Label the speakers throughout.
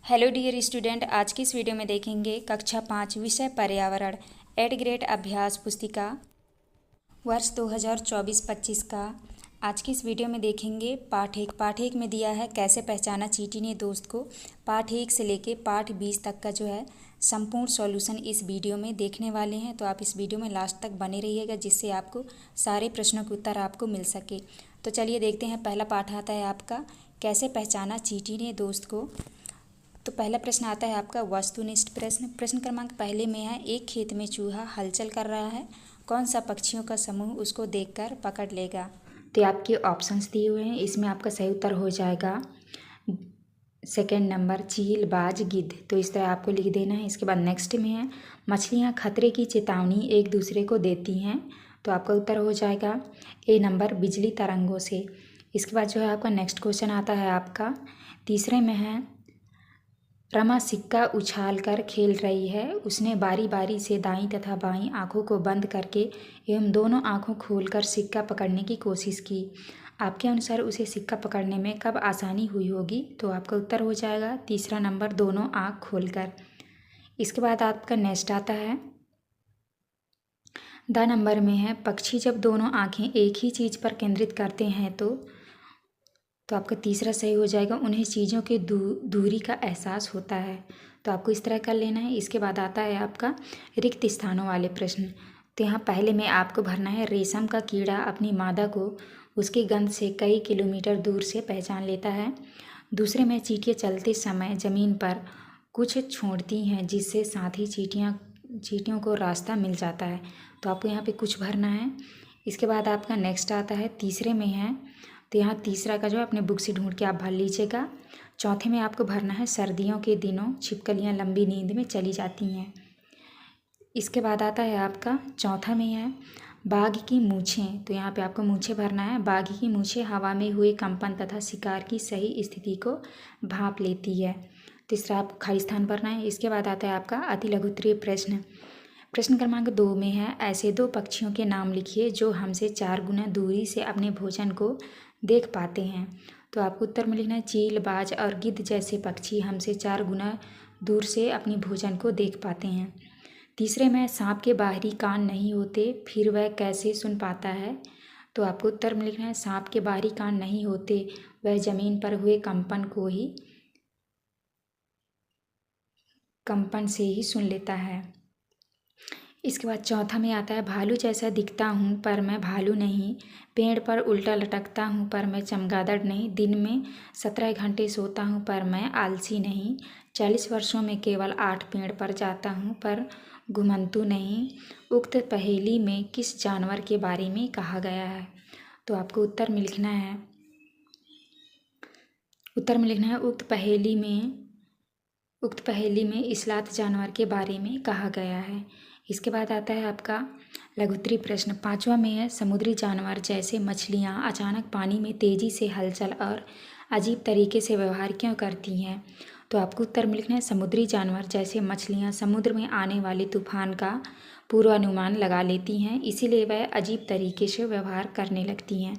Speaker 1: Hello dear student, आज की इस वीडियो में देखेंगे कक्षा 5 विषय पर्यावरण एड ग्रेड अभ्यास पुस्तिका वर्ष 2024-25 का। आज की इस वीडियो में देखेंगे पाठ एक में दिया है कैसे पहचाना चींटी ने दोस्त को। पाठ 1 से लेके पाठ 20 तक का जो है संपूर्ण सॉल्यूशन इस वीडियो में देखने वाले हैं, तो आप इस वीडियो में लास्ट तक बने रहिएगा जिससे आपको सारे प्रश्नों के उत्तर आपको मिल सके। तो चलिए देखते हैं। पहला पाठ आता है आपका कैसे पहचाना चींटी ने दोस्त को। तो पहला प्रश्न आता है आपका वस्तुनिष्ठ प्रश्न। प्रश्न क्रमांक पहले में है, एक खेत में चूहा हलचल कर रहा है, कौन सा पक्षियों का समूह उसको देखकर पकड़ लेगा। तो आपके ऑप्शंस दिए हुए हैं, इसमें आपका सही उत्तर हो जाएगा सेकंड नंबर चील, बाज, गिद्ध। तो इस तरह आपको लिख देना है। इसके बाद नेक्स्ट में है, मछलियाँ खतरे की चेतावनी एक दूसरे को देती हैं, तो आपका उत्तर हो जाएगा ए नंबर बिजली तरंगों से। इसके बाद जो है आपका नेक्स्ट क्वेश्चन आता है आपका तीसरे में है, रमा सिक्का उछाल कर खेल रही है, उसने बारी बारी से दाईं तथा बाईं आंखों को बंद करके एवं दोनों आंखों खोलकर सिक्का पकड़ने की कोशिश की। आपके अनुसार उसे सिक्का पकड़ने में कब आसानी हुई होगी। तो आपका उत्तर हो जाएगा तीसरा नंबर दोनों आंख खोलकर। इसके बाद आपका नेक्स्ट आता है द नंबर में है, पक्षी जब दोनों आंखें एक ही चीज़ पर केंद्रित करते हैं तो आपका तीसरा सही हो जाएगा उन्हें चीज़ों के दूरी का एहसास होता है। तो आपको इस तरह कर लेना है। इसके बाद आता है आपका रिक्त स्थानों वाले प्रश्न। तो यहाँ पहले में आपको भरना है, रेशम का कीड़ा अपनी मादा को उसकी गंध से कई किलोमीटर दूर से पहचान लेता है। दूसरे में चींटियाँ चलते समय ज़मीन पर कुछ छोड़ती हैं जिससे साथ ही चींटियों को रास्ता मिल जाता है। तो आपको यहाँ पे कुछ भरना है। इसके बाद आपका नेक्स्ट आता है तीसरे में है, तो यहाँ तीसरा का जो अपने बुक से ढूंढ के आप भर लीजिएगा। चौथे में आपको भरना है, सर्दियों के दिनों छिपकलियाँ लंबी नींद में चली जाती हैं। इसके बाद आता है आपका चौथा में है, बाघ की मूछें। तो यहाँ पे आपको मूछें भरना है। बाघ की मूछें हवा में हुए कंपन तथा शिकार की सही स्थिति को भांप लेती है। तीसरा आप खाली स्थान भरना है। इसके बाद आता है आपका अति लघुत्तरीय प्रश्न। प्रश्न क्रमांक 2 में है, ऐसे दो पक्षियों के नाम लिखिए जो हमसे 4 गुना दूरी से अपने भोजन को देख पाते हैं। तो आपको उत्तर में लिखना है, चील, बाज और गिद्ध जैसे पक्षी हमसे 4 गुना दूर से अपने भोजन को देख पाते हैं। तीसरे में, सांप के बाहरी कान नहीं होते फिर वह कैसे सुन पाता है। तो आपको उत्तर में लिखना है, सांप के बाहरी कान नहीं होते, वह जमीन पर हुए कंपन से ही सुन लेता है। इसके बाद चौथा में आता है, भालू जैसा दिखता हूँ पर मैं भालू नहीं, पेड़ पर उल्टा लटकता हूँ पर मैं चमगादड़ नहीं, दिन में 17 घंटे सोता हूँ पर मैं आलसी नहीं, 40 वर्षों में केवल 8 पेड़ पर जाता हूँ पर घुमंतू नहीं। उक्त पहेली में किस जानवर के बारे में कहा गया है। तो आपको उत्तर में लिखना है, उक्त पहेली में इस्लात जानवर के बारे में कहा गया है। इसके बाद आता है आपका लघुत्तरीय प्रश्न। पांचवा में है, समुद्री जानवर जैसे मछलियाँ अचानक पानी में तेजी से हलचल और अजीब तरीके से व्यवहार क्यों करती हैं। तो आपको उत्तर में लिखना है, समुद्री जानवर जैसे मछलियाँ समुद्र में आने वाले तूफान का पूर्वानुमान लगा लेती हैं, इसीलिए वह अजीब तरीके से व्यवहार करने लगती हैं।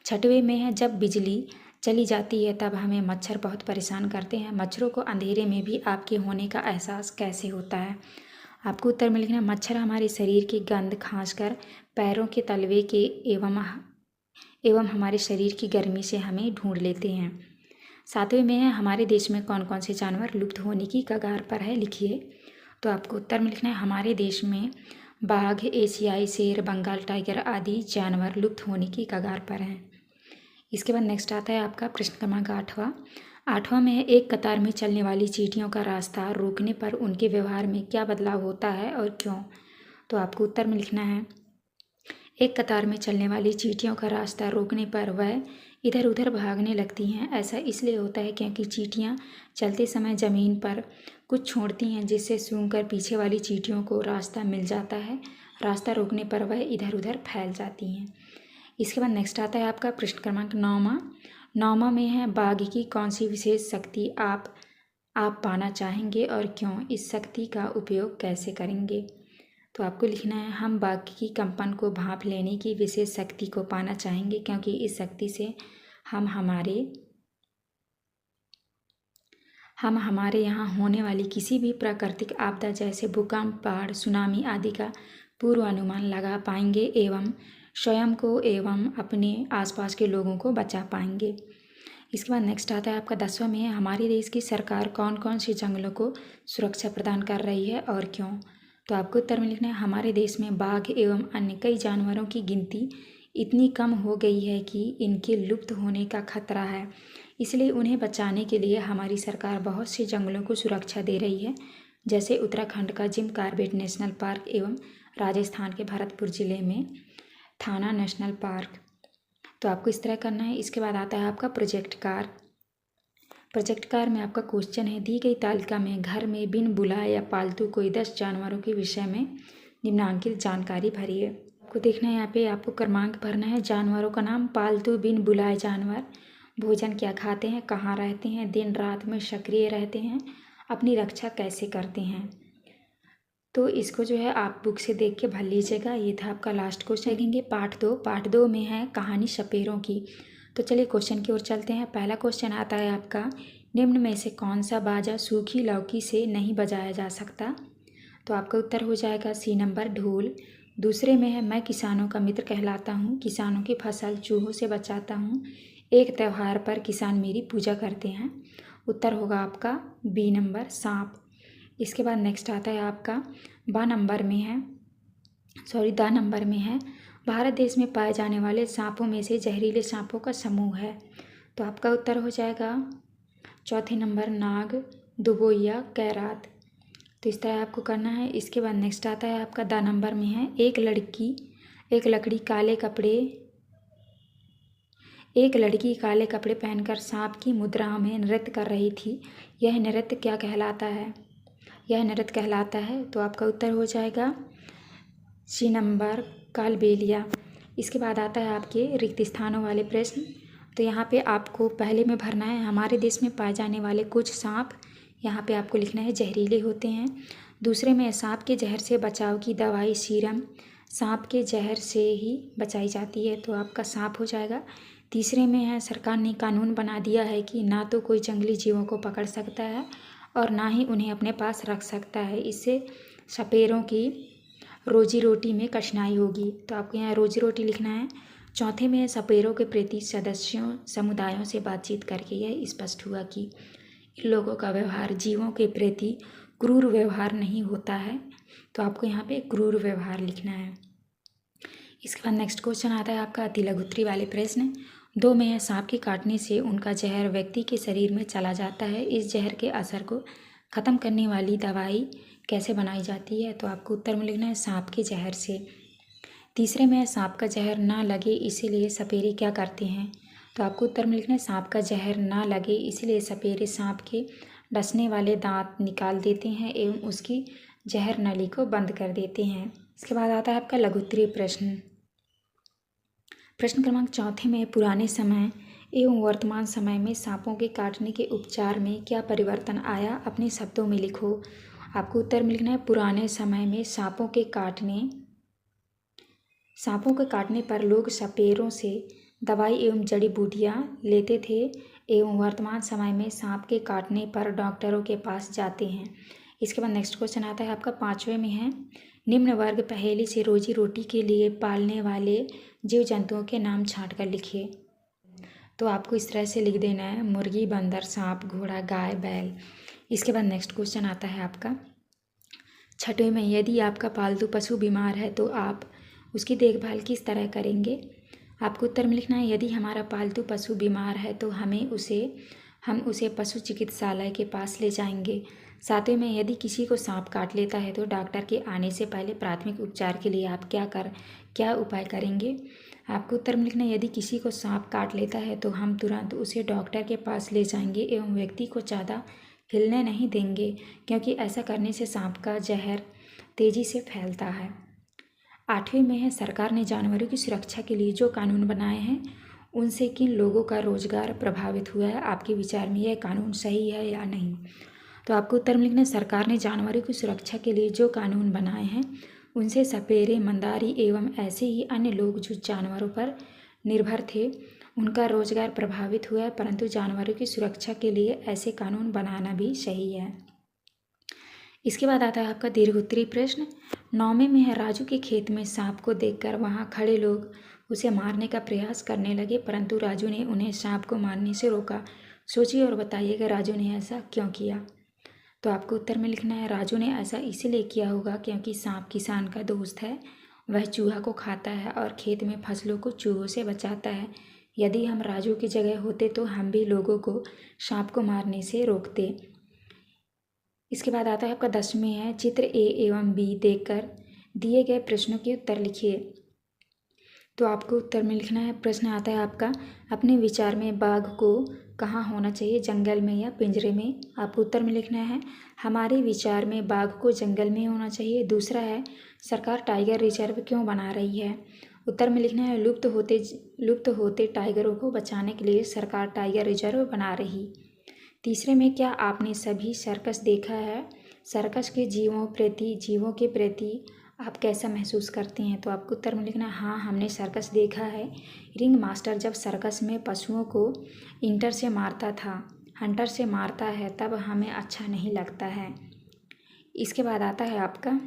Speaker 1: छठवें में है, जब बिजली चली जाती है तब हमें मच्छर बहुत परेशान करते हैं, मच्छरों को अंधेरे में भी आपके होने का एहसास कैसे होता है। आपको उत्तर में लिखना है, मच्छर हमारे शरीर की गंध खासकर पैरों के तलवे के एवं हमारे शरीर की गर्मी से हमें ढूंढ लेते हैं। सातवें में है, हमारे देश में कौन कौन से जानवर लुप्त होने की कगार पर है, लिखिए। तो आपको उत्तर में लिखना है, हमारे देश में बाघ, एशियाई शेर, बंगाल टाइगर आदि जानवर लुप्त होने की कगार पर हैं। इसके बाद नेक्स्ट आता है आपका प्रश्न क्रमांक 8वां में है, एक कतार में चलने वाली चींटियों का रास्ता रोकने पर उनके व्यवहार में क्या बदलाव होता है और क्यों। तो आपको उत्तर में लिखना है, एक कतार में चलने वाली चींटियों का रास्ता रोकने पर वह इधर उधर भागने लगती हैं। ऐसा इसलिए होता है क्योंकि चींटियाँ चलते समय ज़मीन पर कुछ छोड़ती हैं जिससे सूंघकर पीछे वाली चींटियों को रास्ता मिल जाता है। रास्ता रोकने पर वह इधर उधर फैल जाती हैं। इसके बाद नेक्स्ट आता है आपका प्रश्न क्रमांक 9वां में है, बाघ की कौन सी विशेष शक्ति आप पाना चाहेंगे और क्यों, इस शक्ति का उपयोग कैसे करेंगे। तो आपको लिखना है, हम बाघ की कंपन को भांप लेने की विशेष शक्ति को पाना चाहेंगे क्योंकि इस शक्ति से हम हमारे हम हमारे यहाँ होने वाली किसी भी प्राकृतिक आपदा जैसे भूकंप, बाढ़, सुनामी आदि का पूर्वानुमान लगा पाएंगे एवं स्वयं को एवं अपने आसपास के लोगों को बचा पाएंगे। इसके बाद नेक्स्ट आता है आपका 10वां में है, हमारे देश की सरकार कौन कौन से जंगलों को सुरक्षा प्रदान कर रही है और क्यों। तो आपको उत्तर में लिखना है, हमारे देश में बाघ एवं अन्य कई जानवरों की गिनती इतनी कम हो गई है कि इनके लुप्त होने का खतरा है, इसलिए उन्हें बचाने के लिए हमारी सरकार बहुत से जंगलों को सुरक्षा दे रही है, जैसे उत्तराखंड का जिम कॉर्बेट नेशनल पार्क एवं राजस्थान के भरतपुर जिले में थाना नेशनल पार्क। तो आपको इस तरह करना है। इसके बाद आता है आपका प्रोजेक्ट कार। प्रोजेक्ट कार में आपका क्वेश्चन है, दी गई तालिका में घर में बिन बुलाए या पालतू कोई 10 जानवरों के विषय में निम्नांकित जानकारी भरिए। आपको देखना है यहाँ पे आपको क्रमांक भरना है। जानवरों का नाम, पालतू बिन बुलाए जानवर, भोजन क्या खाते हैं, कहाँ रहते हैं, दिन रात में सक्रिय रहते हैं, अपनी रक्षा कैसे करते हैं। तो इसको जो है आप बुक से देख के भर लीजिएगा। ये था आपका लास्ट क्वेश्चन। देखेंगे पार्ट 2 में है कहानी सपेरों की। तो चलिए क्वेश्चन की ओर चलते हैं। पहला क्वेश्चन आता है आपका, निम्न में से कौन सा बाजा सूखी लौकी से नहीं बजाया जा सकता। तो आपका उत्तर हो जाएगा सी नंबर, ढोल। दूसरे में है, मैं किसानों का मित्र कहलाता हूँ, किसानों की फसल चूहों से बचाता हूँ, एक त्यौहार पर किसान मेरी पूजा करते हैं। उत्तर होगा आपका बी नंबर, सांप। इसके बाद नेक्स्ट आता है आपका द नंबर में है, भारत देश में पाए जाने वाले सांपों में से जहरीले सांपों का समूह है। तो आपका उत्तर हो जाएगा चौथे नंबर, नाग, दुबोइया, कैरात। तो इस तरह आपको करना है। इसके बाद नेक्स्ट आता है आपका द नंबर में है, एक लड़की काले कपड़े पहनकर सांप की मुद्रा में नृत्य कर रही थी। यह नृत्य क्या कहलाता है। यह नृत्य कहलाता है, तो आपका उत्तर हो जाएगा सी नंबर, कालबेलिया। इसके बाद आता है आपके रिक्त स्थानों वाले प्रश्न। तो यहाँ पे आपको पहले में भरना है, हमारे देश में पाए जाने वाले कुछ सांप, यहाँ पे आपको लिखना है जहरीले होते हैं। दूसरे में सांप के जहर से बचाव की दवाई सीरम सांप के जहर से ही बचाई जाती है, तो आपका सांप हो जाएगा। तीसरे में है, सरकार ने कानून बना दिया है कि ना तो कोई जंगली जीवों को पकड़ सकता है और ना ही उन्हें अपने पास रख सकता है, इससे सपेरों की रोजी रोटी में कठिनाई होगी। तो आपको यहाँ रोजी रोटी लिखना है। चौथे में सपेरों के प्रति समुदायों से बातचीत करके यह स्पष्ट हुआ कि इन लोगों का व्यवहार जीवों के प्रति क्रूर व्यवहार नहीं होता है, तो आपको यहाँ पे क्रूर व्यवहार लिखना है। इसके बाद नेक्स्ट क्वेश्चन आता है आपका अति लघु उत्तरी वाले प्रश्न। 2 में है, सांप के काटने से उनका जहर व्यक्ति के शरीर में चला जाता है, इस जहर के असर को ख़त्म करने वाली दवाई कैसे बनाई जाती है। तो आपको उत्तर में लिखना है सांप के जहर से। तीसरे में है, सांप का जहर ना लगे इसीलिए सपेरे क्या करते हैं। तो आपको उत्तर में लिखना है सांप का जहर ना लगे इसलिए सपेरे सांप के डसने वाले दांत निकाल देते हैं एवं उसकी जहर नली को बंद कर देते हैं। इसके बाद आता है आपका लघु उत्तरीय प्रश्न। प्रश्न क्रमांक 4 में, पुराने समय एवं वर्तमान समय में सांपों के काटने के उपचार में क्या परिवर्तन आया, अपने शब्दों में लिखो। आपको उत्तर में लिखना है, पुराने समय में सांपों के काटने पर लोग सपेरों से दवाई एवं जड़ी बूटियाँ लेते थे एवं वर्तमान समय में सांप के काटने पर डॉक्टरों के पास जाते हैं। इसके बाद नेक्स्ट क्वेश्चन आता है आपका 5वें में है, निम्न वर्ग पहेली से रोजी रोटी के लिए पालने वाले जीव जंतुओं के नाम छाँट कर लिखिए। तो आपको इस तरह से लिख देना है, मुर्गी, बंदर, सांप, घोड़ा, गाय, बैल। इसके बाद नेक्स्ट क्वेश्चन आता है आपका 6वें में, यदि आपका पालतू पशु बीमार है तो आप उसकी देखभाल किस तरह करेंगे। आपको उत्तर में लिखना है, यदि हमारा पालतू पशु बीमार है तो हम उसे पशु चिकित्सालय के पास ले जाएंगे। 7वें में, यदि किसी को सांप काट लेता है तो डॉक्टर के आने से पहले प्राथमिक उपचार के लिए आप क्या उपाय करेंगे। आपको उत्तर में लिखना है, यदि किसी को सांप काट लेता है तो हम तुरंत उसे डॉक्टर के पास ले जाएंगे एवं व्यक्ति को ज़्यादा हिलने नहीं देंगे, क्योंकि ऐसा करने से सांप का जहर तेज़ी से फैलता है। 8वें में है, सरकार ने जानवरों की सुरक्षा के लिए जो कानून बनाए हैं उनसे किन लोगों का रोजगार प्रभावित हुआ है, आपके विचार में यह कानून सही है या नहीं। तो आपको उत्तर में लिखना है, सरकार ने जानवरों की सुरक्षा के लिए जो कानून बनाए हैं उनसे सपेरे, मंदारी एवं ऐसे ही अन्य लोग जो जानवरों पर निर्भर थे उनका रोजगार प्रभावित हुआ है, परंतु जानवरों की सुरक्षा के लिए ऐसे कानून बनाना भी सही है। इसके बाद आता है आपका दीर्घोत्तरी प्रश्न। 9वें में है, राजू के खेत में सांप को देखकर वहां खड़े लोग उसे मारने का प्रयास करने लगे, परंतु राजू ने उन्हें सांप को मारने से रोका। सोचिए और बताइएगा राजू ने ऐसा क्यों किया। तो आपको उत्तर में लिखना है, राजू ने ऐसा इसलिए किया होगा क्योंकि सांप किसान का दोस्त है, वह चूहा को खाता है और खेत में फसलों को चूहों से बचाता है। यदि हम राजू की जगह होते तो हम भी लोगों को सांप को मारने से रोकते। इसके बाद आता है आपका 10वें है, चित्र ए एवं बी देखकर दिए गए प्रश्नों के उत्तर लिखिए। तो आपको उत्तर में लिखना है, प्रश्न आता है आपका, अपने विचार में बाघ को कहाँ होना चाहिए, जंगल में या पिंजरे में। आपको उत्तर में लिखना है, हमारे विचार में बाघ को जंगल में होना चाहिए। दूसरा है, सरकार टाइगर रिजर्व क्यों बना रही है। उत्तर में लिखना है, लुप्त होते टाइगरों को बचाने के लिए सरकार टाइगर रिजर्व बना रही। तीसरे में, क्या आपने सभी सर्कस देखा है, सर्कस के जीवों के प्रति आप कैसा महसूस करते हैं। तो आपको उत्तर में लिखना है, हाँ हमने सर्कस देखा है। रिंग मास्टर जब सर्कस में पशुओं को हंटर से मारता है तब हमें अच्छा नहीं लगता है। इसके बाद आता है आपका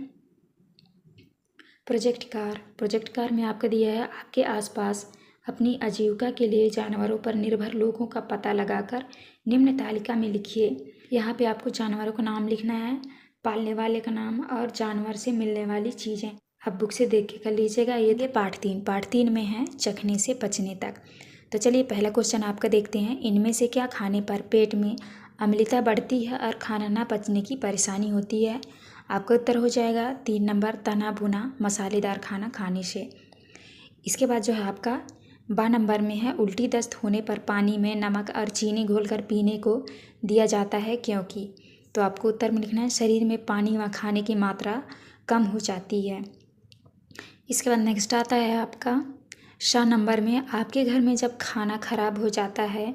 Speaker 1: प्रोजेक्ट कार में आपका दिया है, आपके आसपास अपनी आजीविका के लिए जानवरों पर निर्भर लोगों का पता लगाकर निम्न तालिका में लिखिए। यहाँ पे आपको जानवरों का नाम लिखना है, पालने वाले का नाम और जानवर से मिलने वाली चीज़ें। आप बुक से देख के कर लीजिएगा। ये पार्ट 3 में है चखने से पचने तक। तो चलिए पहला क्वेश्चन आपका देखते हैं, इनमें से क्या खाने पर पेट में अम्लता बढ़ती है और खाना ना पचने की परेशानी होती है। आपका उत्तर हो जाएगा 3 नंबर, तना भुना मसालेदार खाना खाने से। इसके बाद जो है आपका 12 नंबर में है, उल्टी दस्त होने पर पानी में नमक और चीनी घोलकर पीने को दिया जाता है क्योंकि। तो आपको उत्तर में लिखना है, शरीर में पानी व खाने की मात्रा कम हो जाती है। इसके बाद नेक्स्ट आता है आपका 6 नंबर में, आपके घर में जब खाना खराब हो जाता है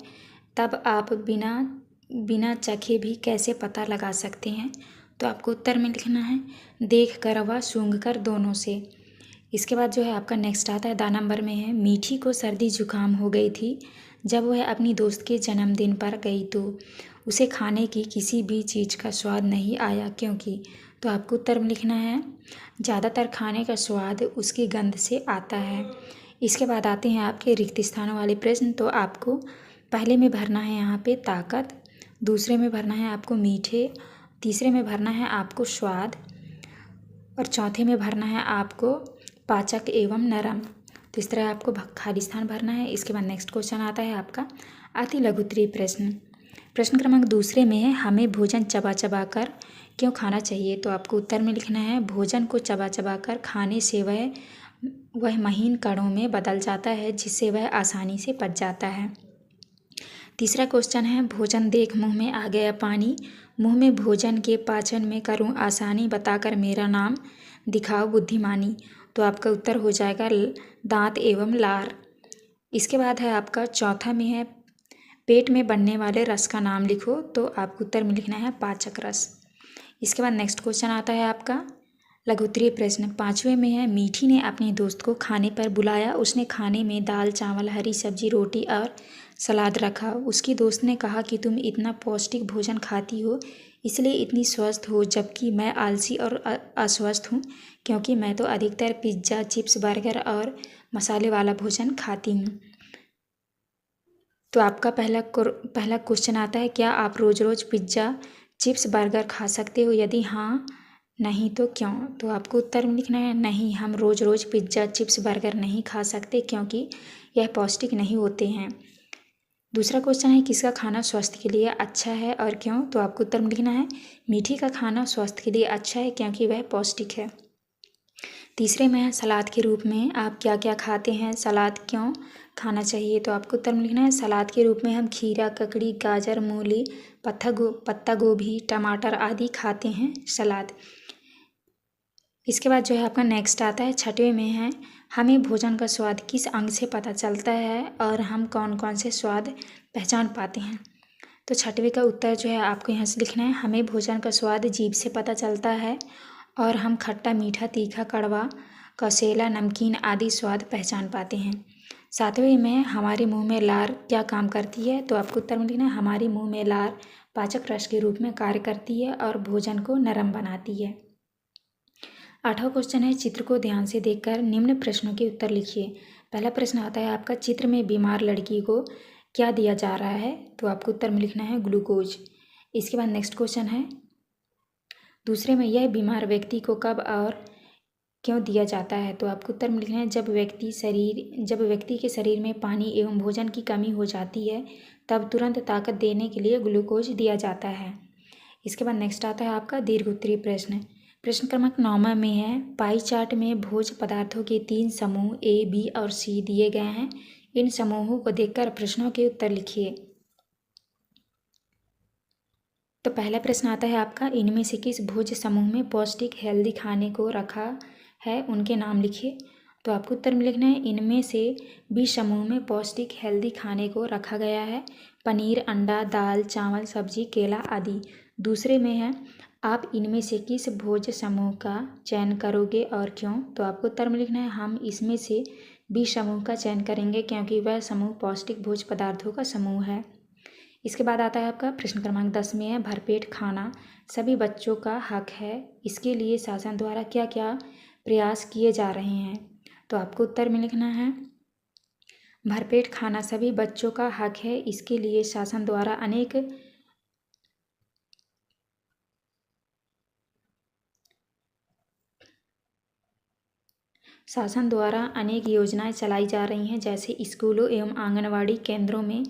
Speaker 1: तब आप बिना चखे भी कैसे पता लगा सकते हैं। तो आपको उत्तर में लिखना है, देख कर व सूंघ कर दोनों से। इसके बाद जो है आपका नेक्स्ट आता है 10 नंबर में है, मीठी को सर्दी जुकाम हो गई थी जब वह अपनी दोस्त के जन्मदिन पर गई तो उसे खाने की किसी भी चीज़ का स्वाद नहीं आया क्योंकि। तो आपको उत्तर में लिखना है, ज़्यादातर खाने का स्वाद उसकी गंध से आता है। इसके बाद आते हैं आपके रिक्त स्थानों वाले प्रश्न। तो आपको पहले में भरना है यहाँ पे ताकत, दूसरे में भरना है आपको मीठे, तीसरे में भरना है आपको स्वाद और चौथे में भरना है आपको पाचक एवं नरम। तो इस तरह आपको खाली स्थान भरना है। इसके बाद नेक्स्ट क्वेश्चन आता है आपका अति लघुत्तरीय प्रश्न क्रमांक 2 में है, हमें भोजन चबा चबा कर क्यों खाना चाहिए। तो आपको उत्तर में लिखना है, भोजन को चबा चबा कर खाने से वह महीन कणों में बदल जाता है जिससे वह आसानी से पच जाता है। तीसरा क्वेश्चन है, भोजन देख मुंह में आ गया पानी, मुंह में भोजन के पाचन में करूं आसानी, बताकर मेरा नाम दिखाओ बुद्धिमानी। तो आपका उत्तर हो जाएगा दांत एवं लार। इसके बाद है आपका चौथा में है, पेट में बनने वाले रस का नाम लिखो। तो आपको उत्तर में लिखना है पाचक रस। इसके बाद नेक्स्ट क्वेश्चन आता है आपका लघुत्तरीय प्रश्न 5वें में है, मीठी ने अपने दोस्त को खाने पर बुलाया, उसने खाने में दाल चावल हरी सब्जी रोटी और सलाद रखा। उसकी दोस्त ने कहा कि तुम इतना पौष्टिक भोजन खाती हो इसलिए इतनी स्वस्थ हो, जबकि मैं आलसी और अस्वस्थ हूँ क्योंकि मैं तो अधिकतर पिज्ज़ा चिप्स बर्गर और मसाले वाला भोजन खाती हूँ। तो आपका पहला क्वेश्चन आता है, क्या आप रोज़ रोज़ पिज्ज़ा चिप्स बर्गर खा सकते हो, यदि हाँ नहीं तो क्यों। तो आपको उत्तर में लिखना है, नहीं हम रोज़ रोज़ पिज्ज़ा चिप्स बर्गर नहीं खा सकते क्योंकि यह पौष्टिक नहीं होते हैं। दूसरा क्वेश्चन है, किसका खाना स्वास्थ्य के लिए अच्छा है और क्यों। तो आपको उत्तर में लिखना है, मीठी का खाना स्वास्थ्य के लिए अच्छा है क्योंकि वह पौष्टिक है। तीसरे में है, सलाद के रूप में आप क्या क्या खाते हैं, सलाद क्यों खाना चाहिए। तो आपको उत्तर में लिखना है, सलाद के रूप में हम खीरा ककड़ी गाजर मूली पत्ता गोभी टमाटर आदि खाते हैं सलाद। इसके बाद जो है आपका नेक्स्ट आता है 6वें में है, हमें भोजन का स्वाद किस अंग से पता चलता है और हम कौन कौन से स्वाद पहचान पाते हैं। तो 6वें का उत्तर जो है आपको यहाँ से लिखना है, हमें भोजन का स्वाद जीभ से पता चलता है और हम खट्टा मीठा तीखा कड़वा कसेला नमकीन आदि स्वाद पहचान पाते हैं। सातवें में हमारे मुंह में लार क्या काम करती है, तो आपको उत्तर में लिखना है हमारे मुंह में लार पाचक रस के रूप में कार्य करती है और भोजन को नरम बनाती है। 8वां क्वेश्चन है चित्र को ध्यान से देखकर निम्न प्रश्नों के उत्तर लिखिए। पहला प्रश्न आता है आपका चित्र में बीमार लड़की को क्या दिया जा रहा है, तो आपको उत्तर में लिखना है ग्लूकोज। इसके बाद नेक्स्ट क्वेश्चन है दूसरे में यह बीमार व्यक्ति को कब और क्यों दिया जाता है, तो आपको उत्तर में लिखना है जब व्यक्ति के शरीर में पानी एवं भोजन की कमी हो जाती है तब तुरंत ताकत देने के लिए ग्लूकोज दिया जाता है। इसके बाद नेक्स्ट आता है आपका दीर्घ उत्तरीय प्रश्न। प्रश्न क्रमांक 9 में है पाई चार्ट में भोज्य पदार्थों के 3 समूह ए, बी और सी दिए गए हैं। इन समूहों को देखकर प्रश्नों के उत्तर लिखिए। तो पहला प्रश्न आता है आपका इनमें से किस भोज्य समूह में पौष्टिक हेल्दी खाने को रखा है, उनके नाम लिखिए। तो आपको उत्तर में लिखना है इनमें से बी समूह में पौष्टिक हेल्दी खाने को रखा गया है पनीर, अंडा, दाल, चावल, सब्जी, केला आदि। दूसरे में है आप इनमें से किस भोज्य समूह का चयन करोगे और क्यों, तो आपको उत्तर में लिखना है हम इसमें से बी समूह का चयन करेंगे क्योंकि वह समूह पौष्टिक भोज्य पदार्थों का समूह है। इसके बाद आता है आपका प्रश्न क्रमांक 10 में है भरपेट खाना सभी बच्चों का हक है, इसके लिए शासन द्वारा क्या क्या प्रयास किए जा रहे हैं, तो आपको उत्तर में लिखना है भरपेट खाना सभी बच्चों का हक है, इसके लिए शासन द्वारा अनेक योजनाएं चलाई जा रही हैं जैसे स्कूलों एवं आंगनवाड़ी केंद्रों में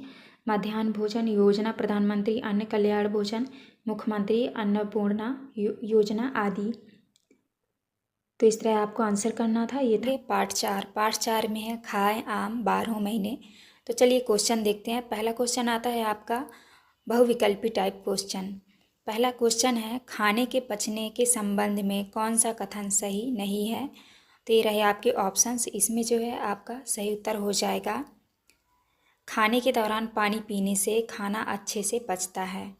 Speaker 1: मध्याह्न भोजन योजना, प्रधानमंत्री अन्न कल्याण भोजन, मुख्यमंत्री अन्नपूर्णा योजना आदि। तो इस तरह आपको आंसर करना था। ये था पार्ट 4 में है खाएं आम 12 महीने। तो चलिए क्वेश्चन देखते हैं। पहला क्वेश्चन आता है आपका बहुविकल्पी टाइप क्वेश्चन। पहला क्वेश्चन है खाने के पचने के संबंध में कौन सा कथन सही नहीं है, तो ये रहे आपके ऑप्शंस। इसमें जो है आपका सही उत्तर हो जाएगा खाने के दौरान पानी पीने से खाना अच्छे से पचता है,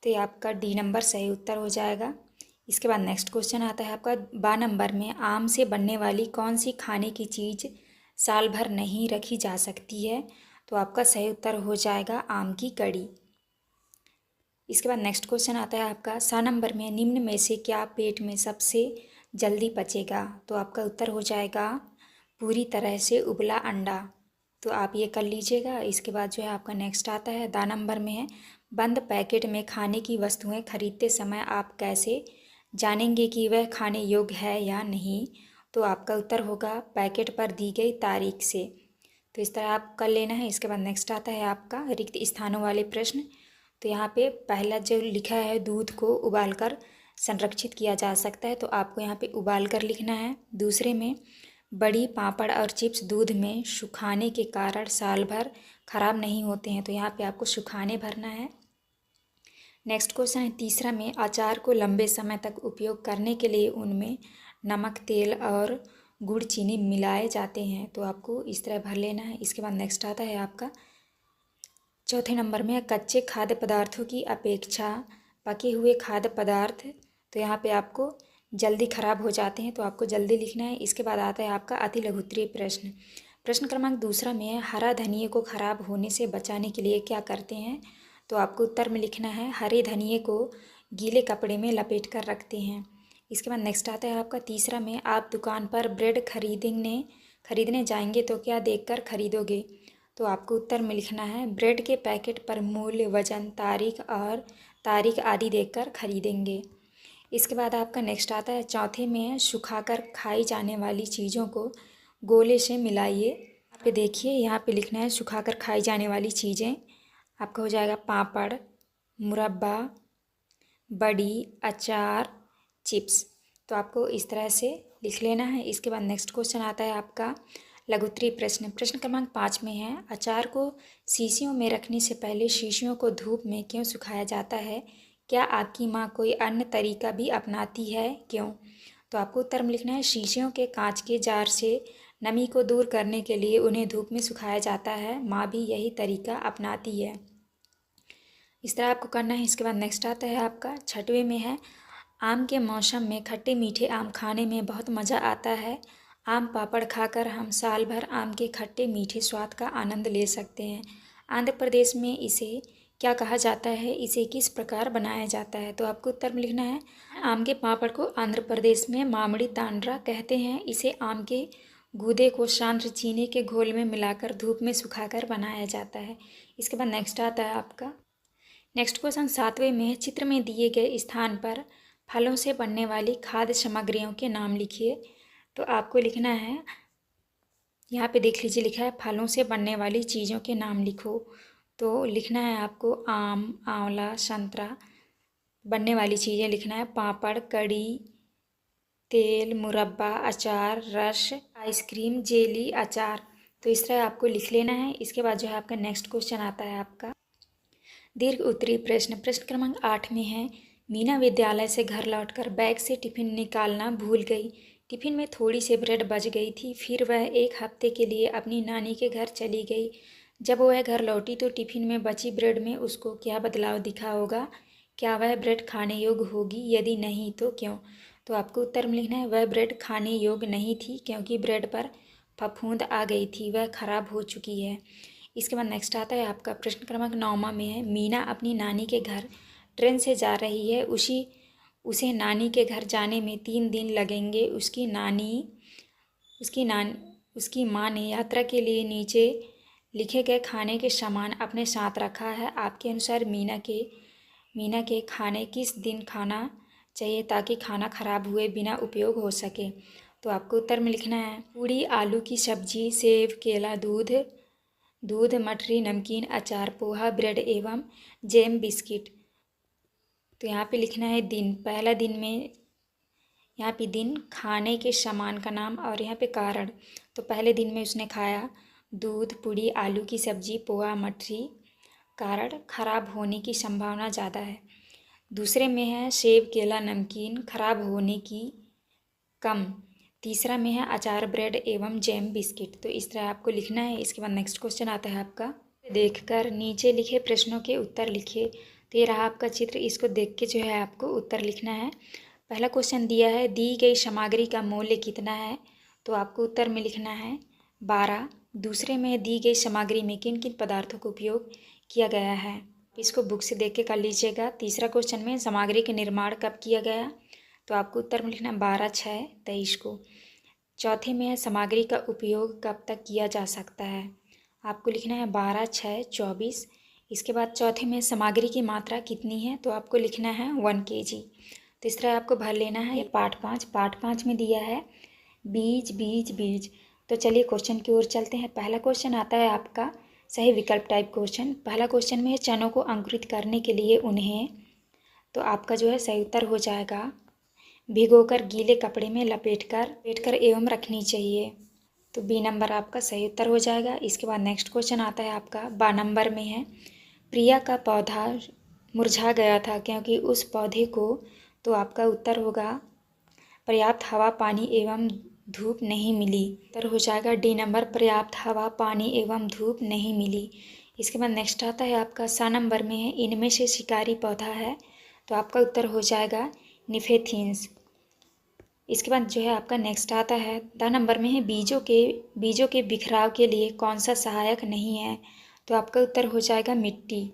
Speaker 1: तो ये आपका डी नंबर सही उत्तर हो जाएगा। इसके बाद नेक्स्ट क्वेश्चन आता है आपका 12 नंबर में आम से बनने वाली कौन सी खाने की चीज़ साल भर नहीं रखी जा सकती है, तो आपका सही उत्तर हो जाएगा आम की कड़ी। इसके बाद नेक्स्ट क्वेश्चन आता है आपका 7 नंबर में निम्न में से क्या पेट में सबसे जल्दी पचेगा, तो आपका उत्तर हो जाएगा पूरी तरह से उबला अंडा। तो आप ये कर लीजिएगा। इसके बाद जो है आपका नेक्स्ट आता है 10 नंबर में है बंद पैकेट में खाने की वस्तुएं खरीदते समय आप कैसे जानेंगे कि वह खाने योग्य है या नहीं, तो आपका उत्तर होगा पैकेट पर दी गई तारीख से। तो इस तरह आप कर लेना है। इसके बाद नेक्स्ट आता है आपका रिक्त स्थानों वाले प्रश्न। तो यहाँ पे पहला जो लिखा है दूध को उबालकर संरक्षित किया जा सकता है, तो आपको यहाँ पे उबाल कर लिखना है। दूसरे में बड़ी, पापड़ और चिप्स दूध में सुखाने के कारण साल भर खराब नहीं होते हैं, तो यहाँ पे आपको सुखाने भरना है। नेक्स्ट क्वेश्चन है तीसरा में अचार को लंबे समय तक उपयोग करने के लिए उनमें नमक, तेल और गुड़, चीनी मिलाए जाते हैं, तो आपको इस तरह भर लेना है। इसके बाद नेक्स्ट आता है आपका चौथे नंबर में कच्चे खाद्य पदार्थों की अपेक्षा पके हुए खाद्य पदार्थ, तो यहाँ पे आपको जल्दी खराब हो जाते हैं, तो आपको जल्दी लिखना है। इसके बाद आता है आपका अति लघुत्तरीय प्रश्न। प्रश्न क्रमांक दूसरा में है हरा धनिये को खराब होने से बचाने के लिए क्या करते हैं, तो आपको उत्तर में लिखना है हरे धनिये को गीले कपड़े में लपेट कर रखते हैं। इसके बाद नेक्स्ट आता है आपका तीसरा में आप दुकान पर ब्रेड खरीदने जाएंगे तो क्या देखकर खरीदोगे, तो आपको उत्तर में लिखना है ब्रेड के पैकेट पर मूल्य, वजन, तारीख आदि देखकर खरीदेंगे। इसके बाद आपका नेक्स्ट आता है चौथे में है सुखाकर खाई जाने वाली चीज़ों को गोले से मिलाइए। यहाँ पे देखिए, यहाँ पे लिखना है सुखाकर खाई जाने वाली चीज़ें। आपका हो जाएगा पापड़, मुरब्बा, बड़ी, अचार, चिप्स, तो आपको इस तरह से लिख लेना है। इसके बाद नेक्स्ट क्वेश्चन आता है आपका लघुत्तरीय प्रश्न। प्रश्न क्रमांक 5 में है अचार को शीशियों में रखने से पहले शीशियों को धूप में क्यों सुखाया जाता है, क्या आपकी माँ कोई अन्य तरीका भी अपनाती है, क्यों, तो आपको उत्तर में लिखना है शीशियों के कांच के जार से नमी को दूर करने के लिए उन्हें धूप में सुखाया जाता है, माँ भी यही तरीका अपनाती है। इस तरह आपको करना है। इसके बाद नेक्स्ट आता है आपका छठवें में है आम के मौसम में खट्टे मीठे आम खाने में बहुत मज़ा आता है, आम पापड़ खाकर हम साल भर आम के खट्टे मीठे स्वाद का आनंद ले सकते हैं। आंध्र प्रदेश में इसे क्या कहा जाता है, इसे किस प्रकार बनाया जाता है? तो आपको उत्तर में लिखना है। आम के पापड़ को आंध्र प्रदेश में मामिड़ी तांड्रा कहते हैं। इसे आम के गूदे को सांद्र चीनी के घोल में मिलाकर धूप में सुखाकर बनाया जाता है। इसके बाद नेक्स्ट आता है आपका नेक्स्ट क्वेश्चन 7वें में। चित्र में दिए गए स्थान पर फलों से बनने वाली खाद्य सामग्रियों के नाम लिखिए। तो आपको लिखना है, यहाँ पे देख लीजिए लिखा है फलों से बनने वाली चीज़ों के नाम लिखो। तो लिखना है आपको आम, आंवला, संतरा। बनने वाली चीज़ें लिखना है पापड़, कड़ी, तेल, मुरब्बा, अचार, रस, आइसक्रीम, जेली, अचार। तो इस तरह आपको लिख लेना है। इसके बाद जो है आपका नेक्स्ट क्वेश्चन आता है आपका दीर्घ उत्तरीय प्रश्न क्रमांक 8 में है। मीना विद्यालय से घर लौटकर बैग से टिफिन निकालना भूल गई। टिफिन में थोड़ी सी ब्रेड बच गई थी। फिर वह 1 हफ्ते के लिए अपनी नानी के घर चली गई। जब वह घर लौटी तो टिफिन में बची ब्रेड में उसको क्या बदलाव दिखा होगा? क्या वह ब्रेड खाने योग्य होगी? यदि नहीं तो क्यों? तो आपको उत्तर में लिखना है वह ब्रेड खाने योग्य नहीं थी क्योंकि ब्रेड पर फफूंद आ गई थी, वह खराब हो चुकी है। इसके बाद नेक्स्ट आता है आपका प्रश्न क्रमांक 9 में है। मीना अपनी नानी के घर ट्रेन से जा रही है। उसे नानी के घर जाने में 3 दिन लगेंगे। उसकी माँ ने यात्रा के लिए नीचे लिखे गए खाने के सामान अपने साथ रखा है। आपके अनुसार मीना के खाने किस दिन खाना चाहिए ताकि खाना खराब हुए बिना उपयोग हो सके? तो आपको उत्तर में लिखना है पूड़ी, आलू की सब्जी, सेब, केला, दूध, मठरी, नमकीन, अचार, पोहा, ब्रेड एवं जैम, बिस्किट। तो यहाँ पे लिखना है दिन। पहला दिन में यहाँ पे दिन, खाने के सामान का नाम और यहाँ पे कारण। तो पहले दिन में उसने खाया दूध, पूड़ी, आलू की सब्जी, पोहा, मठरी। कारण खराब होने की संभावना ज़्यादा है। दूसरे में है सेब, केला, नमकीन, खराब होने की कम। तीसरा में है अचार, ब्रेड एवं जैम, बिस्किट। तो इस तरह आपको लिखना है। इसके बाद नेक्स्ट क्वेश्चन आता है आपका देखकर नीचे लिखे प्रश्नों के उत्तर लिखिए। तो ये रहा आपका चित्र, इसको देख के जो है आपको उत्तर लिखना है। पहला क्वेश्चन दिया है दी गई सामग्री का मूल्य कितना है? तो आपको उत्तर में लिखना है 12। दूसरे में दी गई सामग्री में किन किन पदार्थों का उपयोग किया गया है? इसको बुक से देख के कर लीजिएगा। तीसरा क्वेश्चन में सामग्री का निर्माण कब किया गया? तो आपको उत्तर में लिखना 12/6/23 को। चौथे में है सामग्री का उपयोग कब तक किया जा सकता है? आपको लिखना है 12/6/24। इसके बाद चौथे में सामग्री की मात्रा कितनी है? तो आपको लिखना है 1 kg। तो इस तरह आपको भर लेना है। पार्ट 5 में दिया है बीज बीज बीज। तो चलिए क्वेश्चन की ओर चलते हैं। पहला क्वेश्चन आता है आपका सही विकल्प टाइप क्वेश्चन। पहला क्वेश्चन में है चनों को अंकुरित करने के लिए उन्हें। तो आपका जो है सही उत्तर हो जाएगा भिगोकर गीले कपड़े में लपेटकर एवं रखनी चाहिए। तो बी नंबर आपका सही उत्तर हो जाएगा। इसके बाद नेक्स्ट क्वेश्चन आता है आपका 12 नंबर में है प्रिया का पौधा मुरझा गया था क्योंकि उस पौधे को। तो आपका उत्तर होगा पर्याप्त हवा, पानी एवं धूप नहीं मिली। उत्तर हो जाएगा डी नंबर, पर्याप्त हवा, पानी एवं धूप नहीं मिली। इसके बाद नेक्स्ट आता है आपका 7 नंबर में है इनमें से शिकारी पौधा है। तो आपका उत्तर हो जाएगा निफेथियंस। इसके बाद जो है आपका नेक्स्ट आता है 10 नंबर में है बीजों के बिखराव के लिए कौन सा सहायक नहीं है? तो आपका उत्तर हो जाएगा मिट्टी।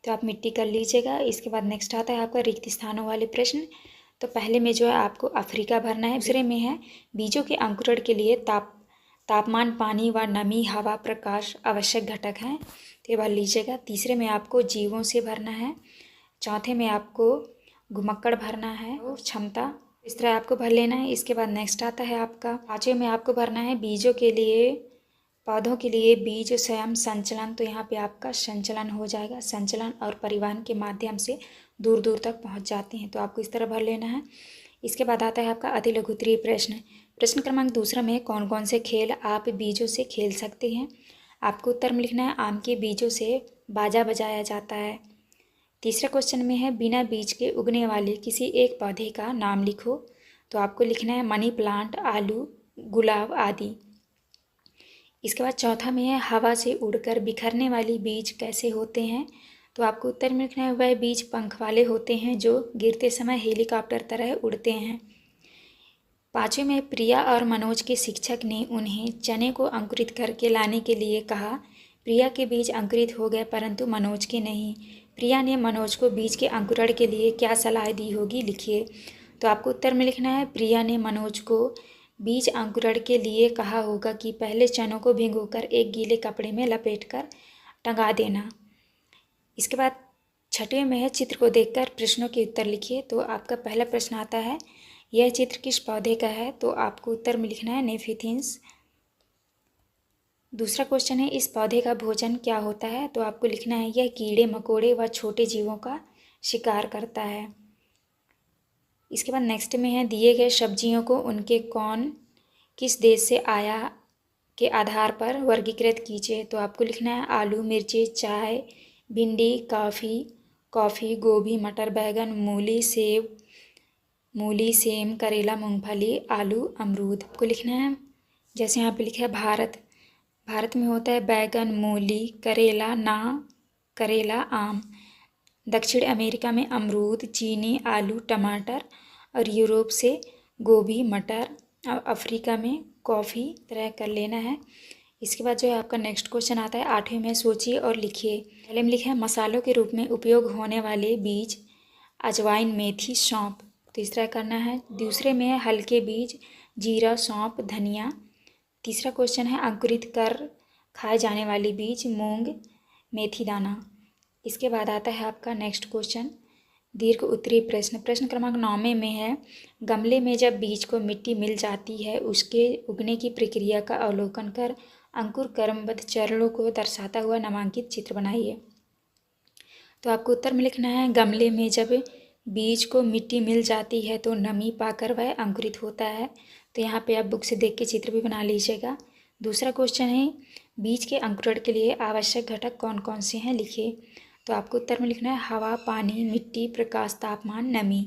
Speaker 1: तो आप मिट्टी कर लीजिएगा। इसके बाद नेक्स्ट आता है आपका रिक्त स्थानों वाले प्रश्न। तो पहले में जो है आपको अफ्रीका भरना है। दूसरे में है बीजों के अंकुरण के लिए तापमान, पानी व नमी, हवा, प्रकाश आवश्यक घटक हैं। तो ये भर लीजिएगा। तीसरे में आपको जीवों से भरना है। चौथे में आपको घुमक्कड़ भरना है और क्षमता। इस तरह आपको भर लेना है। इसके बाद नेक्स्ट आता है आपका 5वें में आपको भरना है पौधों के लिए बीज स्वयं संचलन। तो यहाँ पे आपका संचलन हो जाएगा। संचलन और परिवहन के माध्यम से दूर दूर तक पहुँच जाते हैं। तो आपको इस तरह भर लेना है। इसके बाद आता है आपका अति लघु उत्तरीय प्रश्न क्रमांक 2 में कौन कौन से खेल आप बीजों से खेल सकते हैं? आपको उत्तर में लिखना है आम के बीजों से बाजा बजाया जाता है। तीसरा क्वेश्चन में है बिना बीज के उगने वाले किसी एक पौधे का नाम लिखो। तो आपको लिखना है मनी प्लांट, आलू, गुलाब आदि। इसके बाद चौथा में है हवा से उड़कर बिखरने वाली बीज कैसे होते हैं? तो आपको उत्तर में लिखना है वह बीज पंख वाले होते हैं जो गिरते समय हेलीकॉप्टर तरह उड़ते हैं। पाँचवें में प्रिया और मनोज के शिक्षक ने उन्हें चने को अंकुरित करके लाने के लिए कहा। प्रिया के बीज अंकुरित हो गए परंतु मनोज के नहीं। प्रिया ने मनोज को बीज के अंकुरण के लिए क्या सलाह दी होगी, लिखिए। तो आपको उत्तर में लिखना है, प्रिया ने मनोज को बीज अंकुरण के लिए कहा होगा कि पहले चनों को भिगोकर एक गीले कपड़े में लपेटकर टंगा देना। इसके बाद छठवें में है चित्र को देखकर प्रश्नों के उत्तर लिखिए। तो आपका पहला प्रश्न आता है, यह चित्र किस पौधे का है? तो आपको उत्तर में लिखना है नेफिथिन्स। दूसरा क्वेश्चन है, इस पौधे का भोजन क्या होता है? तो आपको लिखना है, यह कीड़े मकोड़े व छोटे जीवों का शिकार करता है। इसके बाद नेक्स्ट में है, दिए गए सब्जियों को उनके कौन किस देश से आया के आधार पर वर्गीकृत कीजिए। तो आपको लिखना है, आलू, मिर्ची, चाय, भिंडी, कॉफ़ी, गोभी, मटर, बैगन, मूली, सेम, करेला, मूंगफली, आलू, अमरूद। आपको लिखना है, जैसे यहाँ पे लिखा है भारत में होता है बैगन, मूली, करेला, आम। दक्षिण अमेरिका में अमरूद, चीनी, आलू, टमाटर और यूरोप से गोभी, मटर और अफ्रीका में कॉफ़ी तरह कर लेना है। इसके बाद जो है आपका नेक्स्ट क्वेश्चन आता है, आठवें में सोचिए और लिखिए। पहले में लिखा है, मसालों के रूप में उपयोग होने वाले बीज अजवाइन, मेथी, सौंफ। तो इस तरह करना है। दूसरे में है हल्के बीज जीरा, सौंफ, धनिया। तीसरा क्वेश्चन है, अंकुरित कर खाए जाने वाले बीज मूंग, मेथी दाना। इसके बाद आता है आपका नेक्स्ट क्वेश्चन, दीर्घ उत्तरीय प्रश्न। प्रश्न क्रमांक 9 में है, गमले में जब बीज को मिट्टी मिल जाती है उसके उगने की प्रक्रिया का अवलोकन कर अंकुर क्रमबद्ध चरणों को दर्शाता हुआ नामांकित चित्र बनाइए। तो आपको उत्तर में लिखना है, गमले में जब बीज को मिट्टी मिल जाती है तो नमी पाकर वह अंकुरित होता है। तो यहाँ पे आप बुक से देख के चित्र भी बना लीजिएगा। दूसरा क्वेश्चन है, बीज के अंकुरण के लिए आवश्यक घटक कौन कौन से हैं, लिखिए। तो आपको उत्तर में लिखना है, हवा, पानी, मिट्टी, प्रकाश, तापमान, नमी।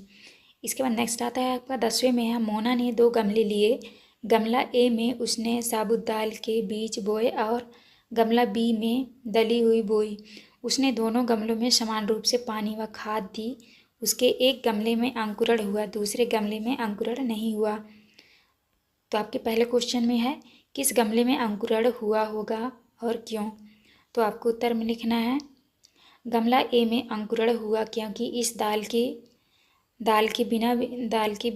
Speaker 1: इसके बाद नेक्स्ट आता है आपका 10वें में है, मोना ने 2 गमले लिए। गमला ए में उसने साबुत दाल के बीज बोए और गमला बी में दली हुई बोई। उसने दोनों गमलों में समान रूप से पानी व खाद दी। उसके एक गमले में अंकुरण हुआ, दूसरे गमले में अंकुरण नहीं हुआ। तो आपके पहले क्वेश्चन में है, किस गमले में अंकुरण हुआ होगा और क्यों? तो आपको उत्तर में लिखना है, गमला ए में अंकुरण हुआ क्योंकि इस दाल के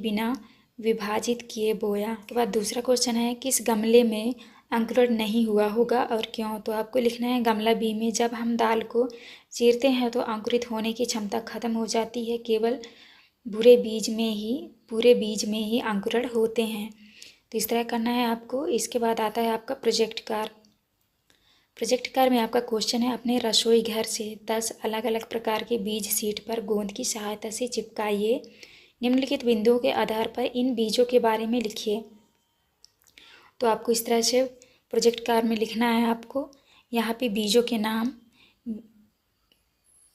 Speaker 1: बिना विभाजित किए बोया। के बाद दूसरा क्वेश्चन है, किस गमले में अंकुरण नहीं हुआ होगा और क्यों? तो आपको लिखना है, गमला बी में जब हम दाल को चीरते हैं तो अंकुरित होने की क्षमता खत्म हो जाती है, केवल पूरे बीज में ही अंकुरण होते हैं। तो इस तरह करना है आपको। इसके बाद आता है आपका प्रोजेक्ट कार्य। प्रोजेक्ट कार्य में आपका क्वेश्चन है, अपने रसोई घर से 10 अलग अलग प्रकार के बीज शीट पर गोंद की सहायता से चिपकाइए। निम्नलिखित बिंदुओं के आधार पर इन बीजों के बारे में लिखिए। तो आपको इस तरह से प्रोजेक्ट कार्य में लिखना है आपको। यहाँ पे बीजों के नाम,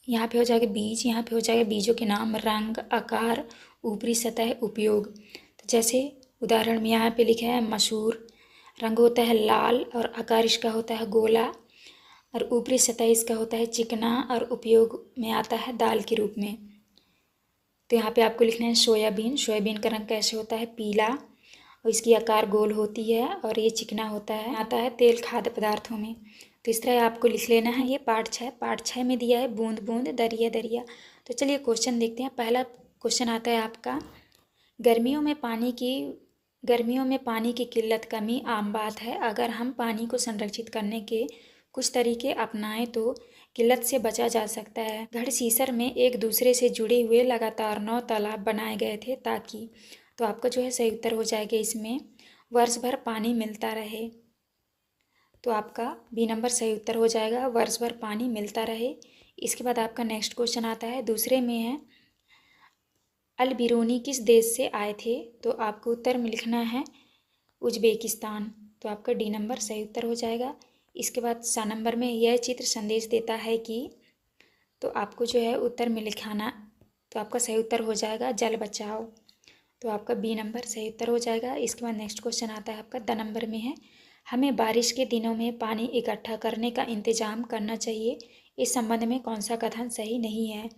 Speaker 1: यहाँ पे हो जाएगा बीज, यहाँ पे हो जाएगा बीजों के नाम, रंग, आकार, ऊपरी सतह, उपयोग। तो जैसे उदाहरण में यहाँ पे लिखा है, मसूर, रंग होता है लाल और आकार इसका होता है गोला और ऊपरी सतह इसका होता है चिकना और उपयोग में आता है दाल के रूप में। तो यहाँ पे आपको लिखना है सोयाबीन का रंग कैसे होता है, पीला, और इसकी आकार गोल होती है और ये चिकना होता है, आता है तेल खाद्य पदार्थों में। तो इस तरह आपको लिख लेना है। ये पार्ट 6 में दिया है, बूंद बूंद, दरिया दरिया। तो चलिए क्वेश्चन देखते हैं। पहला क्वेश्चन आता है आपका, गर्मियों में पानी की किल्लत कमी आम बात है। अगर हम पानी को संरक्षित करने के कुछ तरीके अपनाएं तो किल्लत से बचा जा सकता है। गढ़सीसर में एक दूसरे से जुड़े हुए लगातार 9 तालाब बनाए गए थे ताकि, तो आपका जो है सही उत्तर हो जाएगा इसमें, वर्ष भर पानी मिलता रहे। तो आपका बी नंबर सही उत्तर हो जाएगा, वर्ष भर पानी मिलता रहे। इसके बाद आपका नेक्स्ट क्वेश्चन आता है, दूसरे में है, अल बिरूनी किस देश से आए थे? तो आपको उत्तर में लिखना है उज्बेकिस्तान। तो आपका डी नंबर सही उत्तर हो जाएगा। इसके बाद सा नंबर में, यह चित्र संदेश देता है कि, तो आपको जो है उत्तर में लिखाना, तो आपका सही उत्तर हो जाएगा जल बचाओ। तो आपका बी नंबर सही उत्तर हो जाएगा। इसके बाद नेक्स्ट क्वेश्चन आता है आपका द नंबर में है, हमें बारिश के दिनों में पानी इकट्ठा करने का इंतजाम करना चाहिए। इस संबंध में कौन सा कथन सही नहीं है?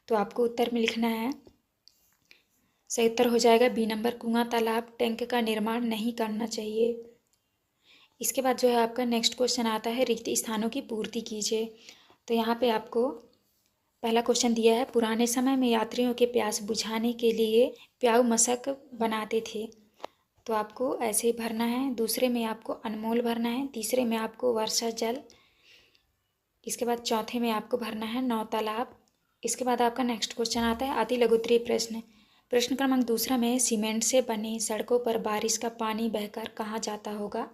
Speaker 1: तो आपको उत्तर में लिखना है, सही उत्तर हो जाएगा बी नंबर, कुआं तालाब टैंक का निर्माण नहीं करना चाहिए। इसके बाद जो है आपका नेक्स्ट क्वेश्चन आता है, रिक्त स्थानों की पूर्ति कीजिए। तो यहाँ पे आपको पहला क्वेश्चन दिया है, पुराने समय में यात्रियों के प्यास बुझाने के लिए प्याऊ मशक बनाते थे। तो आपको ऐसे ही भरना है। दूसरे में आपको अनमोल भरना है। तीसरे में आपको वर्षा जल। इसके बाद चौथे में आपको भरना है नौ तालाब। इसके बाद आपका नेक्स्ट क्वेश्चन आता है, अति लघु उत्तरीय प्रश्न। प्रश्न क्रमांक दूसरा में, सीमेंट से बने सड़कों पर बारिश का पानी बहकर कहाँ जाता होगा।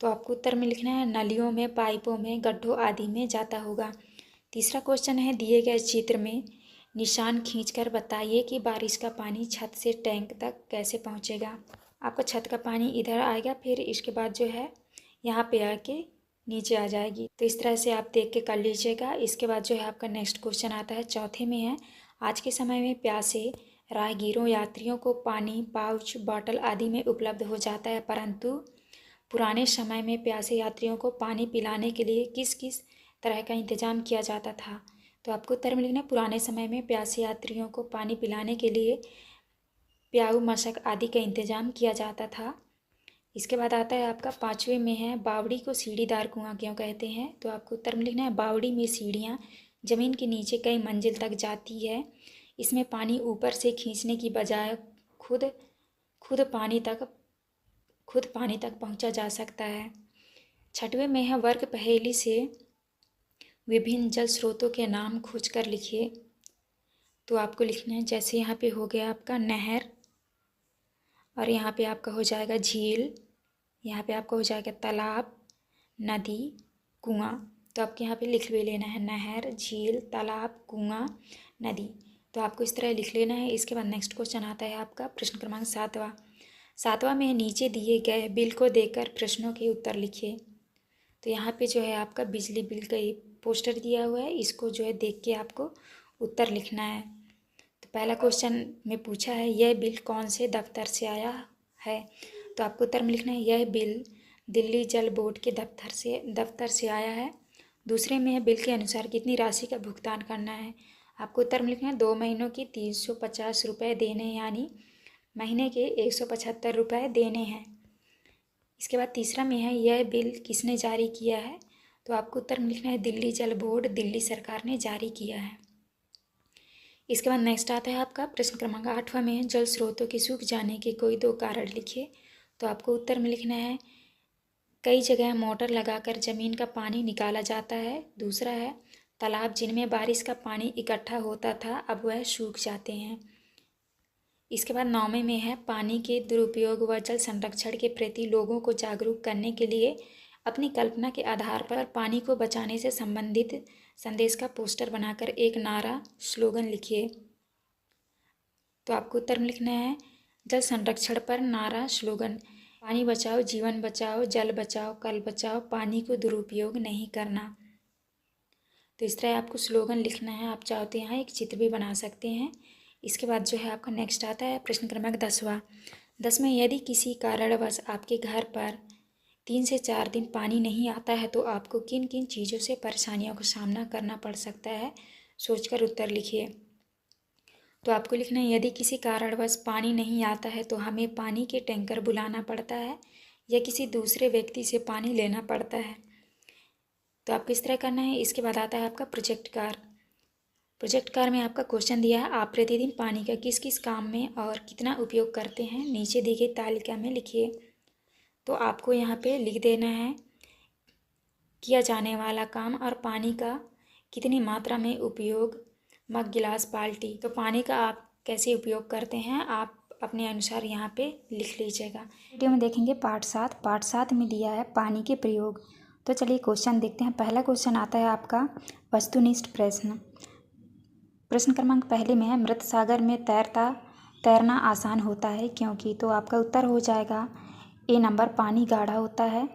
Speaker 1: तो आपको उत्तर में लिखना है, नलियों में, पाइपों में, गड्ढों आदि में जाता होगा। तीसरा क्वेश्चन है, दिए गए चित्र में निशान खींचकर बताइए कि बारिश का पानी छत से टैंक तक कैसे पहुंचेगा। आपका छत का पानी इधर आएगा, फिर इसके बाद जो है यहाँ पे आके नीचे आ जाएगी। तो इस तरह से आप देख के कर लीजिएगा। इसके बाद जो है आपका नेक्स्ट क्वेश्चन आता है, चौथे में है, आज के समय में प्यासे राहगीरों यात्रियों को पानी पाउच बॉटल आदि में उपलब्ध हो जाता है, परंतु पुराने समय में प्यासे यात्रियों को पानी पिलाने के लिए किस किस तरह का इंतजाम किया जाता था। तो आपको उत्तर में लिखना है, पुराने समय में प्यासे यात्रियों को पानी पिलाने के लिए प्याऊ मशक आदि का इंतजाम किया जाता था। इसके बाद आता है आपका पाँचवें में है, बावड़ी को सीढ़ीदार कुआं क्यों कहते हैं। तो आपको उत्तर में लिखना है, बावड़ी में सीढ़ियाँ जमीन के नीचे कई मंजिल तक जाती है। इसमें पानी ऊपर से खींचने की बजाय खुद खुद पानी तक पहुंचा जा सकता है। छठवें में है, वर्ग पहेली से विभिन्न जल स्रोतों के नाम खोजकर लिखिए। तो आपको लिखना है, जैसे यहाँ पे हो गया आपका नहर, और यहाँ पे आपका हो जाएगा झील, यहाँ पे आपका हो जाएगा तालाब, नदी, कुआं। तो आपको यहाँ पे लिख भी लेना है, नहर, झील, तालाब, कुआं, नदी। तो आपको इस तरह लिख लेना है। इसके बाद नेक्स्ट क्वेश्चन आता है आपका प्रश्न क्रमांक सातवां में नीचे दिए गए बिल को देकर प्रश्नों के उत्तर लिखिए। तो यहाँ पे जो है आपका बिजली बिल का एक पोस्टर दिया हुआ है, इसको जो है देख के आपको उत्तर लिखना है। तो पहला क्वेश्चन में पूछा है, यह बिल कौन से दफ्तर से आया है। तो आपको उत्तर में लिखना है, यह बिल दिल्ली जल बोर्ड के दफ्तर से आया है। दूसरे में है, बिल के अनुसार कितनी राशि का भुगतान करना है। आपको उत्तर में लिखना है, 2 महीनों की 350 रुपये देने, यानी महीने के 175 रुपये देने हैं। इसके बाद तीसरा में है, यह बिल किसने जारी किया है। तो आपको उत्तर में लिखना है, दिल्ली जल बोर्ड, दिल्ली सरकार ने जारी किया है। इसके बाद नेक्स्ट आता है आपका प्रश्न क्रमांक 8वां में है, जल स्रोतों के सूख जाने के कोई 2 कारण लिखिए। तो आपको उत्तर में लिखना है, कई जगह मोटर लगाकर ज़मीन का पानी निकाला जाता है। दूसरा है, तालाब जिनमें बारिश का पानी इकट्ठा होता था अब वह सूख जाते हैं। इसके बाद 9वें में है, पानी के दुरुपयोग व जल संरक्षण के प्रति लोगों को जागरूक करने के लिए अपनी कल्पना के आधार पर पानी को बचाने से संबंधित संदेश का पोस्टर बनाकर एक नारा स्लोगन लिखिए। तो आपको उत्तर में लिखना है, जल संरक्षण पर नारा स्लोगन, पानी बचाओ जीवन बचाओ, जल बचाओ कल बचाओ, पानी को दुरुपयोग नहीं करना। तो इस तरह आपको स्लोगन लिखना है। आप चाहो तो यहाँ एक चित्र भी बना सकते हैं। इसके बाद जो है आपका नेक्स्ट आता है प्रश्न क्रमांक 10वां। यदि किसी कारणवश आपके घर पर 3 से 4 दिन पानी नहीं आता है तो आपको किन किन चीज़ों से परेशानियों का सामना करना पड़ सकता है, सोचकर उत्तर लिखिए। तो आपको लिखना है, यदि किसी कारणवश पानी नहीं आता है तो हमें पानी के टैंकर बुलाना पड़ता है या किसी दूसरे व्यक्ति से पानी लेना पड़ता है। तो आपको इस तरह करना है। इसके बाद आता है आपका प्रोजेक्ट कार में आपका क्वेश्चन दिया है, आप प्रतिदिन पानी का किस किस काम में और कितना उपयोग करते हैं, नीचे दी गई तालिका में लिखिए। तो आपको यहाँ पे लिख देना है किया जाने वाला काम और पानी का कितनी मात्रा में उपयोग, मग, गिलास, बाल्टी। तो पानी का आप कैसे उपयोग करते हैं आप अपने अनुसार यहाँ पे लिख लीजिएगा। वीडियो में देखेंगे पार्ट 7 में दिया है पानी के प्रयोग। तो चलिए क्वेश्चन देखते हैं। पहला क्वेश्चन आता है आपका वस्तुनिष्ठ प्रश्न। प्रश्न क्रमांक पहले में है, मृत सागर में तैरना आसान होता है क्योंकि। तो आपका उत्तर हो जाएगा ए नंबर, पानी गाढ़ा होता है।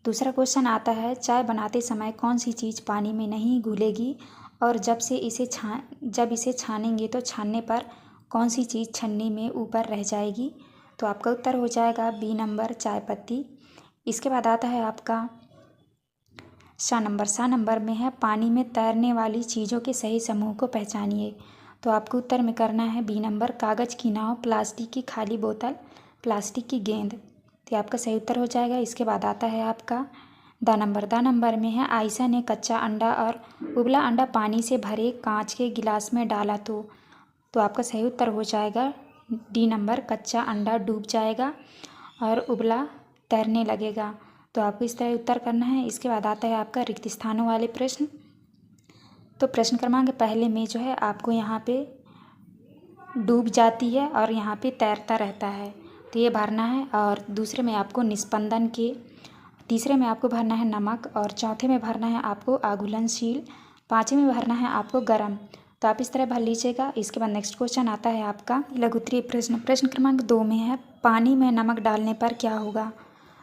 Speaker 1: दूसरा क्वेश्चन आता है, चाय बनाते समय कौन सी चीज़ पानी में नहीं घुलेगी और जब इसे छानेंगे तो छानने पर कौन सी चीज़ छन्नी में ऊपर रह जाएगी। तो आपका उत्तर हो जाएगा बी नंबर, चाय पत्ती। इसके बाद आता है आपका सा नंबर में है, पानी में तैरने वाली चीज़ों के सही समूह को पहचानिए। तो आपको उत्तर में करना है बी नंबर, कागज़ की नाव, प्लास्टिक की खाली बोतल, प्लास्टिक की गेंद। तो आपका सही उत्तर हो जाएगा। इसके बाद आता है आपका द नंबर में है आयशा ने कच्चा अंडा और उबला अंडा पानी से भरे कांच के गिलास में डाला तो आपका सही उत्तर हो जाएगा डी नंबर, कच्चा अंडा डूब जाएगा और उबला तैरने लगेगा। तो आपको इस तरह उत्तर करना है। इसके बाद आता है आपका रिक्त स्थानों वाले प्रश्न। तो प्रश्न क्रमांक पहले में जो है आपको यहाँ पे डूब जाती है और यहाँ पे तैरता रहता है, तो ये भरना है। और दूसरे में आपको निस्पंदन के, तीसरे में आपको भरना है नमक, और चौथे में भरना है आपको आघुलनशील, पाँचवें में भरना है आपको गर्म। तो आप इस तरह भर लीजिएगा। इसके बाद नेक्स्ट क्वेश्चन आता है आपका लघु उत्तरीय प्रश्न। प्रश्न क्रमांक 2 में है पानी में नमक डालने पर क्या होगा।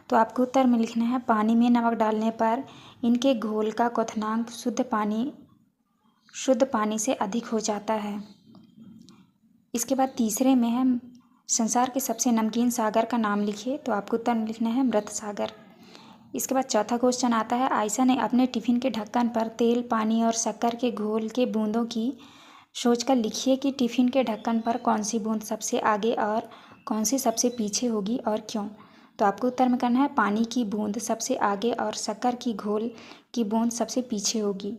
Speaker 1: तो आपको उत्तर में लिखना है पानी में नमक डालने पर इनके घोल का क्वथनांक शुद्ध पानी से अधिक हो जाता है। इसके बाद तीसरे में है संसार के सबसे नमकीन सागर का नाम लिखिए। तो आपको उत्तर में लिखना है मृत सागर। इसके बाद चौथा क्वेश्चन आता है आयशा ने अपने टिफ़िन के ढक्कन पर तेल, पानी और शक्कर के घोल के बूंदों की सोचकर लिखिए कि टिफ़िन के ढक्कन पर कौन सी बूंद सबसे आगे और कौन सी सबसे पीछे होगी और क्यों। तो आपको उत्तर में करना है पानी की बूंद सबसे आगे और शक्कर की घोल की बूंद सबसे पीछे होगी।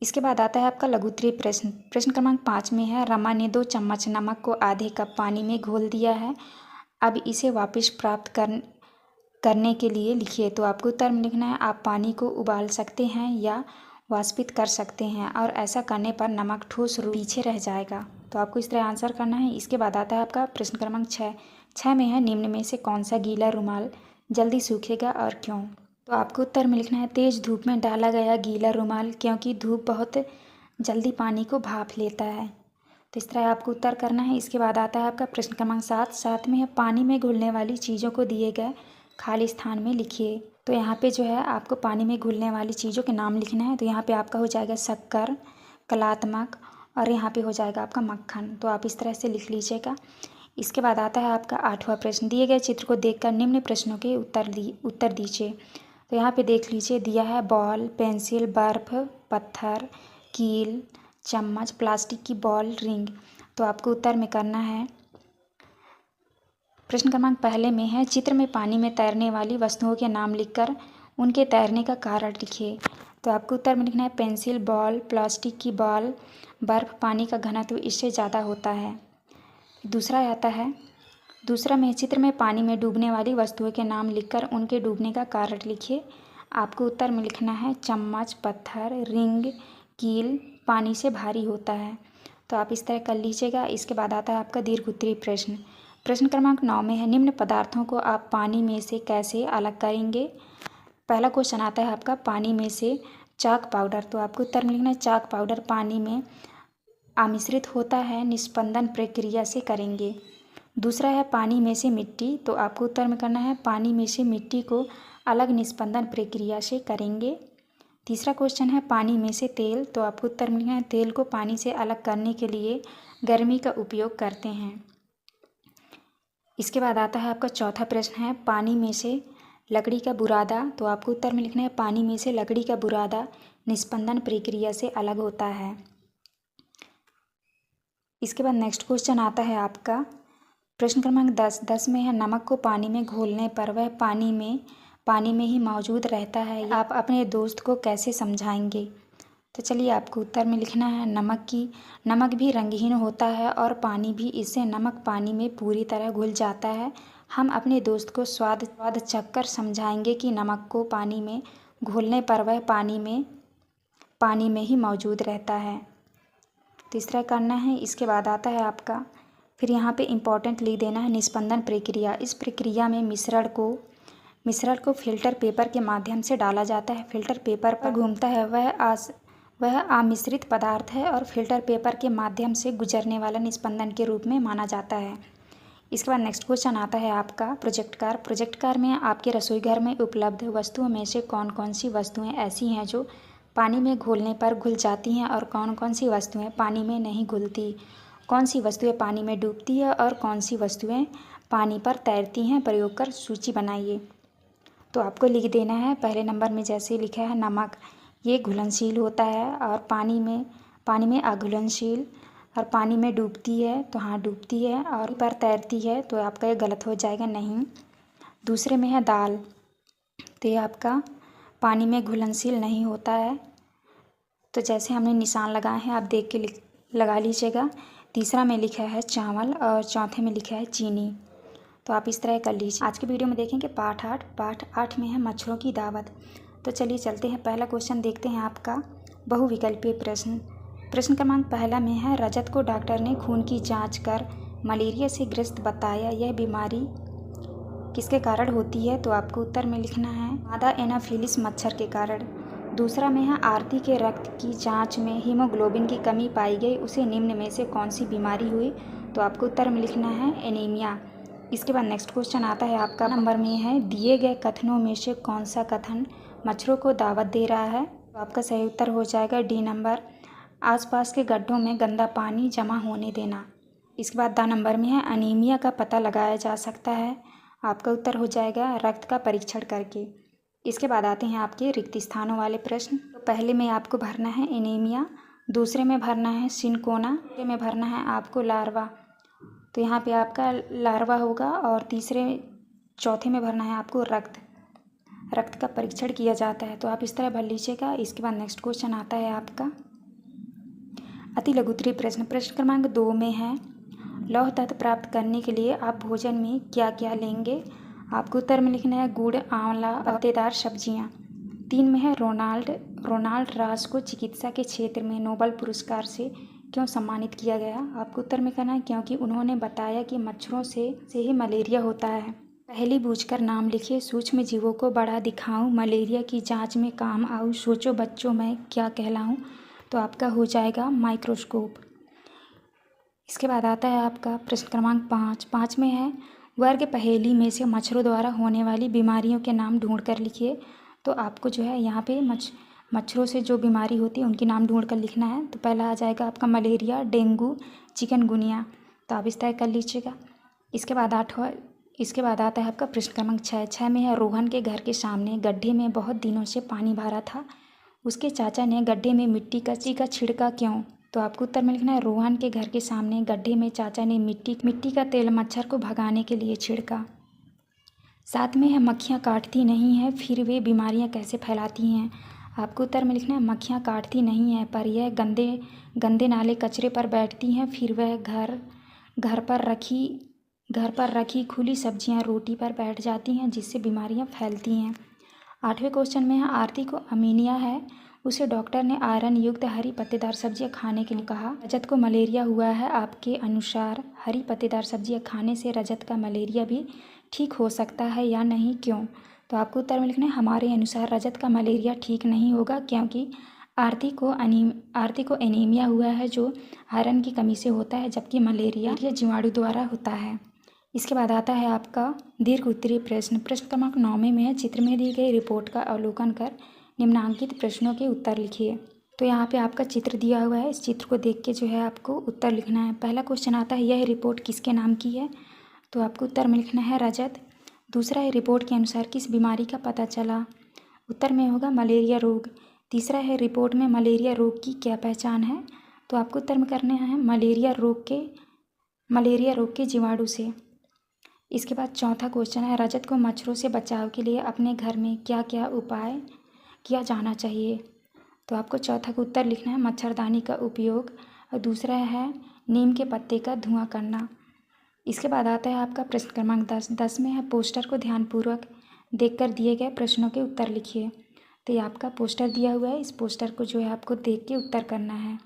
Speaker 1: इसके बाद आता है आपका लघु उत्तरीय प्रश्न। प्रश्न क्रमांक 5 में है रमा ने 2 चम्मच नमक को आधे कप पानी में घोल दिया है, अब इसे वापस प्राप्त करने के लिए लिखिए। तो आपको उत्तर में लिखना है आप पानी को उबाल सकते हैं या वाष्पित कर सकते हैं, और ऐसा करने पर नमक ठोस रूप पीछे रह जाएगा। तो आपको इस तरह आंसर करना है। इसके बाद आता है आपका प्रश्न क्रमांक 6 में है निम्न में से कौन सा गीला रुमाल जल्दी सूखेगा और क्यों। तो आपको उत्तर में लिखना है तेज धूप में डाला गया गीला रुमाल, क्योंकि धूप बहुत जल्दी पानी को भाप लेता है। तो इस तरह आपको उत्तर करना है। इसके बाद आता है आपका प्रश्न क्रमांक 7 में है पानी में घुलने वाली चीज़ों को दिए गए खाली स्थान में लिखिए। तो यहाँ पे जो है आपको पानी में घुलने वाली चीज़ों के नाम लिखना है। तो यहाँ पे आपका हो जाएगा शक्कर, कलात्मक, और यहाँ पे हो जाएगा आपका मक्खन। तो आप इस तरह से लिख लीजिएगा। इसके बाद आता है आपका 8वां प्रश्न। दिए गए चित्र को देखकर निम्न प्रश्नों के उत्तर दीजिए। तो यहाँ पे देख लीजिए, दिया है बॉल, पेंसिल, बर्फ, पत्थर, कील, चम्मच, प्लास्टिक की बॉल, रिंग। तो आपको उत्तर में करना है प्रश्न क्रमांक पहले में है चित्र में पानी में तैरने वाली वस्तुओं के नाम लिखकर उनके तैरने का कारण लिखिए। तो आपको उत्तर में लिखना है पेंसिल, बॉल, प्लास्टिक की बॉल, बर्फ, पानी का घनत्व इससे ज़्यादा होता है। दूसरा में चित्र में पानी में डूबने वाली वस्तुओं के नाम लिखकर उनके डूबने का कारण लिखिए। आपको उत्तर में लिखना है चम्मच, पत्थर, रिंग, कील पानी से भारी होता है। तो आप इस तरह कर लीजिएगा। इसके बाद आता है आपका दीर्घ उत्तरीय प्रश्न। प्रश्न क्रमांक 9 में है निम्न पदार्थों को आप पानी में से कैसे अलग करेंगे। पहला क्वेश्चन आता है आपका पानी में से चाक पाउडर। तो आपको उत्तर में लिखना है चाक पाउडर पानी में आमिश्रित होता है, निस्पंदन प्रक्रिया से करेंगे। दूसरा है पानी में से मिट्टी। तो आपको उत्तर में करना है पानी में से मिट्टी को अलग निस्पंदन प्रक्रिया से करेंगे। तीसरा क्वेश्चन है पानी में से तेल। तो आपको उत्तर में लिखना है तेल को पानी से अलग करने के लिए गर्मी का उपयोग करते हैं। इसके बाद आता है आपका चौथा प्रश्न है पानी में से लकड़ी का बुरादा। तो आपको उत्तर में लिखना है पानी में से लकड़ी का बुरादा निस्पंदन प्रक्रिया से अलग होता है। इसके बाद नेक्स्ट क्वेश्चन आता है आपका प्रश्न क्रमांक 10 में है नमक को पानी में घोलने पर वह पानी में ही मौजूद रहता है, आप अपने दोस्त को कैसे समझाएंगे। तो चलिए आपको उत्तर में लिखना है नमक भी रंगहीन होता है और पानी भी, इससे नमक पानी में पूरी तरह घुल जाता है। हम अपने दोस्त को स्वाद चखकर समझाएंगे कि नमक को पानी में घोलने पर वह पानी में ही मौजूद रहता है। तो इस तरह करना है। इसके बाद आता है आपका फिर यहाँ पे इम्पोर्टेंट लिख देना है निस्पंदन प्रक्रिया। इस प्रक्रिया में मिश्रण को फिल्टर पेपर के माध्यम से डाला जाता है। फिल्टर पेपर पर घूमता है वह अमिश्रित पदार्थ है और फिल्टर पेपर के माध्यम से गुजरने वाला निस्पंदन के रूप में माना जाता है। इसके बाद नेक्स्ट क्वेश्चन आता है आपका प्रोजेक्ट कार में आपके रसोई घर में उपलब्ध वस्तुओं में से कौन कौन सी वस्तुएं ऐसी हैं जो पानी में घोलने पर घुल जाती हैं और कौन कौन सी वस्तुएं पानी में नहीं घुलती। कौन सी वस्तुएं पानी में डूबती है और कौन सी वस्तुएं पानी पर तैरती हैं, प्रयोग कर सूची बनाइए। तो आपको लिख देना है पहले नंबर में जैसे लिखा है नमक, ये घुलनशील होता है और पानी में अघुलनशील, और पानी में डूबती है तो हाँ डूबती है, और पर तैरती है तो आपका ये गलत हो जाएगा नहीं। दूसरे में है दाल, तो ये आपका पानी में घुलनशील नहीं होता है, तो जैसे हमने निशान लगाए हैं आप देख के लगा लीजिएगा। तीसरा में लिखा है चावल, और चौथे में लिखा है चीनी, तो आप इस तरह कर लीजिए। आज के वीडियो में देखेंगे पाठ 8 में है मच्छरों की दावत। तो चलिए चलते हैं, पहला क्वेश्चन देखते हैं आपका बहुविकल्पीय प्रश्न। प्रश्न क्रमांक पहला में है रजत को डॉक्टर ने खून की जांच कर मलेरिया से ग्रस्त बताया, यह बीमारी किसके कारण होती है? तो आपको उत्तर में लिखना है मादा एनाफिलिस मच्छर के कारण। दूसरा में है आरती के रक्त की जांच में हीमोग्लोबिन की कमी पाई गई, उसे निम्न में से कौन सी बीमारी हुई? तो आपको उत्तर में लिखना है एनीमिया। इसके बाद नेक्स्ट क्वेश्चन आता है आपका नंबर में है दिए गए कथनों में से कौन सा कथन मच्छरों को दावत दे रहा है? तो आपका सही उत्तर हो जाएगा डी नंबर, आसपास के गड्ढों में गंदा पानी जमा होने देना। इसके बाद द नंबर में है अनीमिया का पता लगाया जा सकता है, आपका उत्तर हो जाएगा रक्त का परीक्षण करके। इसके बाद आते हैं आपके रिक्त स्थानों वाले प्रश्न। तो पहले में आपको भरना है एनीमिया, दूसरे में भरना है सिनकोना, तीसरे में भरना है आपको लार्वा, तो यहाँ पे आपका लार्वा होगा, और चौथे में भरना है आपको रक्त का परीक्षण किया जाता है, तो आप इस तरह भर लीजिएगा। इसके बाद नेक्स्ट क्वेश्चन आता है आपका अति लघु उत्तरीय प्रश्न। प्रश्न क्रमांक 2 में है लौह तत्व प्राप्त करने के लिए आप भोजन में क्या क्या लेंगे? आपको उत्तर में लिखना है गुड़, आंवला, पत्तेदार सब्जियां। 3 में है रोनाल्ड रास को चिकित्सा के क्षेत्र में नोबेल पुरस्कार से क्यों सम्मानित किया गया? आपको उत्तर में कहना है क्योंकि उन्होंने बताया कि मच्छरों से ही मलेरिया होता है। पहली बूझकर नाम लिखिए, सूक्ष्म जीवों को बड़ा दिखाऊं, मलेरिया की जांच में काम आऊं, सोचो बच्चों मैं क्या कहलाऊं? तो आपका हो जाएगा माइक्रोस्कोप। इसके बाद आता है आपका प्रश्न क्रमांक 5 में है वर्ग पहेली में से मच्छरों द्वारा होने वाली बीमारियों के नाम ढूंढ कर लिखिए। तो आपको जो है यहाँ पे मच्छरों से जो बीमारी होती है उनके नाम ढूंढ कर लिखना है। तो पहला आ जाएगा आपका मलेरिया, डेंगू, चिकनगुनिया, तो आप इस तरह कर लीजिएगा। इसके बाद आता है आपका प्रश्न क्रमांक 6 में है रोहन के घर के सामने गड्ढे में बहुत दिनों से पानी भरा था, उसके चाचा ने गड्ढे में मिट्टी का छिड़का क्यों? तो आपको उत्तर में लिखना है रोहन के घर के सामने गड्ढे में चाचा ने मिट्टी का तेल मच्छर को भगाने के लिए छिड़का। 7 में है मक्खियाँ काटती नहीं है फिर वे बीमारियाँ कैसे फैलाती हैं? आपको उत्तर में लिखना है मक्खियाँ काटती नहीं है पर यह गंदे नाले कचरे पर बैठती हैं, फिर वह घर पर रखी खुली सब्जियां रोटी पर बैठ जाती हैं जिससे बीमारियां फैलती हैं। 8वें क्वेश्चन में है आरती को अमीनिया है, उसे डॉक्टर ने आयरन युक्त हरी पत्तेदार सब्जियां खाने के लिए कहा। रजत को मलेरिया हुआ है, आपके अनुसार हरी पत्तेदार सब्जियां खाने से रजत का मलेरिया भी ठीक हो सकता है या नहीं, क्यों? तो आपको उत्तर में लिखना है हमारे अनुसार रजत का मलेरिया ठीक नहीं होगा क्योंकि आरती को एनीमिया हुआ है जो आयरन की कमी से होता है, जबकि मलेरिया जीवाणु द्वारा होता है। इसके बाद आता है आपका दीर्घ उत्तरीय प्रश्न। प्रश्न क्रमांक 9 में है चित्र में दी गई रिपोर्ट का अवलोकन कर निम्नांकित प्रश्नों के उत्तर लिखिए। तो यहाँ पे आपका चित्र दिया हुआ है, इस चित्र को देख के जो है आपको उत्तर लिखना है। पहला क्वेश्चन आता है यह रिपोर्ट किसके नाम की है? तो आपको उत्तर में लिखना है रजत। दूसरा है रिपोर्ट के अनुसार किस बीमारी का पता चला? उत्तर में होगा मलेरिया रोग। तीसरा है रिपोर्ट में मलेरिया रोग की क्या पहचान है? तो आपको उत्तर में करना है मलेरिया रोग के जीवाणु से। इसके बाद चौथा क्वेश्चन है रजत को मच्छरों से बचाव के लिए अपने घर में क्या क्या उपाय किया जाना चाहिए? तो आपको चौथा का उत्तर लिखना है मच्छरदानी का उपयोग, और दूसरा है नीम के पत्ते का धुआं करना। इसके बाद आता है आपका प्रश्न क्रमांक 10 में है पोस्टर को ध्यानपूर्वक देखकर दिए गए प्रश्नों के उत्तर लिखिए। तो ये आपका पोस्टर दिया हुआ है, इस पोस्टर को जो है आपको देख के उत्तर करना है।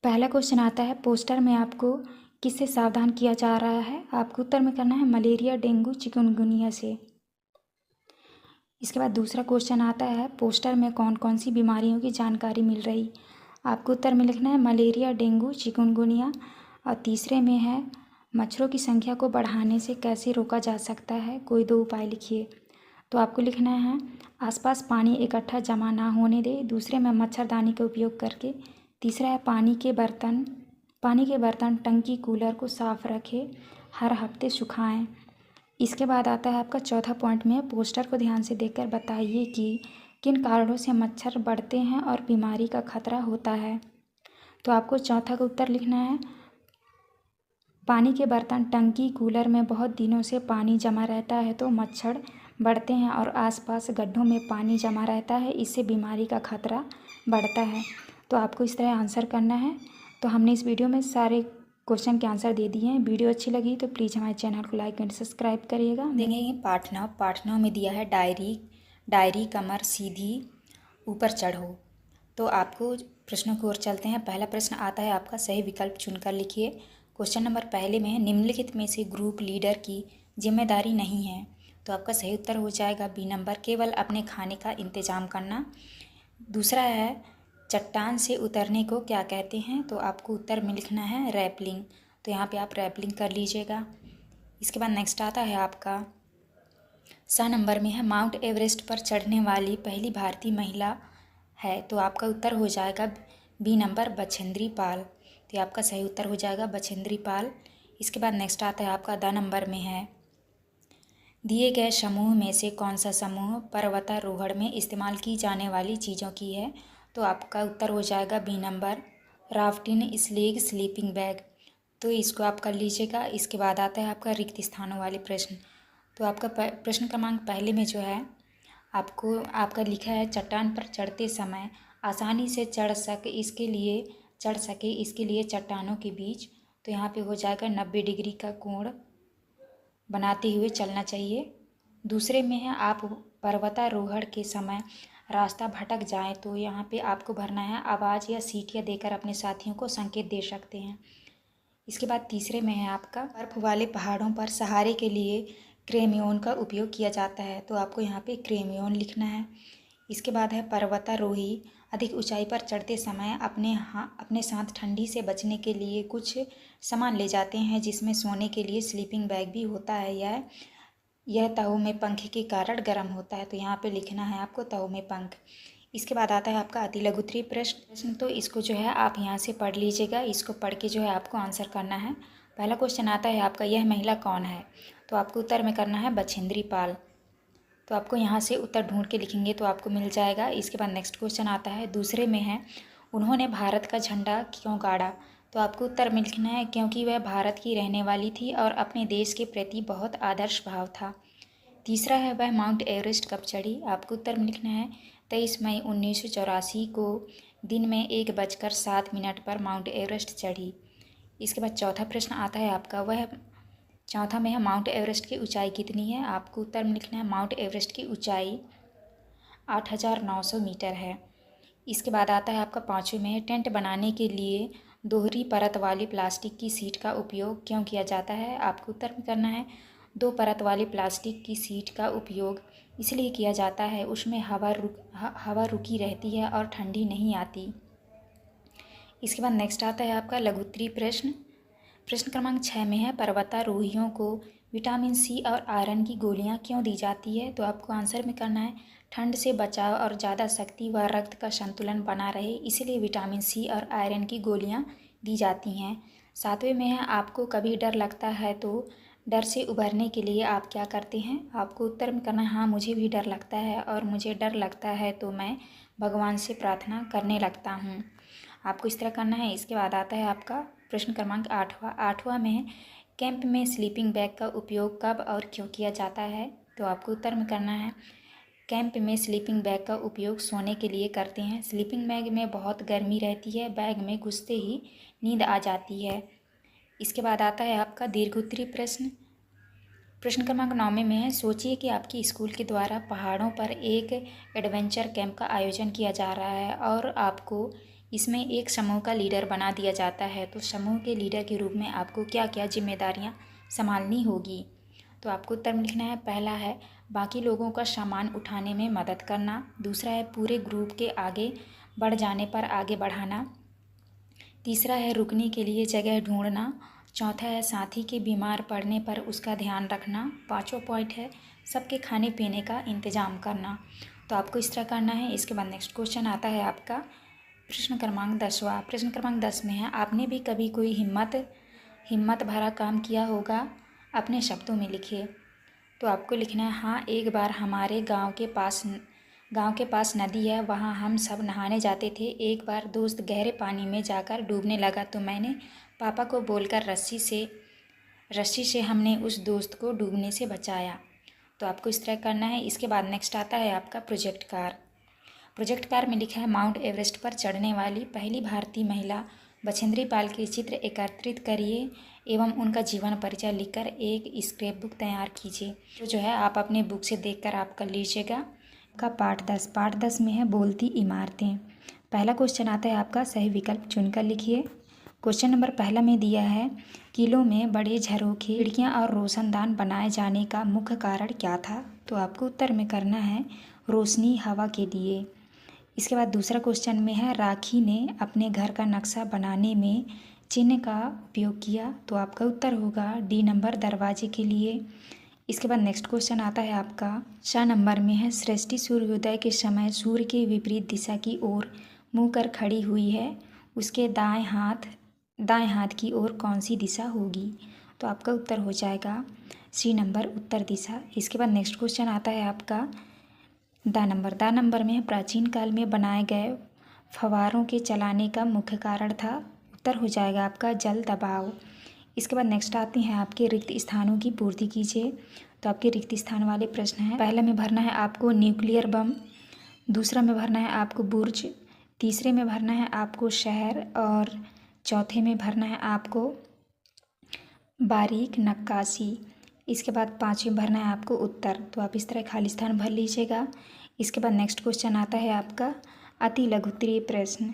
Speaker 1: पहला क्वेश्चन आता है पोस्टर में आपको किससे सावधान किया जा रहा है? आपको उत्तर में करना है मलेरिया, डेंगू, चिकनगुनिया से। इसके बाद दूसरा क्वेश्चन आता है पोस्टर में कौन कौन सी बीमारियों की जानकारी मिल रही? आपको उत्तर में लिखना है मलेरिया, डेंगू, चिकनगुनिया, और तीसरे में है मच्छरों की संख्या को बढ़ाने से कैसे रोका जा सकता है, कोई 2 उपाय लिखिए। तो आपको लिखना है आसपास पानी इकट्ठा जमा ना होने दे, दूसरे में मच्छरदानी का उपयोग करके, तीसरा है पानी के बर्तन, टंकी, कूलर को साफ रखें, हर हफ्ते सुखाएं। इसके बाद आता है आपका चौथा पॉइंट में पोस्टर को ध्यान से देखकर बताइए कि किन कारणों से मच्छर बढ़ते हैं और बीमारी का खतरा होता है। तो आपको चौथा का उत्तर लिखना है। पानी के बर्तन, टंकी, कूलर में बहुत दिनों से पानी जमा रहता है तो मच्छर बढ़ते हैं और आसपास गड्ढों में पानी जमा रहता है, इससे बीमारी का खतरा बढ़ता है। तो आपको इस तरह आंसर करना है। तो हमने इस वीडियो में सारे क्वेश्चन के आंसर दे दिए हैं। वीडियो अच्छी लगी तो प्लीज़ हमारे चैनल को लाइक एंड सब्सक्राइब करिएगा। देखेंगे पाठ 9 में दिया है डायरी कमर सीधी ऊपर चढ़ो। तो आपको प्रश्नों की ओर चलते हैं। पहला प्रश्न आता है आपका, सही विकल्प चुनकर लिखिए। क्वेश्चन नंबर पहले में है, निम्नलिखित में से ग्रुप लीडर की जिम्मेदारी नहीं है। तो आपका सही उत्तर हो जाएगा बी नंबर, केवल अपने खाने का इंतजाम करना। दूसरा है, चट्टान से उतरने को क्या कहते हैं। तो आपको उत्तर में लिखना है रैपलिंग। तो यहाँ पे आप रैपलिंग कर लीजिएगा। इसके बाद नेक्स्ट आता है आपका, सा नंबर में है, माउंट एवरेस्ट पर चढ़ने वाली पहली भारतीय महिला है। तो आपका उत्तर हो जाएगा बी नंबर, बछेंद्री पाल। तो ये आपका सही उत्तर हो जाएगा बछेंद्री पाल। इसके बाद नेक्स्ट आता है आपका, द नंबर में है, दिए गए समूह में से कौन सा समूह पर्वतारोहण में इस्तेमाल की जाने वाली चीज़ों की है। तो आपका उत्तर हो जाएगा B number, rafting, sleigh, sleeping bag. तो इसको आप कर लीजिएगा। इसके बाद आता है आपका रिक्त स्थानों वाले प्रश्न। तो आपका प्रश्न क्रमांक पहले में जो है आपको आपका लिखा है, चट्टान पर चढ़ते समय आसानी से चढ़ सके इसके लिए चट्टानों के बीच। तो यहाँ पे हो जाएगा 90 डिग्री का कोण बनाते हुए चलना चाहिए। दूसरे में है, आप पर्वतारोहण के समय रास्ता भटक जाएं तो यहाँ पे आपको भरना है आवाज़ या सीटियाँ देकर अपने साथियों को संकेत दे सकते हैं। इसके बाद तीसरे में है आपका, बर्फ़ वाले पहाड़ों पर सहारे के लिए क्रेमियोन का उपयोग किया जाता है। तो आपको यहाँ पे क्रेमियोन लिखना है। इसके बाद है, पर्वतारोही अधिक ऊंचाई पर चढ़ते समय अपने साथ ठंडी से बचने के लिए कुछ सामान ले जाते हैं, जिसमें सोने के लिए स्लीपिंग बैग भी होता है। यह तहु में पंख के कारण गर्म होता है। तो यहाँ पे लिखना है आपको तहु में पंख। इसके बाद आता है आपका अति लघु उत्तरीय प्रश्न। तो इसको जो है आप यहाँ से पढ़ लीजिएगा। इसको पढ़ के जो है आपको आंसर करना है। पहला क्वेश्चन आता है आपका, यह महिला कौन है। तो आपको उत्तर में करना है बछेंद्री पाल। तो आपको यहाँ से उत्तर ढूंढ के लिखेंगे तो आपको मिल जाएगा। इसके बाद नेक्स्ट क्वेश्चन आता है, दूसरे में है, उन्होंने भारत का झंडा क्यों गाड़ा। तो आपको उत्तर में लिखना है, क्योंकि वह भारत की रहने वाली थी और अपने देश के प्रति बहुत आदर्श भाव था। तीसरा है, वह माउंट एवरेस्ट कब चढ़ी। आपको उत्तर में लिखना है, 23 मई 1984 को दिन में 1:07 पर माउंट एवरेस्ट चढ़ी। इसके बाद चौथा प्रश्न आता है आपका, चौथा में है, माउंट एवरेस्ट की ऊंचाई कितनी है। आपको उत्तर में लिखना है, माउंट एवरेस्ट की ऊंचाई 8,900 मीटर है। इसके बाद आता है आपका पाँचवें में है, टेंट बनाने के लिए दोहरी परत वाली प्लास्टिक की सीट का उपयोग क्यों किया जाता है। आपको उत्तर में करना है, 2 परत वाली प्लास्टिक की सीट का उपयोग इसलिए किया जाता है, उसमें हवा रुकी रहती है और ठंडी नहीं आती। इसके बाद नेक्स्ट आता है आपका लघु उत्तरीय प्रश्न। प्रश्न क्रमांक 6 में है, पर्वतारोहियों को विटामिन सी और आयरन की गोलियां क्यों दी जाती है। तो आपको आंसर में करना है, ठंड से बचाव और ज़्यादा शक्ति व रक्त का संतुलन बना रहे, इसलिए विटामिन सी और आयरन की गोलियां दी जाती हैं। सातवें में है, आपको कभी डर लगता है तो डर से उभरने के लिए आप क्या करते हैं। आपको उत्तर में करना है, हाँ मुझे भी डर लगता है और मुझे डर लगता है तो मैं भगवान से प्रार्थना करने लगता हूँ। आपको इस तरह करना है। इसके बाद आता है आपका प्रश्न क्रमांक 8वां में है, कैंप में स्लीपिंग बैग का उपयोग कब और क्यों किया जाता है। तो आपको उत्तर में करना है, कैंप में स्लीपिंग बैग का उपयोग सोने के लिए करते हैं। स्लीपिंग बैग में बहुत गर्मी रहती है, बैग में घुसते ही नींद आ जाती है। इसके बाद आता है आपका दीर्घ उत्तरीय प्रश्न। प्रश्न क्रमांक 9 में है, सोचिए कि आपकी स्कूल के द्वारा पहाड़ों पर एक एडवेंचर कैंप का आयोजन किया जा रहा है और आपको इसमें एक समूह का लीडर बना दिया जाता है। तो समूह के लीडर के रूप में आपको क्या क्या जिम्मेदारियां संभालनी होगी। तो आपको उत्तर में लिखना है, पहला है बाकी लोगों का सामान उठाने में मदद करना। दूसरा है पूरे ग्रुप के आगे बढ़ जाने पर आगे बढ़ाना। तीसरा है रुकने के लिए जगह ढूंढना। चौथा है साथी के बीमार पड़ने पर उसका ध्यान रखना। पाँचवा पॉइंट है सबके खाने पीने का इंतज़ाम करना। तो आपको इस तरह करना है। इसके बाद नेक्स्ट क्वेश्चन आता है आपका प्रश्न क्रमांक 10वां। प्रश्न क्रमांक 10 में है, आपने भी कभी कोई हिम्मत भरा काम किया होगा, अपने शब्दों में लिखिए। तो आपको लिखना है, हाँ एक बार हमारे गांव के पास गांव के पास नदी है, वहां हम सब नहाने जाते थे। एक बार दोस्त गहरे पानी में जाकर डूबने लगा तो मैंने पापा को बोलकर रस्सी से हमने उस दोस्त को डूबने से बचाया। तो आपको इस तरह करना है। इसके बाद नेक्स्ट आता है आपका प्रोजेक्ट कार। प्रोजेक्ट कार में लिखा है माउंट एवरेस्ट पर चढ़ने वाली पहली भारतीय महिला बछेंद्री पाल के चित्र एकत्रित करिए एवं उनका जीवन परिचय लिखकर एक स्क्रैप बुक तैयार कीजिए। तो जो है आप अपने बुक से देखकर आप कर लीजिएगा। का पार्ट 10 में है बोलती इमारतें। पहला क्वेश्चन आता है आपका, सही विकल्प चुनकर लिखिए। क्वेश्चन नंबर पहला में दिया है, किलों में बड़े झरोखे, खिड़कियां और रोशनदान बनाए जाने का मुख्य कारण क्या था? तो आपको उत्तर में करना है रोशनी हवा के लिए। इसके बाद दूसरा क्वेश्चन में है, राखी ने अपने घर का नक्शा बनाने में चिन्ह का उपयोग किया। तो आपका उत्तर होगा डी नंबर, दरवाजे के लिए। इसके बाद नेक्स्ट क्वेश्चन आता है आपका 6 नंबर में है, सृष्टि सूर्योदय के समय सूर्य के विपरीत दिशा की ओर मुँह कर खड़ी हुई है, उसके दाएं हाथ की ओर कौन सी दिशा होगी? तो आपका उत्तर हो जाएगा सी नंबर, उत्तर दिशा। इसके बाद नेक्स्ट क्वेश्चन आता है आपका दा नंबर में है, प्राचीन काल में बनाए गए फव्वारों के चलाने का मुख्य कारण था। उत्तर हो जाएगा आपका जल दबाव। इसके बाद नेक्स्ट आते हैं आपके रिक्त स्थानों की पूर्ति कीजिए। तो आपके रिक्त स्थान वाले प्रश्न हैं। पहला में भरना है आपको न्यूक्लियर बम, दूसरा में भरना है आपको बुर्ज, तीसरे में भरना है आपको शहर और चौथे में भरना है आपको बारीक नक्काशी। इसके बाद पाँचवें भरना है आपको उत्तर। तो आप इस तरह खाली स्थान भर लीजिएगा। इसके बाद नेक्स्ट क्वेश्चन आता है आपका अति लघुत्तरीय प्रश्न।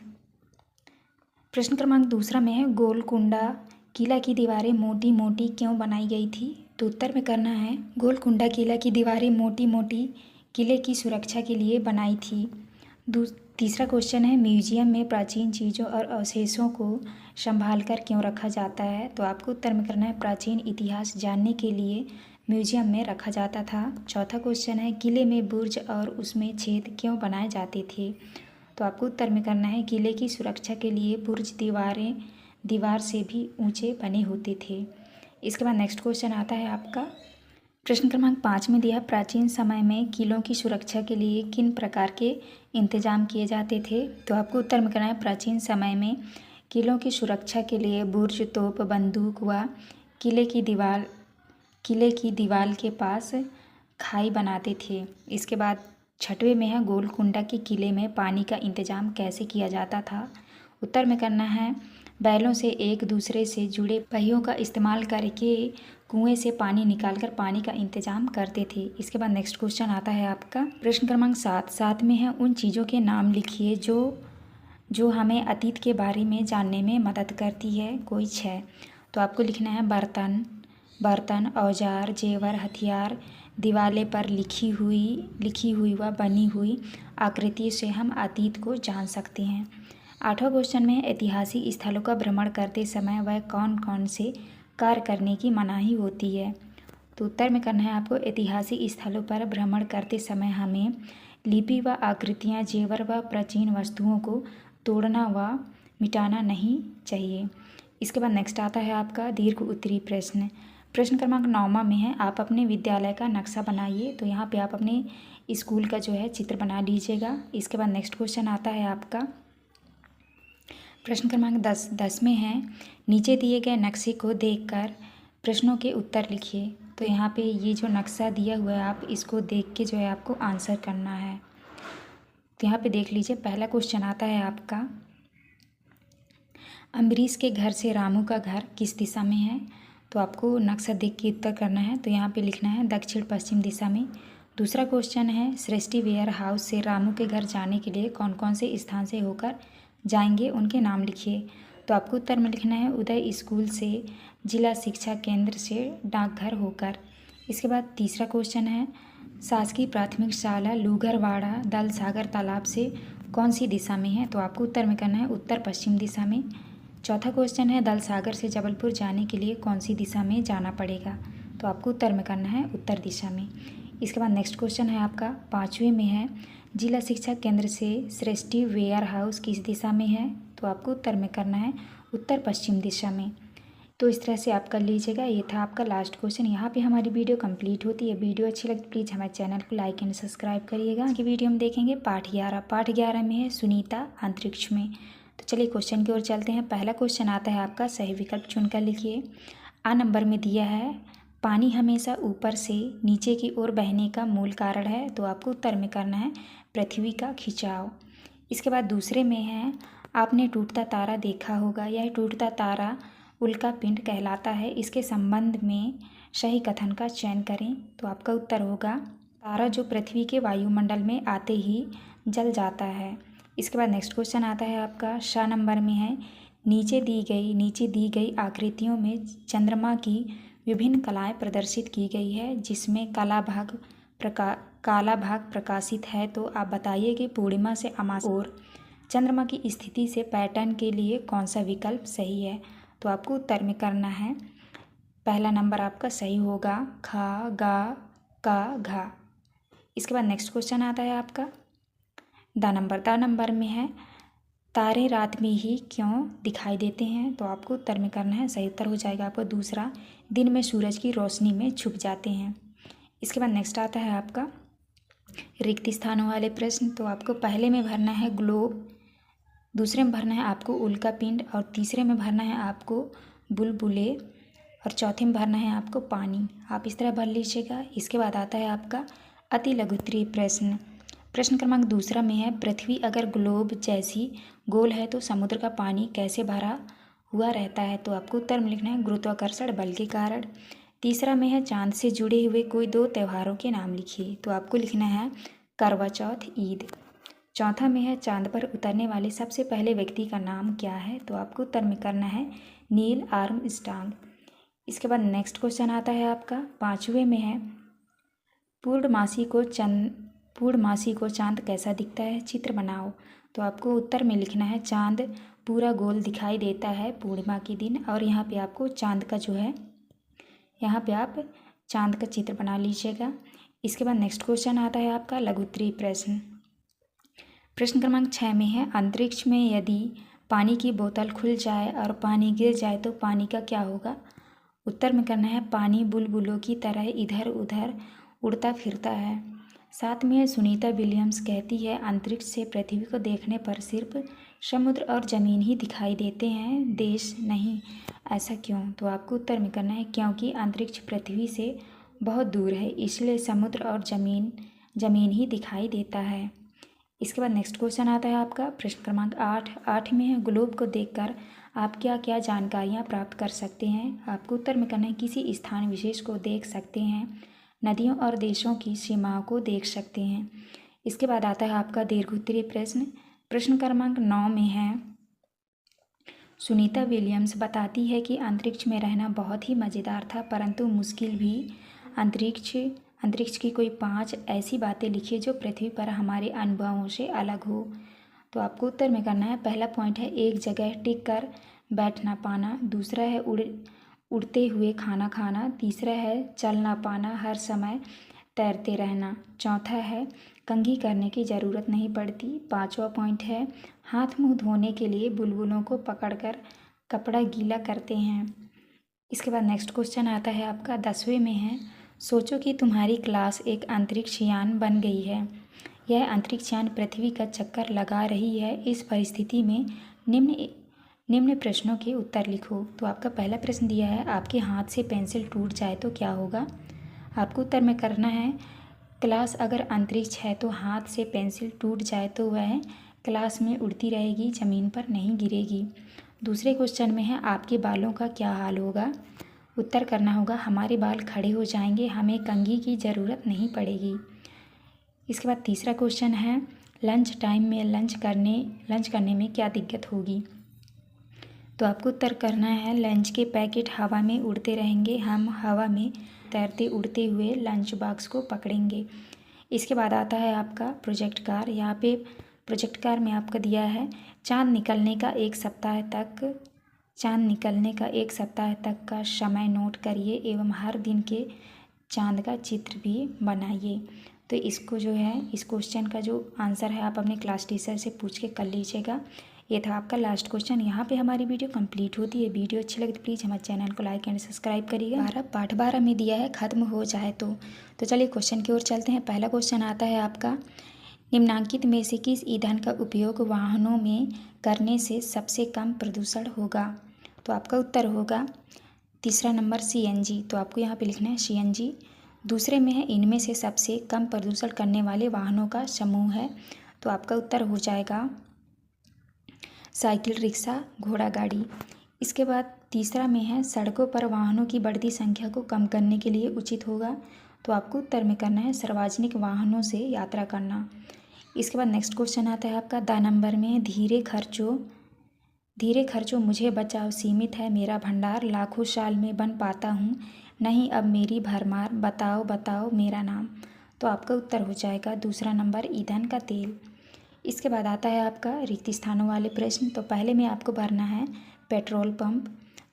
Speaker 1: प्रश्न क्रमांक दूसरा में है, गोलकुंडा किला की दीवारें मोटी मोटी क्यों बनाई गई थी? तो उत्तर में करना है गोलकुंडा किला की दीवारें मोटी मोटी किले की सुरक्षा के लिए बनाई थी। तीसरा क्वेश्चन है, म्यूजियम में प्राचीन चीज़ों और अवशेषों को संभाल कर क्यों रखा जाता है? तो आपको उत्तर में करना है प्राचीन इतिहास जानने के लिए म्यूजियम में रखा जाता था। चौथा क्वेश्चन है, किले में बुर्ज और उसमें छेद क्यों बनाए जाते थे? तो आपको उत्तर में करना है किले की सुरक्षा के लिए बुर्ज दीवार से भी ऊंचे बने होते थे। इसके बाद नेक्स्ट क्वेश्चन आता है आपका प्रश्न क्रमांक 5 में दिया, प्राचीन समय में किलों की सुरक्षा के लिए किन प्रकार के इंतजाम किए जाते थे? तो आपको उत्तर में करना है प्राचीन समय में किलों की सुरक्षा के लिए बुर्ज, तोप, बंदूक व किले की दीवार के पास खाई बनाते थे। इसके बाद छठवें में है, गोलकुंडा के किले में पानी का इंतजाम कैसे किया जाता था? उत्तर में करना है बैलों से एक दूसरे से जुड़े पहियों का इस्तेमाल करके कुएं से पानी निकालकर पानी का इंतजाम करते थे। इसके बाद नेक्स्ट क्वेश्चन आता है आपका प्रश्न क्रमांक 7 में है, उन चीज़ों के नाम लिखिए जो हमें अतीत के बारे में जानने में मदद करती है। कोई 6। तो आपको लिखना है बर्तन, औजार, जेवर, हथियार, दीवाले पर लिखी हुई व बनी हुई आकृति से हम अतीत को जान सकते हैं। 8वां क्वेश्चन में ऐतिहासिक स्थलों का भ्रमण करते समय वह कौन कौन से कार्य करने की मनाही होती है? तो उत्तर में करना है आपको ऐतिहासिक स्थलों पर भ्रमण करते समय हमें लिपि व आकृतियाँ, जेवर व प्राचीन वस्तुओं को तोड़ना व मिटाना नहीं चाहिए। इसके बाद नेक्स्ट आता है आपका दीर्घ उत्तरीय प्रश्न। प्रश्न क्रमांक 9 में है, आप अपने विद्यालय का नक्शा बनाइए। तो यहाँ पे आप अपने स्कूल का जो है चित्र बना लीजिएगा। इसके बाद नेक्स्ट क्वेश्चन आता है आपका प्रश्न क्रमांक 10 में है, नीचे दिए गए नक्शे को देखकर प्रश्नों के उत्तर लिखिए। तो यहाँ पे ये जो नक्शा दिया हुआ है आप इसको देख के जो है आपको आंसर करना है। तो यहाँ पे देख लीजिए, पहला क्वेश्चन आता है आपका, अम्बरीश के घर से रामू का घर किस दिशा में है? तो आपको नक्शा देख के उत्तर करना है। तो यहाँ पे लिखना है दक्षिण पश्चिम दिशा में। दूसरा क्वेश्चन है, सृष्टि वेयर हाउस से रामू के घर जाने के लिए कौन कौन से स्थान से होकर जाएंगे, उनके नाम लिखिए। तो आपको उत्तर में लिखना है उदय स्कूल से, जिला शिक्षा केंद्र से, डाकघर होकर। इसके बाद तीसरा क्वेश्चन है, शासकीय प्राथमिक शाला लूगरवाड़ा दल सागर तालाब से कौन सी दिशा में है? तो आपको उत्तर में करना है उत्तर पश्चिम दिशा में। चौथा क्वेश्चन है, दल सागर से जबलपुर जाने के लिए कौन सी दिशा में जाना पड़ेगा? तो आपको उत्तर में करना है उत्तर दिशा में। इसके बाद नेक्स्ट क्वेश्चन है आपका 5वें में है, जिला शिक्षा केंद्र से सृष्टि वेयर हाउस किस दिशा में है? तो आपको उत्तर में करना है उत्तर पश्चिम दिशा में। तो इस तरह से आप कर लीजिएगा। ये था आपका लास्ट क्वेश्चन। यहाँ पे हमारी वीडियो कंप्लीट होती है। वीडियो अच्छी लगी प्लीज़ हमारे चैनल को लाइक एंड सब्सक्राइब करिएगा। आगे वीडियो हम देखेंगे पाठ 11। पाठ 11 में है सुनीता अंतरिक्ष में। तो चलिए क्वेश्चन की ओर चलते हैं। पहला क्वेश्चन आता है आपका, सही विकल्प चुनकर लिखिए। आ नंबर में दिया है पानी हमेशा ऊपर से नीचे की ओर बहने का मूल कारण है। तो आपको उत्तर में करना है पृथ्वी का खिंचाव। इसके बाद दूसरे में है, आपने टूटता तारा देखा होगा। यह टूटता तारा उल्का पिंड कहलाता है। इसके संबंध में सही कथन का चयन करें। तो आपका उत्तर होगा तारा जो पृथ्वी के वायुमंडल में आते ही जल जाता है। इसके बाद नेक्स्ट क्वेश्चन आता है आपका, सा नंबर में है, नीचे दी गई आकृतियों में चंद्रमा की विभिन्न कलाएं प्रदर्शित की गई है, जिसमें काला भाग प्रकाशित है। तो आप बताइए कि पूर्णिमा से अमावस्या और चंद्रमा की स्थिति से पैटर्न के लिए कौन सा विकल्प सही है। तो आपको उत्तर में करना है पहला नंबर आपका सही होगा, खा गा का घा। इसके बाद नेक्स्ट क्वेश्चन आता है आपका द नंबर में है, तारे रात में ही क्यों दिखाई देते हैं। तो आपको उत्तर में करना है, सही उत्तर हो जाएगा आपका दूसरा, दिन में सूरज की रोशनी में छुप जाते हैं। इसके बाद नेक्स्ट आता है आपका रिक्त स्थानों वाले प्रश्न। तो आपको पहले में भरना है ग्लोब, दूसरे में भरना है आपको उल्का पिंड, और तीसरे में भरना है आपको बुलबुले, और चौथे में भरना है आपको पानी। आप इस तरह भर लीजिएगा। इसके बाद आता है आपका अति लघुत्तरीय प्रश्न। प्रश्न क्रमांक दूसरा में है, पृथ्वी अगर ग्लोब जैसी गोल है तो समुद्र का पानी कैसे भरा हुआ रहता है। तो आपको उत्तर में लिखना है गुरुत्वाकर्षण बल के कारण। तीसरा में है, चांद से जुड़े हुए कोई दो त्योहारों के नाम लिखिए। तो आपको लिखना है करवा चौथ, ईद। चौथा में है, चांद पर उतरने वाले सबसे पहले व्यक्ति का नाम क्या है। तो आपको उत्तर में करना है नील आर्मस्ट्रांग। इसके बाद नेक्स्ट क्वेश्चन आता है आपका पाँचवें में है, पूर्णमासी को चांद कैसा दिखता है, चित्र बनाओ। तो आपको उत्तर में लिखना है चांद पूरा गोल दिखाई देता है पूर्णिमा के दिन। और यहाँ पे आपको चांद का जो है, यहाँ पे आप चांद का चित्र बना लीजिएगा। इसके बाद नेक्स्ट क्वेश्चन आता है आपका लघुत्तरीय प्रश्न। प्रश्न क्रमांक 6 में है, अंतरिक्ष में यदि पानी की बोतल खुल जाए और पानी गिर जाए तो पानी का क्या होगा। उत्तर में करना है पानी बुलबुलों की तरह इधर उधर उड़ता फिरता है। साथ में सुनीता विलियम्स कहती है, अंतरिक्ष से पृथ्वी को देखने पर सिर्फ समुद्र और ज़मीन ही दिखाई देते हैं, देश नहीं। ऐसा क्यों। तो आपको उत्तर में करना है क्योंकि अंतरिक्ष पृथ्वी से बहुत दूर है, इसलिए समुद्र और ज़मीन ही दिखाई देता है। इसके बाद नेक्स्ट क्वेश्चन आता है आपका प्रश्न क्रमांक 8 में है, ग्लोब को देखकर आप क्या क्या जानकारियाँ प्राप्त कर सकते हैं। आपको उत्तर में करना है किसी स्थान विशेष को देख सकते हैं, नदियों और देशों की सीमाओं को देख सकते हैं। इसके बाद आता है आपका दीर्घोत्तरीय प्रश्न। प्रश्न क्रमांक 9 में है, सुनीता विलियम्स बताती है कि अंतरिक्ष में रहना बहुत ही मज़ेदार था परंतु मुश्किल भी। अंतरिक्ष की कोई 5 ऐसी बातें लिखिए जो पृथ्वी पर हमारे अनुभवों से अलग हो। तो आपको उत्तर में करना है, पहला पॉइंट है एक जगह टिक कर बैठ ना पाना, दूसरा है उड़ते हुए खाना खाना, तीसरा है चल ना पाना, हर समय तैरते रहना, चौथा है कंघी करने की ज़रूरत नहीं पड़ती, पांचवा पॉइंट है हाथ मुंह धोने के लिए बुलबुलों को पकड़कर कपड़ा गीला करते हैं। इसके बाद नेक्स्ट क्वेश्चन आता है आपका 10वें में है, सोचो कि तुम्हारी क्लास एक अंतरिक्ष यान बन गई है। यह अंतरिक्ष यान पृथ्वी का चक्कर लगा रही है। इस परिस्थिति में निम्न प्रश्नों के उत्तर लिखो। तो आपका पहला प्रश्न दिया है, आपके हाथ से पेंसिल टूट जाए तो क्या होगा। आपको उत्तर में करना है, क्लास अगर अंतरिक्ष है तो हाथ से पेंसिल टूट जाए तो वह क्लास में उड़ती रहेगी, ज़मीन पर नहीं गिरेगी। दूसरे क्वेश्चन में है, आपके बालों का क्या हाल होगा। उत्तर करना होगा, हमारे बाल खड़े हो जाएंगे, हमें कंघी की ज़रूरत नहीं पड़ेगी। इसके बाद तीसरा क्वेश्चन है, लंच टाइम में लंच करने में क्या दिक्कत होगी। तो आपको उत्तर करना है, लंच के पैकेट हवा में उड़ते रहेंगे, हम हवा में तैरते उड़ते हुए लंच बॉक्स को पकड़ेंगे। इसके बाद आता है आपका प्रोजेक्ट कार। यहाँ पे प्रोजेक्ट कार में आपका दिया है, चांद निकलने का एक सप्ताह तक का समय नोट करिए एवं हर दिन के चांद का चित्र भी बनाइए। तो इसको जो है, इस क्वेश्चन का जो आंसर है आप अपने क्लास टीचर से पूछ के कर लीजिएगा। ये था आपका लास्ट क्वेश्चन। यहाँ पे हमारी वीडियो कंप्लीट होती है। वीडियो अच्छी लगी तो प्लीज़ हमारे चैनल को लाइक एंड सब्सक्राइब करिएगा। पाठ 12 में दिया है खत्म हो जाए तो चलिए क्वेश्चन की ओर चलते हैं। पहला क्वेश्चन आता है आपका, निम्नांकित में से किस ईंधन का उपयोग वाहनों में करने से सबसे कम प्रदूषण होगा? तो आपका उत्तर होगा तीसरा नंबर CNG। तो आपको यहाँ पे लिखना है CNG। दूसरे में है, इनमें से सबसे कम प्रदूषण करने वाले वाहनों का समूह है। तो आपका उत्तर हो जाएगा साइकिल, रिक्शा, घोड़ा गाड़ी। इसके बाद तीसरा में है, सड़कों पर वाहनों की बढ़ती संख्या को कम करने के लिए उचित होगा। तो आपको उत्तर में करना है सार्वजनिक वाहनों से यात्रा करना। इसके बाद नेक्स्ट क्वेश्चन आता है आपका 2 नंबर में, धीरे खर्चों मुझे बचाओ, सीमित है मेरा भंडार, लाखों साल में बन पाता हूँ नहीं अब मेरी भरमार, बताओ बताओ मेरा नाम। तो आपका उत्तर हो जाएगा दूसरा नंबर ईंधन का तेल। इसके बाद आता है आपका रिक्त स्थानों वाले प्रश्न। तो पहले में आपको भरना है पेट्रोल पंप,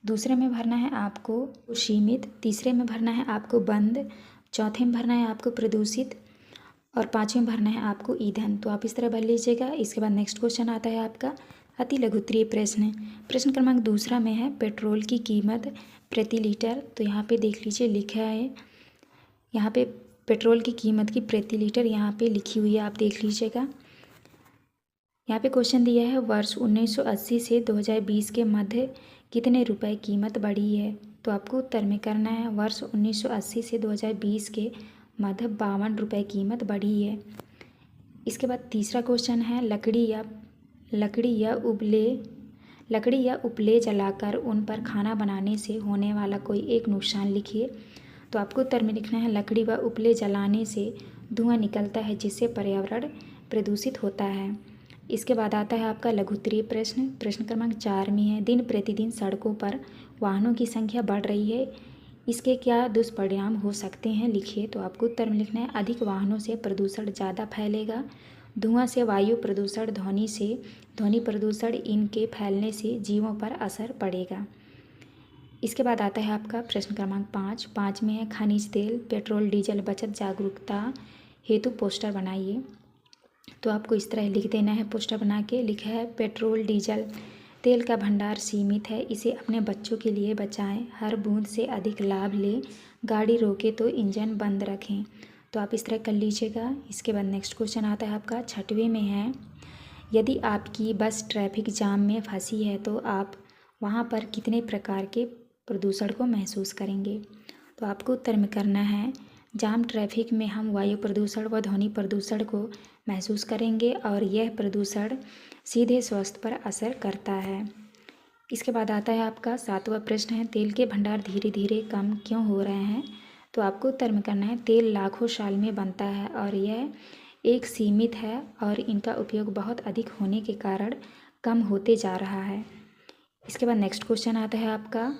Speaker 1: दूसरे में भरना है आपको सीमित, तीसरे में भरना है आपको बंद, चौथे में भरना है आपको प्रदूषित और पाँचवें में भरना है आपको ईंधन। तो आप इस तरह भर लीजिएगा। इसके बाद नेक्स्ट क्वेश्चन आता है आपका अति लघु उत्तरीय प्रश्न। प्रश्न क्रमांक दूसरा में है, पेट्रोल की कीमत प्रति लीटर। तो यहाँ पे देख लीजिए लिखा है, यहाँ पे पेट्रोल की कीमत की प्रति लीटर यहाँ पे लिखी हुई है, आप देख लीजिएगा। यहाँ पे क्वेश्चन दिया है, वर्ष 1980 से 2020 के मध्य कितने रुपए कीमत बढ़ी है? तो आपको उत्तर में करना है वर्ष 1980 से 2020 के मध्य 52 रुपये कीमत बढ़ी है। इसके बाद तीसरा क्वेश्चन है, लकड़ी या उपले जलाकर उन पर खाना बनाने से होने वाला कोई एक नुकसान लिखिए। तो आपको उत्तर में लिखना है, लकड़ी व उपले जलाने से धुआं निकलता है जिससे पर्यावरण प्रदूषित होता है। इसके बाद आता है आपका लघु उत्तरीय प्रश्न। प्रश्न क्रमांक 4 में है, दिन प्रतिदिन सड़कों पर वाहनों की संख्या बढ़ रही है, इसके क्या दुष्परिणाम हो सकते हैं, लिखिए। तो आपको उत्तर में लिखना है, अधिक वाहनों से प्रदूषण ज़्यादा फैलेगा, धुआं से वायु प्रदूषण, ध्वनि प्रदूषण, इनके फैलने से जीवों पर असर पड़ेगा। इसके बाद आता है आपका प्रश्न क्रमांक 5 में है, खनिज तेल, पेट्रोल, डीजल बचत जागरूकता हेतु पोस्टर बनाइए। तो आपको इस तरह लिख देना है, पोस्टर बना के लिखा है, पेट्रोल डीजल तेल का भंडार सीमित है, इसे अपने बच्चों के लिए बचाएं, हर बूंद से अधिक लाभ लें, गाड़ी रोके तो इंजन बंद रखें। तो आप इस तरह कर लीजिएगा। इसके बाद नेक्स्ट क्वेश्चन आता है आपका 6वें में है, यदि आपकी बस ट्रैफिक जाम में फंसी है तो आप वहाँ पर कितने प्रकार के प्रदूषण को महसूस करेंगे? तो आपको उत्तर में करना है, जाम ट्रैफिक में हम वायु प्रदूषण व ध्वनि प्रदूषण को महसूस करेंगे और यह प्रदूषण सीधे स्वास्थ्य पर असर करता है। इसके बाद आता है आपका 7वां प्रश्न है, तेल के भंडार धीरे धीरे कम क्यों हो रहे हैं? तो आपको उत्तर में करना है, तेल लाखों साल में बनता है और यह एक सीमित है और इनका उपयोग बहुत अधिक होने के कारण कम होते जा रहा है। इसके बाद नेक्स्ट क्वेश्चन आता है आपका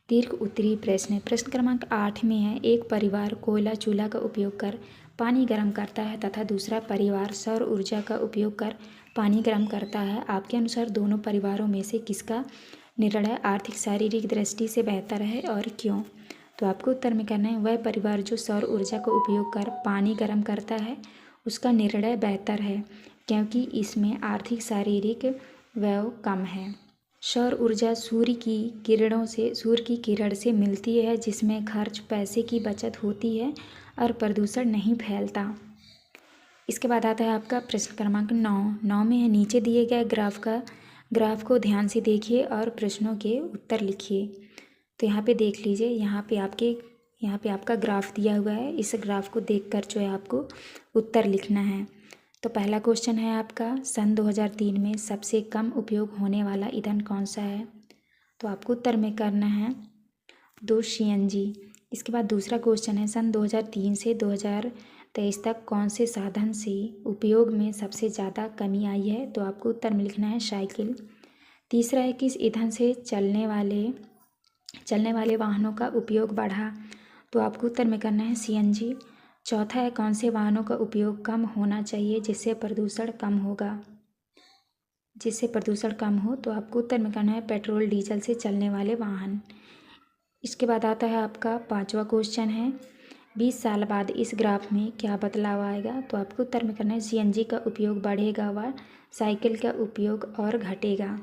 Speaker 1: दीर्घ उत्तरीय प्रश्न। प्रश्न क्रमांक 8 में है, एक परिवार कोयला चूल्हा का उपयोग कर पानी गर्म करता है तथा दूसरा परिवार सौर ऊर्जा का उपयोग कर पानी गर्म करता है। आपके अनुसार दोनों परिवारों में से किसका निर्णय आर्थिक शारीरिक दृष्टि से बेहतर है और क्यों? तो आपको उत्तर में करना है, वह परिवार जो सौर ऊर्जा का उपयोग कर पानी गर्म करता है उसका निर्णय बेहतर है, क्योंकि इसमें आर्थिक शारीरिक व्यय कम है। सौर ऊर्जा सूर्य की किरण से मिलती है, जिसमें खर्च पैसे की बचत होती है और प्रदूषण नहीं फैलता। इसके बाद आता है आपका प्रश्न क्रमांक 9 में है, नीचे दिए गए ग्राफ को ध्यान से देखिए और प्रश्नों के उत्तर लिखिए। तो यहाँ पे देख लीजिए, यहाँ पे आपका ग्राफ दिया हुआ है, इस ग्राफ को देखकर जो है आपको उत्तर लिखना है। तो पहला क्वेश्चन है आपका, सन 2003 में सबसे कम उपयोग होने वाला ईंधन कौन सा है? तो आपको उत्तर में करना है 2 CNG। इसके बाद दूसरा क्वेश्चन है, सन 2003 से 2023 तक कौन से साधन से उपयोग में सबसे ज़्यादा कमी आई है? तो आपको उत्तर में लिखना है साइकिल। तीसरा है, किस ईंधन से चलने वाले वाहनों का उपयोग बढ़ा? तो आपको उत्तर में करना है CNG। चौथा है, कौन से वाहनों का उपयोग कम होना चाहिए जिससे प्रदूषण कम हो? तो आपको उत्तर में करना है पेट्रोल डीजल से चलने वाले वाहन। इसके बाद आता है आपका 5वां क्वेश्चन है, 20 साल बाद इस ग्राफ में क्या बदलाव आएगा? तो आपको उत्तर में करना है CNG का उपयोग बढ़ेगा व साइकिल का उपयोग और घटेगा।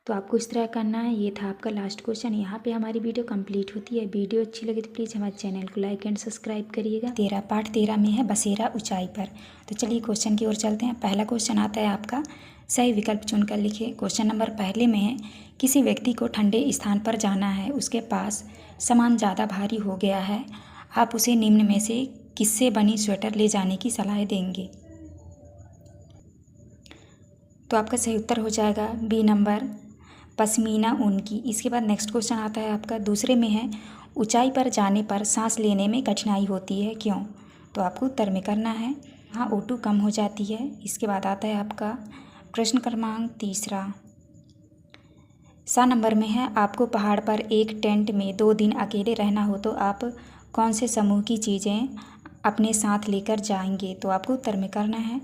Speaker 1: तो आपको इस तरह करना है। ये था आपका लास्ट क्वेश्चन। यहाँ पे हमारी वीडियो कंप्लीट होती है। वीडियो अच्छी लगे तो प्लीज़ हमारे चैनल को लाइक एंड सब्सक्राइब करिएगा। पार्ट 13 में है बसेरा ऊंचाई पर। तो चलिए क्वेश्चन की ओर चलते हैं। पहला क्वेश्चन आता है आपका, सही विकल्प चुनकर लिखिए। क्वेश्चन नंबर पहले में है, किसी व्यक्ति को ठंडे स्थान पर जाना है, उसके पास सामान ज़्यादा भारी हो गया है, आप उसे निम्न में से किससे बनी स्वेटर ले जाने की सलाह देंगे? तो आपका सही उत्तर हो जाएगा बी नंबर, पश्मीना ऊन की। इसके बाद नेक्स्ट क्वेश्चन आता है आपका, दूसरे में है, ऊंचाई पर जाने पर सांस लेने में कठिनाई होती है, क्यों? तो आपको उत्तर में करना है, हाँ O2 कम हो जाती है। इसके बाद आता है आपका प्रश्न क्रमांक तीसरा, सा नंबर में है, आपको पहाड़ पर एक टेंट में 2 दिन अकेले रहना हो तो आप कौन से समूह की चीज़ें अपने साथ लेकर जाएंगे? तो आपको उत्तर में करना है,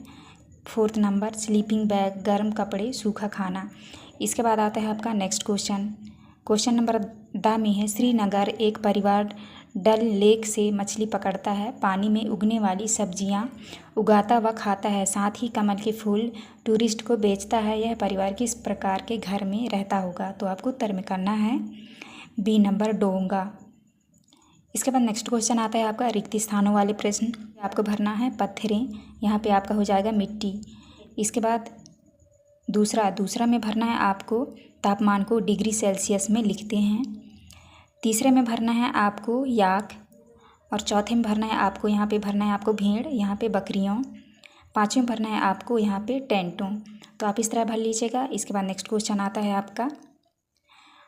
Speaker 1: 4th नंबर, स्लीपिंग बैग, गर्म कपड़े, सूखा खाना। इसके बाद आता है आपका next question. Question number the में है, श्रीनगर एक परिवार डल लेक से मछली पकड़ता है, पानी में उगने वाली सब्जियां उगाता व खाता है, साथ ही कमल के फूल टूरिस्ट को बेचता है, यह परिवार किस प्रकार के घर में रहता होगा? तो आपको उत्तर में करना है बी नंबर, डोंगा। इसके बाद नेक्स्ट क्वेश्चन आता है आपका रिक्त स्थानों वाले प्रश्न। आपको भरना है पत्थरें, यहाँ पे आपका हो जाएगा मिट्टी। इसके बाद दूसरा में भरना है आपको तापमान को डिग्री सेल्सियस में लिखते हैं। तीसरे में भरना है आपको याक, और चौथे में भरना है आपको, यहाँ पे भरना है आपको भेड़, यहाँ पे बकरियों। पाँचवें भरना है आपको यहाँ पे टेंटों। तो आप इस तरह भर लीजिएगा। इसके बाद नेक्स्ट क्वेश्चन आता है आपका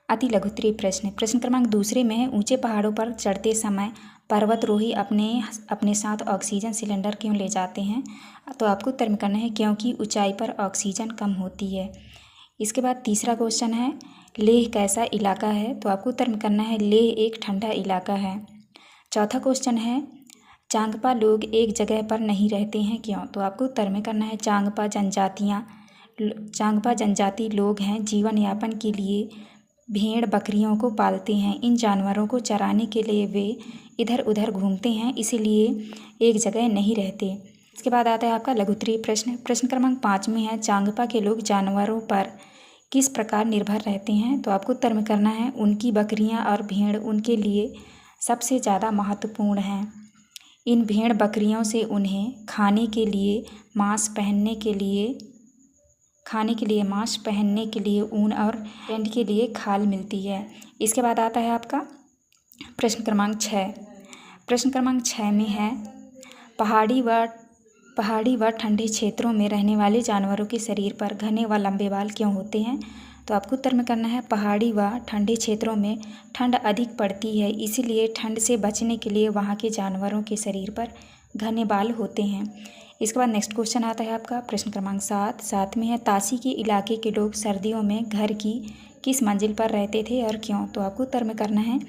Speaker 1: अति लघुत्तरीय प्रश्न। प्रश्न क्रमांक दूसरे में है, ऊंचे पहाड़ों पर चढ़ते समय पर्वतरोही अपने साथ ऑक्सीजन सिलेंडर क्यों ले जाते हैं? तो आपको उत्तर में करना है, क्योंकि ऊंचाई पर ऑक्सीजन कम होती है। इसके बाद तीसरा क्वेश्चन है, लेह कैसा इलाका है? तो आपको उत्तर में करना है, लेह एक ठंडा इलाका है। चौथा क्वेश्चन है, चांगपा लोग एक जगह पर नहीं रहते हैं, क्यों? तो आपको उत्तर में करना है, चांगपा जनजाति लोग हैं, जीवन यापन के लिए भेड़ बकरियों को पालते हैं। इन जानवरों को चराने के लिए वे इधर उधर घूमते हैं, इसीलिए एक जगह नहीं रहते। इसके बाद आता है आपका लघुत्तरीय प्रश्न। प्रश्न क्रमांक 5 में है, चांगपा के लोग जानवरों पर किस प्रकार निर्भर रहते हैं? तो आपको उत्तर में करना है, उनकी बकरियां और भेड़ उनके लिए सबसे ज़्यादा महत्वपूर्ण हैं। इन भेड़ बकरियों से उन्हें खाने के लिए मांस, पहनने के लिए ऊन और टेंट के लिए खाल मिलती है। इसके बाद आता है आपका प्रश्न क्रमांक 6। प्रश्न क्रमांक 6 में है, पहाड़ी व ठंडे क्षेत्रों में रहने वाले जानवरों के शरीर पर घने व लंबे बाल क्यों होते हैं? तो आपको उत्तर में करना है, पहाड़ी व ठंडे क्षेत्रों में ठंड अधिक पड़ती है, इसीलिए ठंड से बचने के लिए वहाँ के जानवरों के शरीर पर घने बाल होते हैं। इसके बाद नेक्स्ट क्वेश्चन आता है आपका प्रश्न क्रमांक 7 में है, ताशी के इलाके के लोग सर्दियों में घर की किस मंजिल पर रहते थे और क्यों? तो आपको उत्तर में करना है,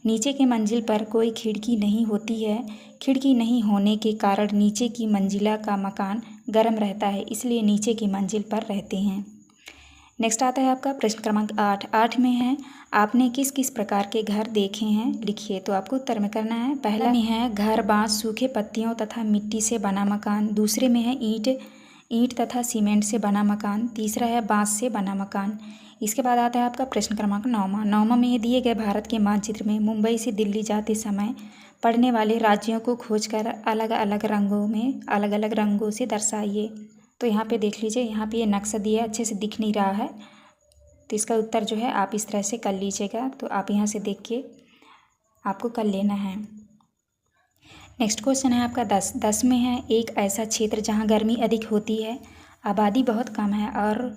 Speaker 1: नीचे की मंजिल पर कोई खिड़की नहीं होती है, खिड़की नहीं होने के कारण नीचे की मंजिला का मकान गर्म रहता है, इसलिए नीचे की मंजिल पर रहते हैं। नेक्स्ट आता है आपका प्रश्न क्रमांक 8 में है, आपने किस किस प्रकार के घर देखे हैं, लिखिए। तो आपको उत्तर में करना है, पहला में है घर, बांस, सूखे पत्तियों तथा मिट्टी से बना मकान। दूसरे में है ईंट तथा सीमेंट से बना मकान। तीसरा है बांस से बना मकान। इसके बाद आता है आपका प्रश्न क्रमांक 9 में दिए गए भारत के मानचित्र में मुंबई से दिल्ली जाते समय पड़ने वाले राज्यों को खोजकर अलग अलग रंगों से दर्शाइए। तो यहाँ पे देख लीजिए, यहाँ पे ये नक्शा दिया है, अच्छे से दिख नहीं रहा है, तो इसका उत्तर जो है आप इस तरह से कर लीजिएगा। तो आप यहाँ से देख के आपको कर लेना है। नेक्स्ट क्वेश्चन है आपका 10 में है, एक ऐसा क्षेत्र जहाँ गर्मी अधिक होती है, आबादी बहुत कम है और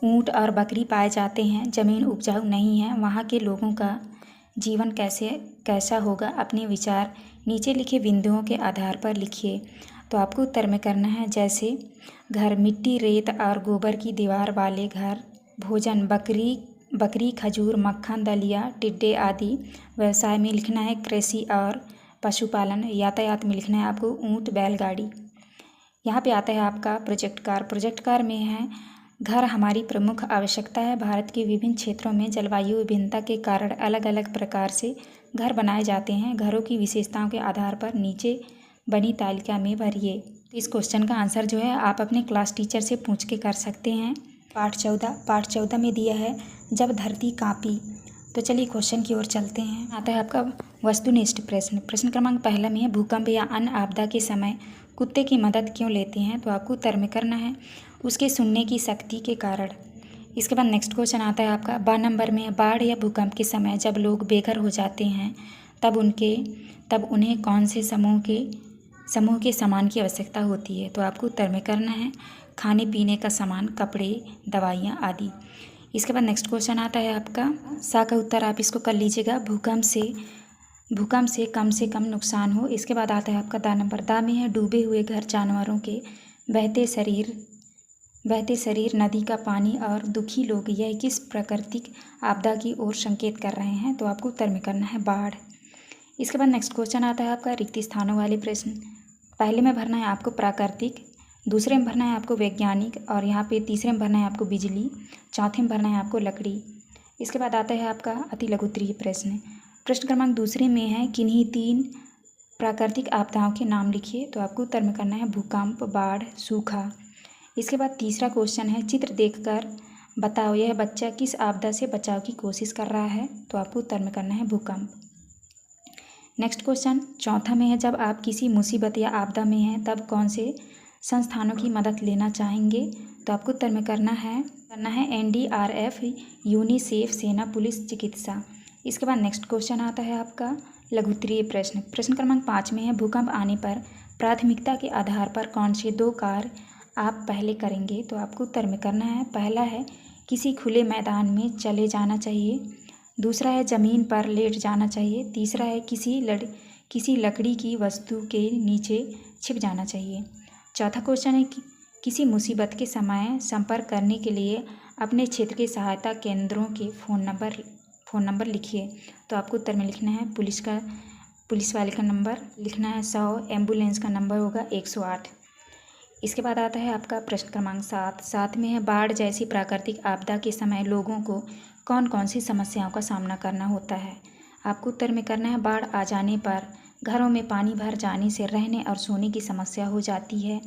Speaker 1: ऊँट और बकरी पाए जाते हैं, ज़मीन उपजाऊ नहीं है, वहाँ के लोगों का जीवन कैसा होगा? अपने विचार नीचे लिखे बिंदुओं के आधार पर लिखिए। तो आपको उत्तर में करना है, जैसे घर, मिट्टी, रेत और गोबर की दीवार वाले घर, भोजन, बकरी, खजूर, मक्खन, दलिया, टिड्डे आदि। व्यवसाय में लिखना है कृषि और पशुपालन। यातायात में लिखना है आपको ऊँट, बैलगाड़ी। यहाँ पे आता है आपका प्रोजेक्ट कार में है, घर हमारी प्रमुख आवश्यकता है, भारत के विभिन्न क्षेत्रों में जलवायु विभिन्नता के कारण अलग अलग प्रकार से घर बनाए जाते हैं, घरों की विशेषताओं के आधार पर नीचे बनी तालिका में भरिए। तो इस क्वेश्चन का आंसर जो है आप अपने क्लास टीचर से पूछ के कर सकते हैं। पाठ 14 में दिया है जब धरती कांपी। तो चलिए क्वेश्चन की ओर चलते हैं। आता है आपका वस्तुनिष्ठ प्रश्न। प्रश्न क्रमांक पहला में है भूकंप या अन्य आपदा के समय कुत्ते की मदद क्यों लेते हैं? तो आपको उत्तर में करना है उसके सुनने की शक्ति के कारण। इसके बाद नेक्स्ट क्वेश्चन आता है आपका 12 नंबर में बाढ़ या भूकंप के समय जब लोग बेघर हो जाते हैं तब उन्हें कौन से समूह के सामान की आवश्यकता होती है? तो आपको उत्तर में करना है खाने पीने का सामान, कपड़े, दवाइयाँ आदि। इसके बाद नेक्स्ट क्वेश्चन आता है आपका सा का उत्तर आप इसको कर लीजिएगा भूकंप से कम नुकसान हो। इसके बाद आता है आपका दा नंबर। दा में है डूबे हुए घर, जानवरों के बहते शरीर, नदी का पानी और दुखी लोग, यह किस प्राकृतिक आपदा की ओर संकेत कर रहे हैं? तो आपको उत्तर में करना है बाढ़। इसके बाद नेक्स्ट क्वेश्चन आता है आपका रिक्त स्थानों वाले प्रश्न। पहले में भरना है आपको प्राकृतिक, दूसरे में भरना है आपको वैज्ञानिक, और यहाँ पे तीसरे में भरना है आपको बिजली, चौथे में भरना है आपको लकड़ी। इसके बाद आता है आपका अति लघुत्तरीय प्रश्न। प्रश्न क्रमांक दूसरे में है किन्हीं 3 प्राकृतिक आपदाओं के नाम लिखिए। तो आपको उत्तर में करना है भूकंप, बाढ़, सूखा। इसके बाद तीसरा क्वेश्चन है चित्र देखकर बताओ यह बच्चा किस आपदा से बचाव की कोशिश कर रहा है? तो आपको उत्तर में करना है भूकंप। नेक्स्ट क्वेश्चन चौथा में है जब आप किसी मुसीबत या आपदा में हैं तब कौन से संस्थानों की मदद लेना चाहेंगे? तो आपको उत्तर में करना है NDRF, यूनिसेफ, सेना, पुलिस, चिकित्सा। इसके बाद नेक्स्ट क्वेश्चन आता है आपका लघुत्तरीय प्रश्न। प्रश्न क्रमांक 5 में है भूकंप आने पर प्राथमिकता के आधार पर कौन से 2 कार्य आप पहले करेंगे? तो आपको उत्तर में करना है पहला है किसी खुले मैदान में चले जाना चाहिए, दूसरा है ज़मीन पर लेट जाना चाहिए, तीसरा है किसी लकड़ी की वस्तु के नीचे छिप जाना चाहिए। चौथा क्वेश्चन है कि किसी मुसीबत के समय संपर्क करने के लिए अपने क्षेत्र के सहायता केंद्रों के फ़ोन नंबर लिखिए। तो आपको उत्तर में लिखना है पुलिस वाले का नंबर लिखना है 100, एम्बुलेंस का नंबर होगा 108। इसके बाद आता है आपका प्रश्न क्रमांक 7 में है बाढ़ जैसी प्राकृतिक आपदा के समय लोगों को कौन कौन सी समस्याओं का सामना करना होता है? आपको उत्तर में करना है बाढ़ आ जाने पर घरों में पानी भर जाने से रहने और सोने की समस्या हो जाती है,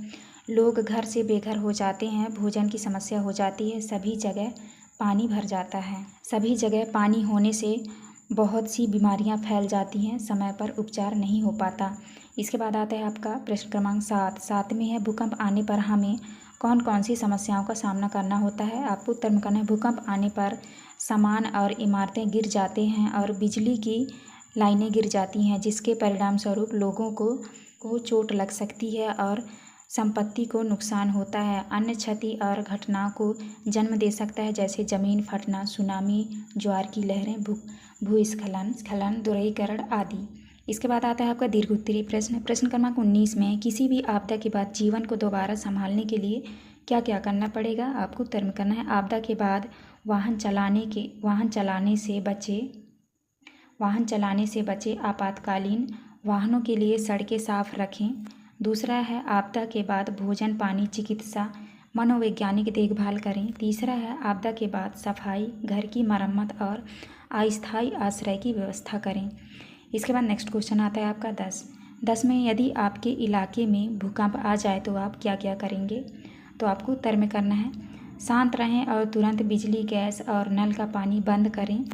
Speaker 1: लोग घर से बेघर हो जाते हैं, भोजन की समस्या हो जाती है, सभी जगह पानी भर जाता है। सभी जगह पानी होने से बहुत सी बीमारियां फैल जाती हैं, समय पर उपचार नहीं हो पाता। इसके बाद आता है आपका प्रश्न क्रमांक 7 में है भूकंप आने पर हमें कौन कौन सी समस्याओं का सामना करना होता है? आपको उत्तर में करना है भूकंप आने पर सामान और इमारतें गिर जाते हैं और बिजली की लाइनें गिर जाती हैं, जिसके परिणाम स्वरूप लोगों को चोट लग सकती है और संपत्ति को नुकसान होता है। अन्य क्षति और घटनाओं को जन्म दे सकता है जैसे ज़मीन फटना, सुनामी, ज्वार की लहरें, भूस्खलन, दोहरीकरण आदि। इसके बाद आता है आपका दीर्घोत्तरीय प्रश्न। प्रश्न क्रमांक 19 में किसी भी आपदा के बाद जीवन को दोबारा संभालने के लिए क्या क्या करना पड़ेगा? आपको उत्तर में करना है आपदा के बाद वाहन चलाने से बचे, आपातकालीन वाहनों के लिए सड़कें साफ रखें। दूसरा है आपदा के बाद भोजन, पानी, चिकित्सा, मनोवैज्ञानिक देखभाल करें। तीसरा है आपदा के बाद सफाई, घर की मरम्मत और अस्थायी आश्रय की व्यवस्था करें। इसके बाद नेक्स्ट क्वेश्चन आता है आपका 10 में यदि आपके इलाके में भूकंप आ जाए तो आप क्या क्या करेंगे? तो आपको उत्तर में करना है शांत रहें और तुरंत बिजली, गैस और नल का पानी बंद करें।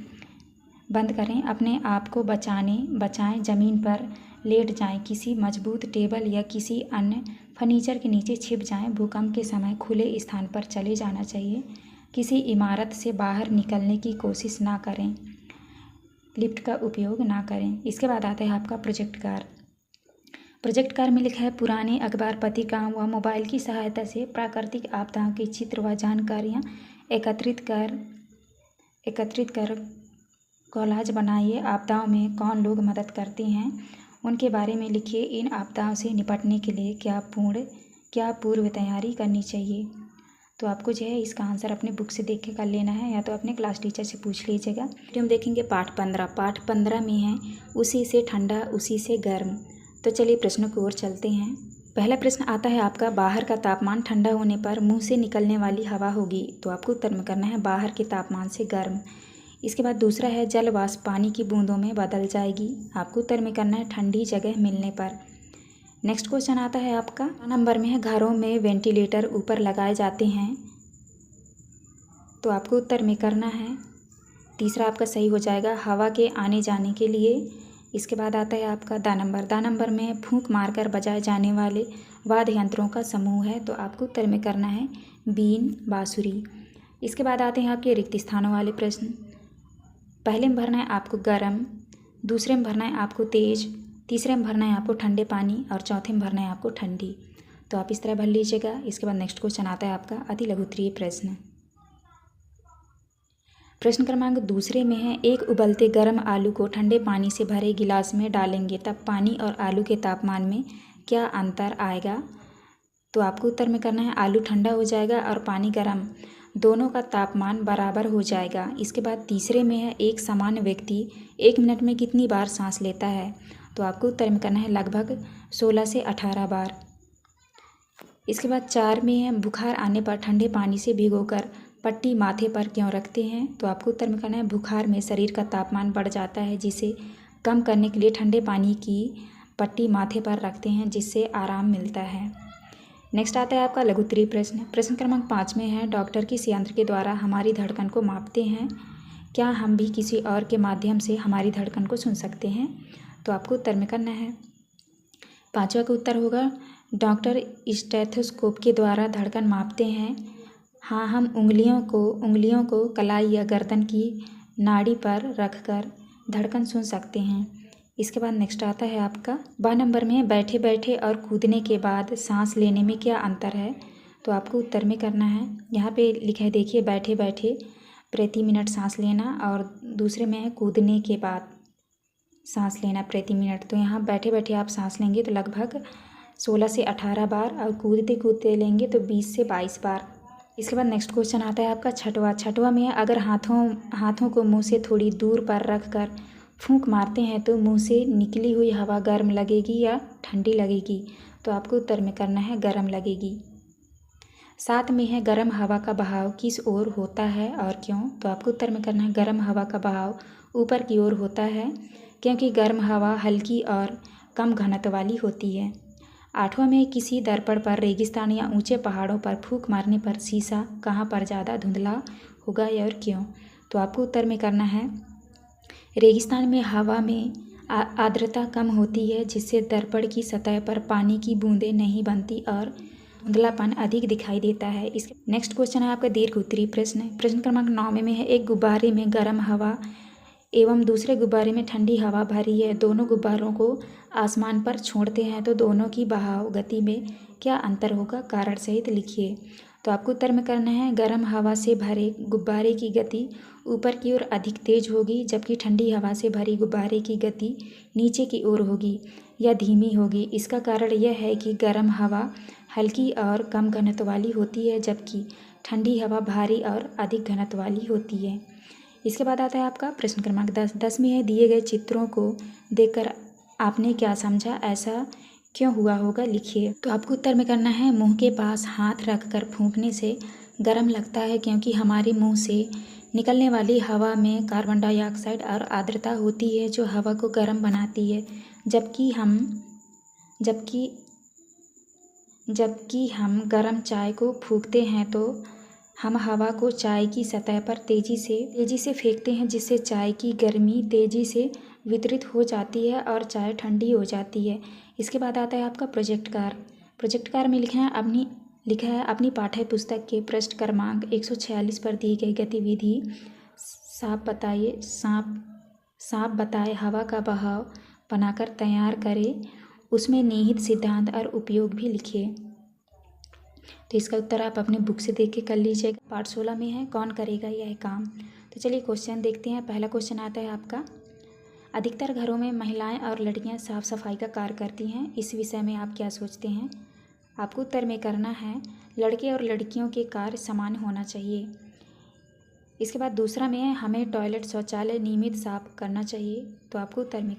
Speaker 1: अपने आप को बचाएं, ज़मीन पर लेट जाएं, किसी मजबूत टेबल या किसी अन्य फर्नीचर के नीचे छिप जाएं। भूकंप के समय खुले स्थान पर चले जाना चाहिए। किसी इमारत से बाहर निकलने की कोशिश ना करें, लिफ्ट का उपयोग ना करें। इसके बाद आता है आपका प्रोजेक्ट कार में लिखा है पुराने अखबार, पत्रिकाओं व मोबाइल की सहायता से प्राकृतिक आपदाओं के चित्र व जानकारियाँ एकत्रित कर कॉलाज बनाइए। आपदाओं में कौन लोग मदद करते हैं उनके बारे में लिखिए। इन आपदाओं से निपटने के लिए क्या पूर्व तैयारी करनी चाहिए? तो आपको जो है इसका आंसर अपने बुक से देख के कर लेना है या तो अपने क्लास टीचर से पूछ लीजिएगा। फिर हम देखेंगे पाठ 15 में है उसी से ठंडा उसी से गर्म। तो चलिए प्रश्नों की ओर चलते हैं। पहला प्रश्न आता है आपका बाहर का तापमान ठंडा होने पर मुंह से निकलने वाली हवा होगी। तो आपको उत्तर में करना है बाहर के तापमान से गर्म। इसके बाद दूसरा है जल वाष्प पानी की बूंदों में बदल जाएगी। आपको उत्तर में करना है ठंडी जगह मिलने पर। नेक्स्ट क्वेश्चन आता है आपका नंबर में है, घरों में वेंटिलेटर ऊपर लगाए जाते हैं, तो आपको उत्तर में करना है। तीसरा आपका सही हो जाएगा, हवा के आने जाने के लिए। इसके बाद आता है आपका दा नंबर में फूंक मारकर बजाए जाने वाले वाद्य यंत्रों का समूह है, तो आपको उत्तर में करना है बीन, बांसुरी। इसके बाद आते हैं आपके रिक्त स्थानों वाले प्रश्न। पहले में भरना है आपको गर्म, दूसरे में भरना है आपको तेज, तीसरे में भरना है आपको ठंडे पानी और चौथे में भरना है आपको ठंडी। तो आप इस तरह भर लीजिएगा। इसके बाद नेक्स्ट क्वेश्चन आता है आपका अति लघु उत्तरीय प्रश्न। प्रश्न क्रमांक दूसरे में है, एक उबलते गर्म आलू को ठंडे पानी से भरे गिलास में डालेंगे तब पानी और आलू के तापमान में क्या अंतर आएगा। तो आपको उत्तर में करना है आलू ठंडा हो जाएगा और पानी गर्म, दोनों का तापमान बराबर हो जाएगा। इसके बाद तीसरे में है, एक सामान्य व्यक्ति 1 मिनट में कितनी बार सांस लेता है। तो आपको उत्तर में करना है लगभग 16 से 18 बार। इसके बाद 4 में है, बुखार आने पर ठंडे पानी से भिगोकर पट्टी माथे पर क्यों रखते हैं। तो आपको उत्तर में करना है बुखार में शरीर का तापमान बढ़ जाता है, जिसे कम करने के लिए ठंडे पानी की पट्टी माथे पर रखते हैं, जिससे आराम मिलता है। नेक्स्ट आता है आपका लघु उत्तरीय प्रश्न। प्रश्न क्रमांक 5 में है, डॉक्टर किस यंत्र के द्वारा हमारी धड़कन को मापते हैं, क्या हम भी किसी और के माध्यम से हमारी धड़कन को सुन सकते हैं। तो आपको उत्तर में करना है, पाँचवा का उत्तर होगा डॉक्टर स्टेथोस्कोप के द्वारा धड़कन मापते हैं। हाँ, हम उंगलियों को कलाई या गर्दन की नाड़ी पर रखकर धड़कन सुन सकते हैं। इसके बाद नेक्स्ट आता है आपका नंबर में, बैठे बैठे और कूदने के बाद सांस लेने में क्या अंतर है। तो आपको उत्तर में करना है, यहाँ पे लिखा है देखिए, बैठे बैठे प्रति मिनट सांस लेना और दूसरे में है कूदने के बाद सांस लेना प्रति मिनट। तो यहाँ बैठे बैठे आप सांस लेंगे तो लगभग 16 से 18 बार और कूदते कूदते लेंगे तो 20 से 22 बार। इसके बाद नेक्स्ट क्वेश्चन आता है आपका छठवा में है, अगर हाथों को मुंह से थोड़ी दूर पर रख कर फूंक मारते हैं तो मुंह से निकली हुई हवा गर्म लगेगी या ठंडी लगेगी। तो आपको उत्तर में करना है गर्म लगेगी। 7 में है, गर्म हवा का बहाव किस ओर होता है और क्यों। तो आपको उत्तर में करना है गर्म हवा का बहाव ऊपर की ओर होता है, क्योंकि गर्म हवा हल्की और कम घनत्व वाली होती है। 8वां में, किसी दर्पण पर रेगिस्तान या ऊंचे पहाड़ों पर फूंक मारने पर शीशा कहाँ पर ज़्यादा धुंधला होगा और क्यों। तो आपको उत्तर में करना है, रेगिस्तान में हवा में आर्द्रता कम होती है, जिससे दर्पण की सतह पर पानी की बूंदें नहीं बनती और धुंधलापन अधिक दिखाई देता है। इसके नेक्स्ट क्वेश्चन है आपका दीर्घ उत्तरीय प्रश्न। प्रश्न क्रमांक 9 में है, एक गुब्बारे में गर्म हवा एवं दूसरे गुब्बारे में ठंडी हवा भरी है, दोनों गुब्बारों को आसमान पर छोड़ते हैं तो दोनों की बहाव गति में क्या अंतर होगा, कारण सहित लिखिए। तो आपको उत्तर में करना है, गर्म हवा से भरे गुब्बारे की गति ऊपर की ओर अधिक तेज होगी, जबकि ठंडी हवा से भरी गुब्बारे की गति नीचे की ओर होगी या धीमी होगी। इसका कारण यह है कि गर्म हवा हल्की और कम घनत्व वाली होती है, जबकि ठंडी हवा भारी और अधिक घनत्व वाली होती है। इसके बाद आता है आपका प्रश्न क्रमांक 10 में है, दिए गए चित्रों को देखकर आपने क्या समझा, ऐसा क्यों हुआ होगा, लिखिए। तो आपको उत्तर में करना है, मुंह के पास हाथ रखकर फूंकने से गर्म लगता है, क्योंकि हमारे मुंह से निकलने वाली हवा में कार्बन डाइऑक्साइड और आर्द्रता होती है, जो हवा को गर्म बनाती है। जबकि हम गर्म चाय को फूंकते हैं तो हम हवा को चाय की सतह पर तेज़ी से फेंकते हैं, जिससे चाय की गर्मी तेज़ी से वितरित हो जाती है और चाय ठंडी हो जाती है। इसके बाद आता है आपका प्रोजेक्ट कार्य में लिखा है अपनी पाठ्य पुस्तक के पृष्ठ क्रमांक 146 पर दी गई गतिविधि साफ बताए हवा का बहाव बनाकर तैयार करें, उसमें निहित सिद्धांत और उपयोग भी लिखिए। तो इसका उत्तर आप अपने बुक से देख के कर लीजिएगा। पार्ट 16 में है, कौन करेगा यह काम। तो चलिए क्वेश्चन देखते हैं। पहला क्वेश्चन आता है आपका, अधिकतर घरों में महिलाएं और लड़कियां साफ सफाई का कार्य करती हैं, इस विषय में आप क्या सोचते हैं। आपको उत्तर में करना है, लड़के और लड़कियों के कार्य समान होना चाहिए। इसके बाद दूसरा में है, हमें टॉयलेट शौचालय नियमित साफ करना चाहिए। तो आपको उत्तर में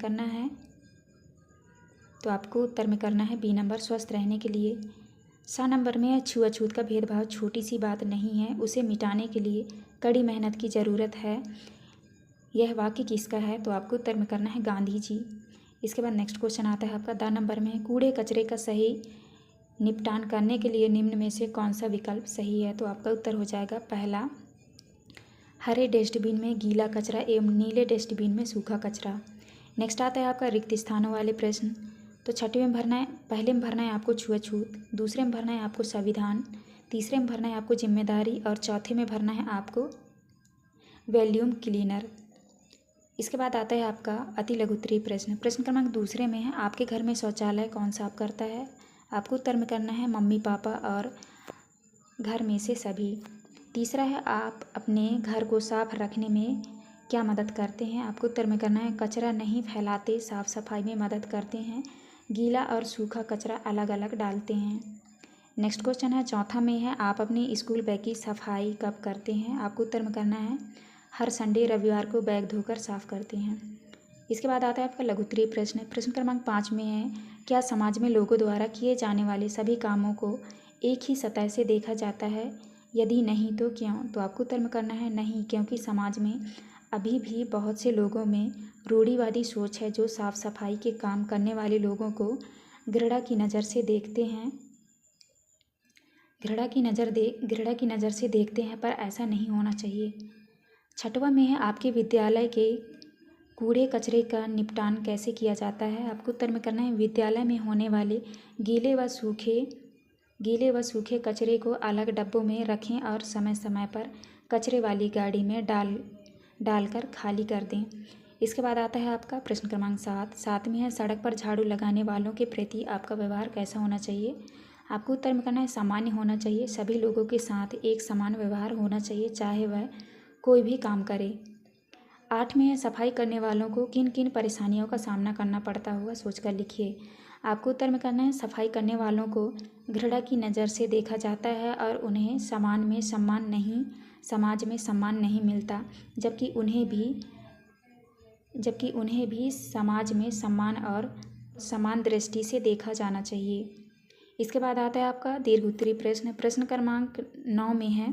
Speaker 1: करना है बी नंबर, स्वस्थ रहने के लिए। 6 नंबर में है, छुआछूत का भेदभाव छोटी सी बात नहीं है, उसे मिटाने के लिए कड़ी मेहनत की ज़रूरत है। यह वाक्य किसका है। तो आपको उत्तर में करना है गांधी जी। इसके बाद नेक्स्ट क्वेश्चन आता है आपका 10 नंबर में, कूड़े कचरे का सही निपटान करने के लिए निम्न में से कौन सा विकल्प सही है। तो आपका उत्तर हो जाएगा पहला, हरे डस्टबिन में गीला कचरा एवं नीले डस्टबिन में सूखा कचरा। नेक्स्ट आता है आपका रिक्त स्थानों वाले प्रश्न। तो छठे में भरना है, पहले में भरना है आपको छुआछूत, दूसरे में भरना है आपको संविधान, तीसरे में भरना है आपको जिम्मेदारी और चौथे में भरना है आपको वैल्यूम क्लीनर। इसके बाद आता है आपका अति लघु उत्तरीय प्रश्न। प्रश्न क्रमांक दूसरे में है, आपके घर में शौचालय कौन साफ करता है। आपको उत्तर में करना है मम्मी पापा और घर में से सभी। तीसरा है, आप अपने घर को साफ रखने में क्या मदद करते हैं। आपको उत्तर में करना है कचरा नहीं फैलाते, साफ सफाई में मदद करते हैं, गीला और सूखा कचरा अलग अलग डालते हैं। नेक्स्ट क्वेश्चन है चौथा में है, आप अपने स्कूल बैग की सफाई कब करते हैं। आपको उत्तर में करना है हर संडे रविवार को बैग धोकर साफ करते हैं। इसके बाद आता है आपका लघु उत्तरीय प्रश्न। प्रश्न क्रमांक 5 में है, क्या समाज में लोगों द्वारा किए जाने वाले सभी कामों को एक ही सतह से देखा जाता है, यदि नहीं तो क्यों। तो आपको उत्तर में करना है नहीं, क्योंकि समाज में अभी भी बहुत से लोगों में रूढ़िवादी सोच है जो साफ सफाई के काम करने वाले लोगों को घृणा की नज़र से देखते हैं, घृणा की नज़र से देखते हैं, पर ऐसा नहीं होना चाहिए। छठवां में है, आपके विद्यालय के कूड़े कचरे का निपटान कैसे किया जाता है। आपको उत्तर में करना है विद्यालय में होने वाले गीले व सूखे कचरे को अलग डब्बों में रखें और समय समय पर कचरे वाली गाड़ी में डालकर खाली कर दें। इसके बाद आता है आपका प्रश्न क्रमांक 7 में है, सड़क पर झाड़ू लगाने वालों के प्रति आपका व्यवहार कैसा होना चाहिए। आपको उत्तर में करना है सामान्य होना चाहिए, सभी लोगों के साथ एक समान व्यवहार होना चाहिए, चाहे वह कोई भी काम करे। 8 में है, सफाई करने वालों को किन किन परेशानियों का सामना करना पड़ता होगा, सोचकर लिखिए। आपको उत्तर में करना है सफाई करने वालों को घृणा की नज़र से देखा जाता है और उन्हें समाज में सम्मान नहीं मिलता, जबकि उन्हें भी समाज में सम्मान और समान दृष्टि से देखा जाना चाहिए। इसके बाद आता है आपका दीर्घ उत्तरीय प्रश्न। प्रश्न क्रमांक 9 में है,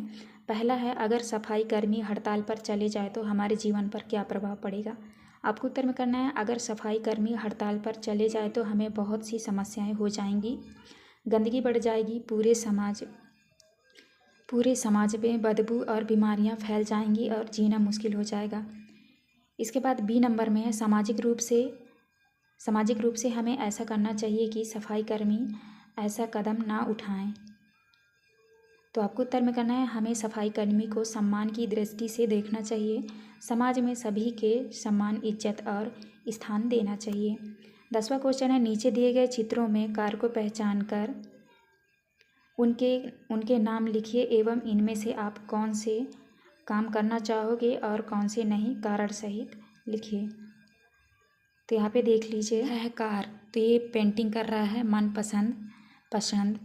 Speaker 1: पहला है, अगर सफाई कर्मी हड़ताल पर चले जाए तो हमारे जीवन पर क्या प्रभाव पड़ेगा। आपको उत्तर में करना है अगर सफाई कर्मी हड़ताल पर चले जाए तो हमें बहुत सी समस्याएं हो जाएंगी, गंदगी बढ़ जाएगी, पूरे समाज में बदबू और बीमारियां फैल जाएंगी और जीना मुश्किल हो जाएगा। इसके बाद बी नंबर में है, सामाजिक रूप से हमें ऐसा करना चाहिए कि सफाई कर्मी ऐसा कदम ना उठाएं। तो आपको उत्तर में करना है हमें सफाई कर्मी को सम्मान की दृष्टि से देखना चाहिए, समाज में सभी के सम्मान, इज्जत और स्थान देना चाहिए। 10वां क्वेश्चन है, नीचे दिए गए चित्रों में कार्य को पहचान कर उनके नाम लिखिए एवं इनमें से आप कौन से काम करना चाहोगे और कौन से नहीं, कारण सहित लिखिए। तो यहाँ पे देख लीजिए है कार, तो ये पेंटिंग कर रहा है पसंद।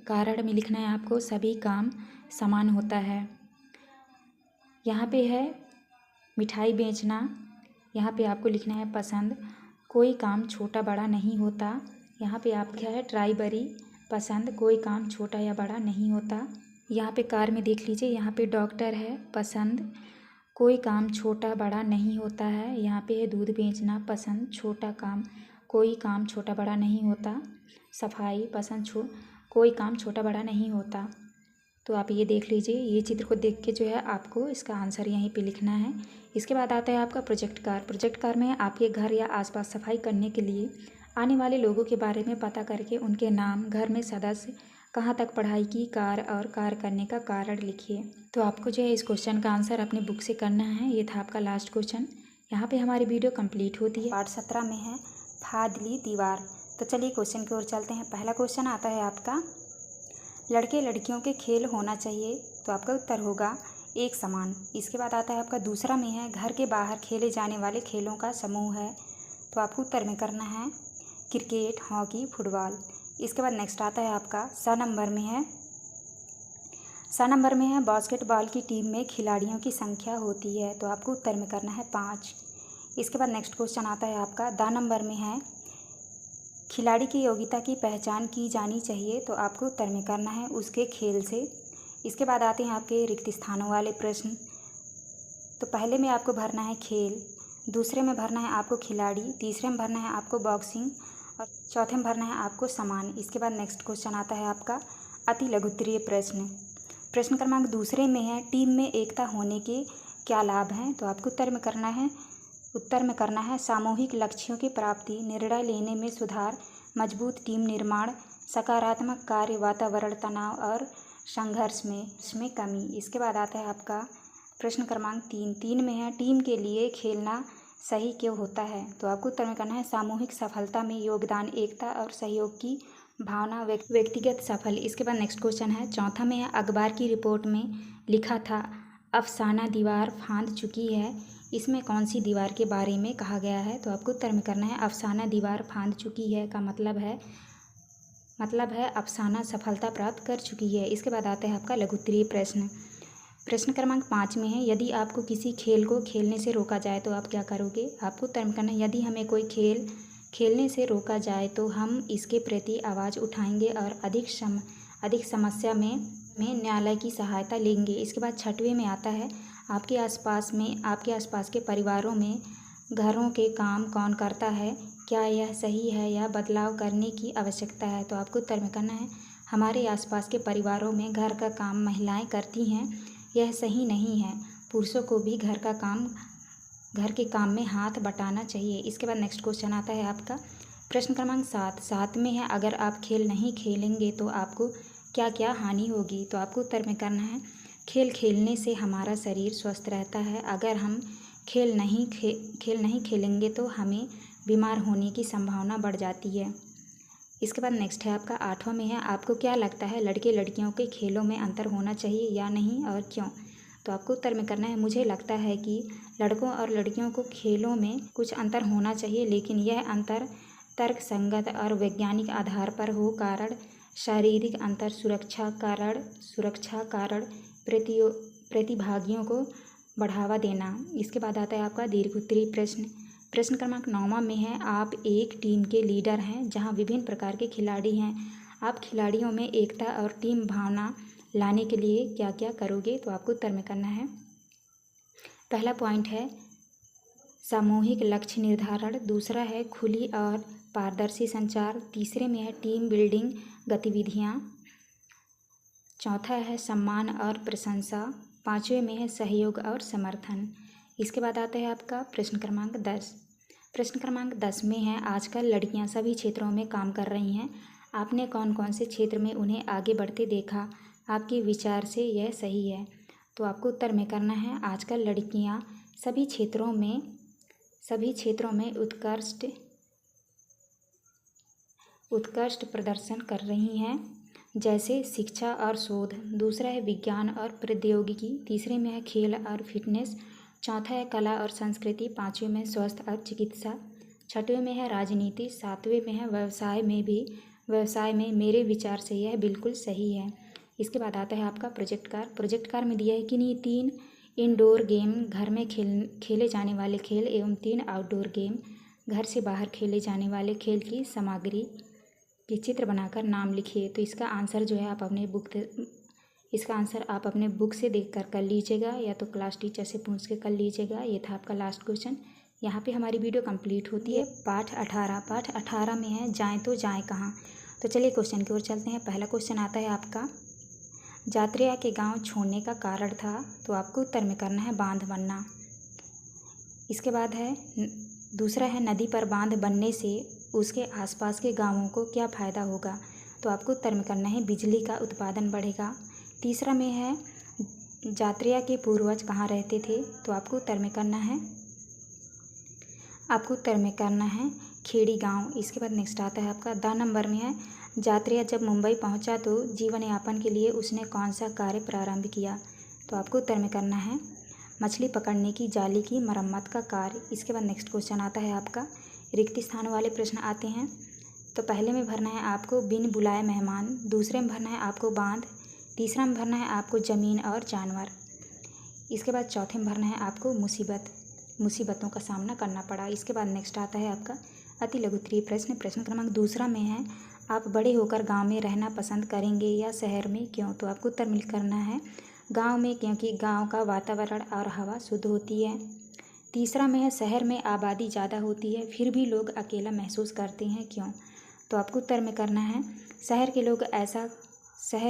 Speaker 1: कारण में लिखना है आपको सभी काम समान होता है। यहाँ पे है मिठाई बेचना, यहाँ पे आपको लिखना है पसंद, कोई काम छोटा बड़ा नहीं होता। यहाँ पे आपका है ड्राइवरी, पसंद, कोई काम छोटा या बड़ा नहीं होता। यहाँ पे कार में देख लीजिए, यहाँ पे डॉक्टर है, पसंद, कोई काम छोटा बड़ा नहीं होता है। यहाँ पे है दूध बेचना, पसंद, छोटा काम, कोई काम छोटा बड़ा नहीं होता। सफाई, पसंद, कोई काम छोटा बड़ा नहीं होता। तो आप ये देख लीजिए, ये चित्र को देख के जो है आपको इसका आंसर यहीं पे लिखना है। इसके बाद आता है आपका प्रोजेक्ट कार में आपके घर या आसपास सफाई करने के लिए आने वाले लोगों के बारे में पता करके उनके नाम, घर में सदस्य, कहाँ तक पढ़ाई की, और कार्य करने का कारण लिखिए। तो आपको जो है इस क्वेश्चन का आंसर अपने बुक से करना है। ये था आपका लास्ट क्वेश्चन। यहाँ पे हमारी वीडियो कंप्लीट होती है। पार्ट 17 में है फादली दीवार। तो चलिए क्वेश्चन की ओर चलते हैं। पहला क्वेश्चन आता है आपका, लड़के लड़कियों के खेल होना चाहिए। तो आपका उत्तर होगा एक समान। इसके बाद आता है आपका दूसरा में है, घर के बाहर खेले जाने वाले खेलों का समूह है। तो आपको उत्तर में करना है क्रिकेट, हॉकी, फुटबॉल। इसके बाद नेक्स्ट आता है आपका स नंबर में है बास्केटबॉल की टीम में खिलाड़ियों की संख्या होती है। तो आपको उत्तर में करना है 5। इसके बाद नेक्स्ट क्वेश्चन आता है आपका द नंबर में है, खिलाड़ी की योग्यता की पहचान की जानी चाहिए। तो आपको उत्तर में करना है उसके खेल से। इसके बाद आते हैं आपके रिक्त स्थानों वाले प्रश्न। तो पहले में आपको भरना है खेल, दूसरे में भरना है आपको खिलाड़ी, तीसरे में भरना है आपको बॉक्सिंग और चौथे में भरना है आपको सामान। इसके बाद नेक्स्ट क्वेश्चन आता है आपका अति लघुत्तरीय प्रश्न। प्रश्न क्रमांक दूसरे में है टीम में एकता होने के क्या लाभ हैं। तो आपको उत्तर में करना है सामूहिक लक्ष्यों की प्राप्ति, निर्णय लेने में सुधार, मजबूत टीम निर्माण, सकारात्मक कार्य वातावरण, तनाव और संघर्ष में कमी। इसके बाद आता है आपका प्रश्न क्रमांक तीन में है टीम के लिए खेलना सही क्यों होता है। तो आपको उत्तर में करना है सामूहिक सफलता में योगदान, एकता और सहयोग की भावना, व्यक्तिगत सफल। इसके बाद नेक्स्ट क्वेश्चन है चौथा में है अखबार की रिपोर्ट में लिखा था अफसाना दीवार फांद चुकी है, इसमें कौन सी दीवार के बारे में कहा गया है। तो आपको उत्तर में करना है अफसाना दीवार फांद चुकी है का मतलब है अफसाना सफलता प्राप्त कर चुकी है। इसके बाद आता है आपका लघुत्तरीय प्रश्न। प्रश्न क्रमांक 5 में है यदि आपको किसी खेल को खेलने से रोका जाए तो आप क्या करोगे। आपको उत्तर में करना है यदि हमें कोई खेल खेलने से रोका जाए तो हम इसके प्रति आवाज़ उठाएंगे और अधिक समस्या में न्यायालय की सहायता लेंगे। इसके बाद छठवें में आता है आपके आसपास के परिवारों में घरों के काम कौन करता है, क्या यह सही है या बदलाव करने की आवश्यकता है। तो आपको उत्तर में करना है हमारे आसपास के परिवारों में घर का काम महिलाएं करती हैं, यह सही नहीं है, पुरुषों को भी घर के काम में हाथ बटाना चाहिए। इसके बाद नेक्स्ट क्वेश्चन आता है आपका प्रश्न क्रमांक 7 में है अगर आप खेल नहीं खेलेंगे तो आपको क्या क्या हानि होगी। तो आपको उत्तर में करना है खेल खेलने से हमारा शरीर स्वस्थ रहता है, अगर हम खेल नहीं खेलेंगे तो हमें बीमार होने की संभावना बढ़ जाती है। इसके बाद नेक्स्ट है आपका 8वां में है आपको क्या लगता है लड़के लड़कियों के खेलों में अंतर होना चाहिए या नहीं और क्यों। तो आपको उत्तर में करना है मुझे लगता है कि लड़कों और लड़कियों को खेलों में कुछ अंतर होना चाहिए, लेकिन यह अंतर तर्क संगत और वैज्ञानिक आधार पर हो। कारण शारीरिक अंतर, सुरक्षा कारण प्रतिभागियों को बढ़ावा देना। इसके बाद आता है आपका दीर्घोत्तरीय प्रश्न। प्रश्न क्रमांक 9वां में है आप एक टीम के लीडर हैं जहां विभिन्न प्रकार के खिलाड़ी हैं, आप खिलाड़ियों में एकता और टीम भावना लाने के लिए क्या क्या करोगे। तो आपको उत्तर में करना है पहला पॉइंट है सामूहिक लक्ष्य निर्धारण, दूसरा है खुली और पारदर्शी संचार, तीसरे में है टीम बिल्डिंग गतिविधियाँ, चौथा है सम्मान और प्रशंसा, पाँचवें में है सहयोग और समर्थन। इसके बाद आता है आपका प्रश्न क्रमांक 10। प्रश्न क्रमांक 10 में है आजकल लड़कियां सभी क्षेत्रों में काम कर रही हैं, आपने कौन कौन से क्षेत्र में उन्हें आगे बढ़ते देखा, आपके विचार से यह सही है। तो आपको उत्तर में करना है आजकल लड़कियां सभी क्षेत्रों में उत्कृष्ट प्रदर्शन कर रही हैं, जैसे शिक्षा और शोध, दूसरा है विज्ञान और प्रौद्योगिकी, तीसरे में है खेल और फिटनेस, चौथा है कला और संस्कृति, पाँचवें में स्वास्थ्य और चिकित्सा, छठवें में है राजनीति, सातवें में है व्यवसाय में मेरे विचार से यह बिल्कुल सही है। इसके बाद आता है आपका प्रोजेक्ट कार में दिया है कि नहीं 3 इंडोर गेम घर में खेले जाने वाले खेल एवं 3 आउटडोर गेम घर से बाहर खेले जाने वाले खेल की सामग्री के चित्र बनाकर नाम लिखिए। तो इसका आंसर जो है आप अपने बुक से देखकर कर लीजिएगा या तो क्लास टीचर से पूछ के कर लीजिएगा। ये था आपका लास्ट क्वेश्चन। यहाँ पे हमारी वीडियो कंप्लीट होती है। पाठ 18 में है जाएं तो जाएं कहाँ। तो चलिए क्वेश्चन की ओर चलते हैं। पहला क्वेश्चन आता है आपका जात्रेया के गांव छोड़ने का कारण था। तो आपको उत्तर में करना है बांध बनना। इसके बाद है दूसरा है नदी पर बांध बनने से उसके आसपास के गांवों को क्या फ़ायदा होगा। तो आपको उत्तर में करना है बिजली का उत्पादन बढ़ेगा। तीसरा में है जात्रेया के पूर्वज कहाँ रहते थे। तो आपको उत्तर में करना है खेड़ी गांव। इसके बाद नेक्स्ट आता है आपका 10 नंबर में है जात्रेया जब मुंबई पहुंचा तो जीवन यापन के लिए उसने कौन सा कार्य प्रारंभ किया। तो आपको उत्तर में करना है मछली पकड़ने की जाली की मरम्मत का कार्य। इसके बाद नेक्स्ट क्वेश्चन आता है आपका रिक्त स्थान वाले प्रश्न आते हैं। तो पहले में भरना है आपको बिन बुलाए मेहमान, दूसरे में भरना है आपको बांध, तीसरा में भरना है आपको ज़मीन और जानवर, इसके बाद चौथे में भरना है आपको मुसीबतों का सामना करना पड़ा। इसके बाद नेक्स्ट आता है आपका अति लघुत्तरीय प्रश्न। प्रश्न क्रमांक दूसरा में है आप बड़े होकर गांव में रहना पसंद करेंगे या शहर में, क्यों। तो आपको उत्तर करना है गांव में, क्योंकि गांव का वातावरण और हवा शुद्ध होती है। तीसरा में है शहर में आबादी ज़्यादा होती है फिर भी लोग अकेला महसूस करते हैं, क्यों? तो आपको उत्तर में करना है शहर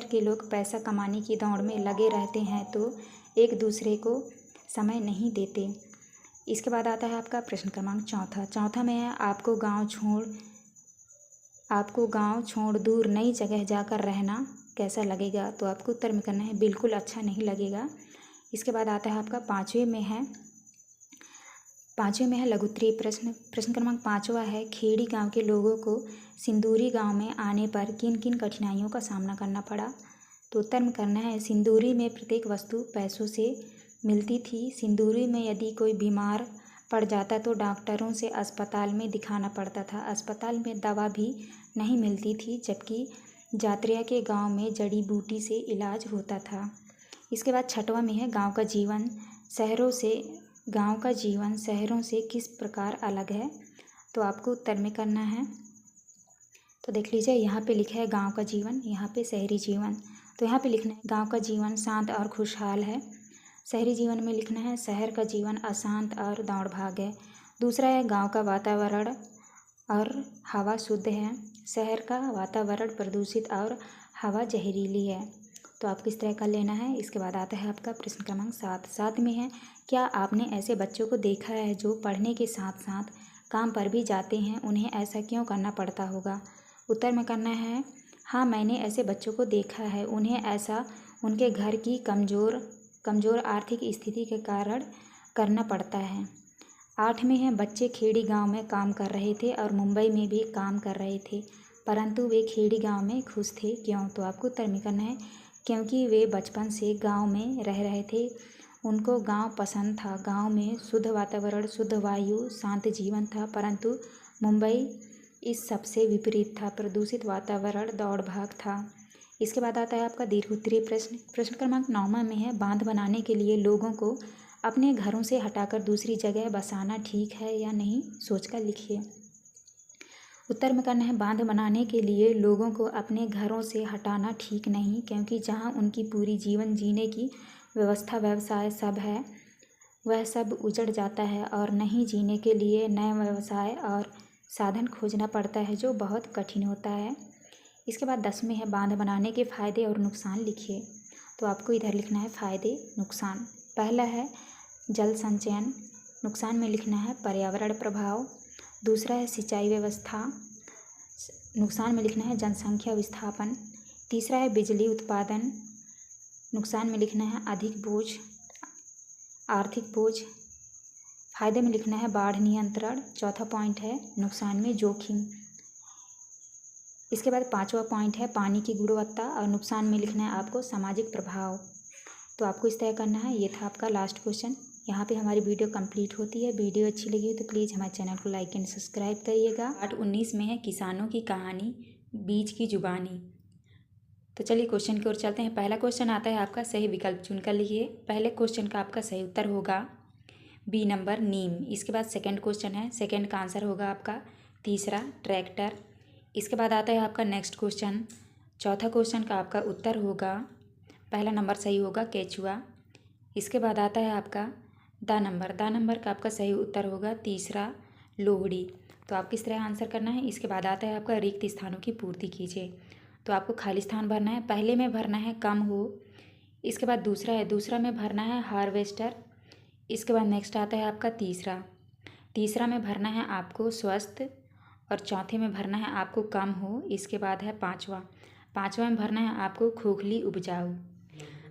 Speaker 1: के लोग पैसा कमाने की दौड़ में लगे रहते हैं तो एक दूसरे को समय नहीं देते। इसके बाद आता है आपका प्रश्न क्रमांक चौथा में है आपको गांव छोड़ दूर नई जगह जाकर रहना कैसा लगेगा? तो आपको उत्तर में करना है बिल्कुल अच्छा नहीं लगेगा। इसके बाद आता है आपका पाँचवें में है लघुत्तरीय प्रश्न क्रमांक 5वां है खेड़ी गांव के लोगों को सिंदूरी गांव में आने पर किन किन कठिनाइयों का सामना करना पड़ा? तो उत्तर में करना है सिंदूरी में प्रत्येक वस्तु पैसों से मिलती थी। सिंदूरी में यदि कोई बीमार पड़ जाता तो डॉक्टरों से अस्पताल में दिखाना पड़ता था। अस्पताल में दवा भी नहीं मिलती थी, जबकि जात्रिया के गांव में जड़ी बूटी से इलाज होता था। इसके बाद छठवां में है गांव का जीवन शहरों से किस प्रकार अलग है? तो आपको उत्तर में करना है, तो देख लीजिए यहाँ पे लिखा है गांव का जीवन, यहाँ पे शहरी जीवन। तो यहाँ पे लिखना है गांव का जीवन शांत और खुशहाल है। शहरी जीवन में लिखना है शहर का जीवन अशांत और दौड़ भाग है। दूसरा है गांव का वातावरण और हवा शुद्ध है, शहर का वातावरण प्रदूषित और हवा जहरीली है। तो आपको इस तरह का लेना है। इसके बाद आता है आपका प्रश्न क्रमांक 7 में है क्या आपने ऐसे बच्चों को देखा है जो पढ़ने के साथ साथ काम पर भी जाते हैं, उन्हें ऐसा क्यों करना पड़ता होगा? उत्तर में करना है हाँ, मैंने ऐसे बच्चों को देखा है, उन्हें ऐसा उनके घर की कमज़ोर आर्थिक स्थिति के कारण करना पड़ता है। 8 में है बच्चे खेड़ी गांव में काम कर रहे थे और मुंबई में भी काम कर रहे थे, परंतु वे खेड़ी गांव में खुश थे, क्यों? तो आपको उत्तर में करना है क्योंकि वे बचपन से गांव में रह रहे थे, उनको गांव पसंद था। गांव में शुद्ध वातावरण, शुद्ध वायु, शांत जीवन था, परंतु मुंबई इस सबसे विपरीत था, प्रदूषित वातावरण, दौड़ भाग था। इसके बाद आता है आपका दीर्घोत्तरीय प्रश्न क्रमांक 9 में है बांध बनाने के लिए लोगों को अपने घरों से हटाकर दूसरी जगह बसाना ठीक है या नहीं, सोचकर लिखिए। उत्तर में करना है बांध बनाने के लिए लोगों को अपने घरों से हटाना ठीक नहीं, क्योंकि जहां उनकी पूरी जीवन जीने की व्यवस्था, व्यवसाय सब है, वह सब उजड़ जाता है और नहीं जीने के लिए नए व्यवसाय और साधन खोजना पड़ता है, जो बहुत कठिन होता है। इसके बाद 10 में है बांध बनाने के फ़ायदे और नुकसान लिखिए। तो आपको इधर लिखना है फ़ायदे नुकसान। पहला है जल संचयन, नुकसान में लिखना है पर्यावरण प्रभाव। दूसरा है सिंचाई व्यवस्था, नुकसान में लिखना है जनसंख्या विस्थापन। तीसरा है बिजली उत्पादन, नुकसान में लिखना है अधिक बोझ, आर्थिक बोझ। फायदे में लिखना है बाढ़ नियंत्रण। चौथा पॉइंट है नुकसान में जोखिम। इसके बाद 5वां पॉइंट है पानी की गुणवत्ता और नुकसान में लिखना है आपको सामाजिक प्रभाव। तो आपको इस तरह करना है। ये था आपका लास्ट क्वेश्चन। यहाँ पे हमारी वीडियो कंप्लीट होती है। वीडियो अच्छी लगी हो तो प्लीज़ हमारे चैनल को लाइक एंड सब्सक्राइब करिएगा। पार्ट 19 में है किसानों की कहानी, बीज की जुबानी। तो चलिए क्वेश्चन की ओर चलते हैं। पहला क्वेश्चन आता है आपका सही विकल्प चुनकर लिखिए। पहले क्वेश्चन का आपका सही उत्तर होगा बी नंबर नीम। इसके बाद सेकंड क्वेश्चन है, सेकंड का आंसर होगा आपका तीसरा ट्रैक्टर। इसके बाद आता है आपका नेक्स्ट क्वेश्चन। चौथा क्वेश्चन का आपका उत्तर होगा, पहला नंबर सही होगा केचुआ। इसके बाद आता है आपका द नंबर का आपका सही उत्तर होगा तीसरा लोहड़ी। तो आपको इस तरह आंसर करना है। इसके बाद आता है आपका रिक्त स्थानों की पूर्ति कीजिए। तो आपको खाली स्थान भरना है। पहले में भरना है कम हो। इसके बाद दूसरा में भरना है हार्वेस्टर। इसके बाद नेक्स्ट आता है आपका तीसरा में भरना है आपको स्वस्थ, और चौथे में भरना है आपको कम हो। इसके बाद है पाँचवा में भरना है आपको खोखली उपजाऊ।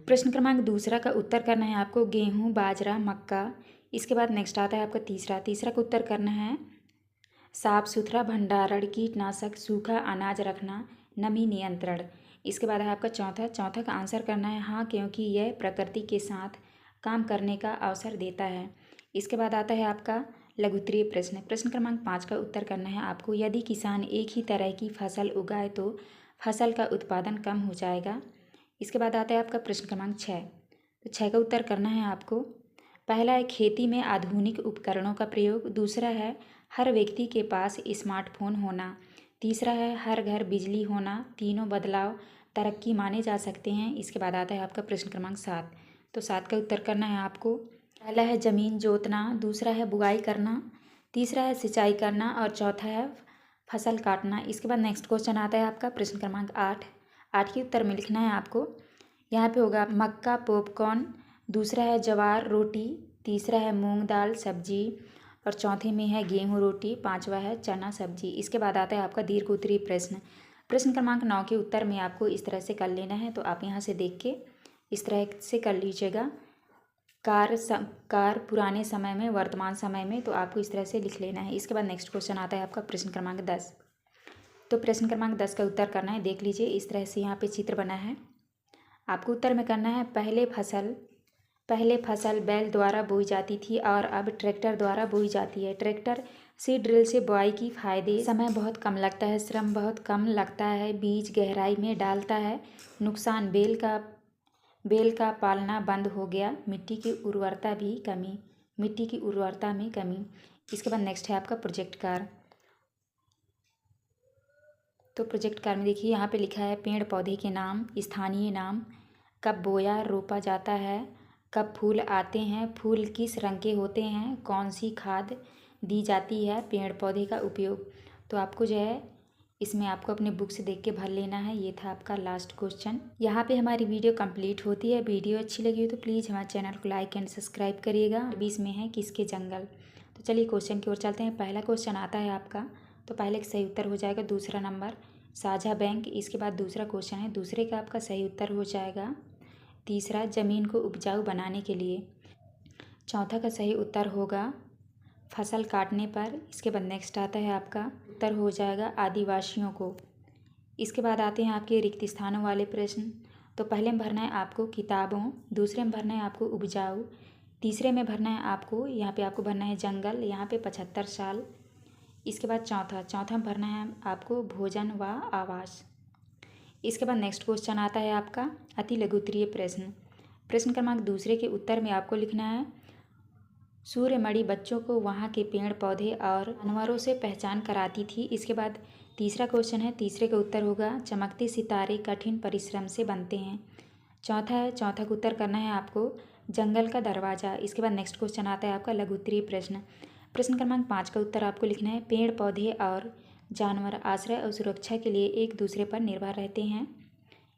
Speaker 1: प्रश्न क्रमांक दूसरा का उत्तर करना है आपको गेहूँ, बाजरा, मक्का। इसके बाद नेक्स्ट आता है आपका तीसरा का उत्तर करना है साफ सुथरा भंडारण, कीटनाशक, सूखा अनाज रखना, नमी नियंत्रण। इसके बाद है आपका चौथा का आंसर करना है हाँ, क्योंकि यह प्रकृति के साथ काम करने का अवसर देता है। इसके बाद आता है आपका लघुत्तरीय प्रश्न क्रमांक 5 का उत्तर करना है आपको यदि किसान एक ही तरह की फसल उगाए तो फसल का उत्पादन कम हो जाएगा। इसके बाद आता है आपका प्रश्न क्रमांक 6। तो 6 का उत्तर करना है आपको, पहला है खेती में आधुनिक उपकरणों का प्रयोग। दूसरा है हर व्यक्ति के पास स्मार्टफोन होना। तीसरा है हर घर बिजली होना। तीनों बदलाव तरक्की माने जा सकते हैं। इसके बाद आता है आपका प्रश्न क्रमांक 7। तो 7 का उत्तर करना है आपको पहला है ज़मीन जोतना, दूसरा है बुआई करना, तीसरा है सिंचाई करना और चौथा है फसल काटना। इसके बाद नेक्स्ट क्वेश्चन आता है आपका प्रश्न क्रमांक 8। 8 के उत्तर में लिखना है आपको। यहाँ पे होगा मक्का पॉपकॉर्न, दूसरा है ज्वार रोटी, तीसरा है मूंग दाल सब्जी और चौथे में है गेहूँ रोटी, पांचवा है चना सब्जी। इसके बाद आता है आपका दीर्घ उत्तरीय प्रश्न। प्रश्न क्रमांक 9 के उत्तर में आपको इस तरह से कर लेना है, तो आप यहाँ से देख के इस तरह से कर लीजिएगा। कार पुराने समय में, वर्तमान समय में, तो आपको इस तरह से लिख लेना है। इसके बाद नेक्स्ट क्वेश्चन आता है आपका प्रश्न क्रमांक 10। तो प्रश्न क्रमांक 10 का उत्तर करना है, देख लीजिए इस तरह से यहाँ पे चित्र बना है। आपको उत्तर में करना है पहले फसल बैल द्वारा बोई जाती थी और अब ट्रैक्टर द्वारा बोई जाती है। ट्रैक्टर से ड्रिल से बुआई की फायदे, समय बहुत कम लगता है, श्रम बहुत कम लगता है, बीज गहराई में डालता है। नुकसान बेल का पालना बंद हो गया, मिट्टी की उर्वरता में कमी। इसके बाद नेक्स्ट है आपका प्रोजेक्ट कार। तो प्रोजेक्ट कार में देखिए यहाँ पे लिखा है पेड़ पौधे के नाम, स्थानीय नाम, कब बोया रोपा जाता है, कब फूल आते हैं, फूल किस रंग के होते हैं, कौन सी खाद दी जाती है, पेड़ पौधे का उपयोग। तो आपको जो है इसमें आपको अपने बुक से देख के भर लेना है। ये था आपका लास्ट क्वेश्चन। यहाँ पे हमारी वीडियो कंप्लीट होती है। वीडियो अच्छी लगी हो तो प्लीज़ हमारे चैनल को लाइक एंड सब्सक्राइब करिएगा। 20 में है किसके जंगल। तो चलिए क्वेश्चन की ओर चलते हैं। पहला क्वेश्चन आता है आपका, तो पहले का सही उत्तर हो जाएगा दूसरा नंबर साझा बैंक। इसके बाद दूसरा क्वेश्चन है, दूसरे का आपका सही उत्तर हो जाएगा तीसरा ज़मीन को उपजाऊ बनाने के लिए। चौथा का सही उत्तर होगा फसल काटने पर। इसके बाद नेक्स्ट आता है आपका उत्तर हो जाएगा आदिवासियों को। इसके बाद आते हैं आपके रिक्त स्थानों वाले प्रश्न। तो पहले में भरना है आपको किताबों, दूसरे में भरना है आपको उपजाऊ, तीसरे में भरना है आपको, यहाँ पे आपको भरना है जंगल, यहाँ पे 75 साल। इसके बाद चौथा में भरना है आपको भोजन व आवास। इसके बाद नेक्स्ट क्वेश्चन आता है आपका अति लघु उत्तरीय प्रश्न। प्रश्न क्रमांक दूसरे के उत्तर में आपको लिखना है सूर्यमणि बच्चों को वहाँ के पेड़ पौधे और जानवरों से पहचान कराती थी। इसके बाद तीसरा क्वेश्चन है, तीसरे का उत्तर होगा चमकते सितारे कठिन परिश्रम से बनते हैं। चौथा का उत्तर करना है आपको जंगल का दरवाज़ा। इसके बाद नेक्स्ट क्वेश्चन आता है आपका लघु उत्तरीय प्रश्न। प्रश्न क्रमांक 5 का उत्तर आपको लिखना है पेड़ पौधे और जानवर आश्रय और सुरक्षा के लिए एक दूसरे पर निर्भर रहते हैं।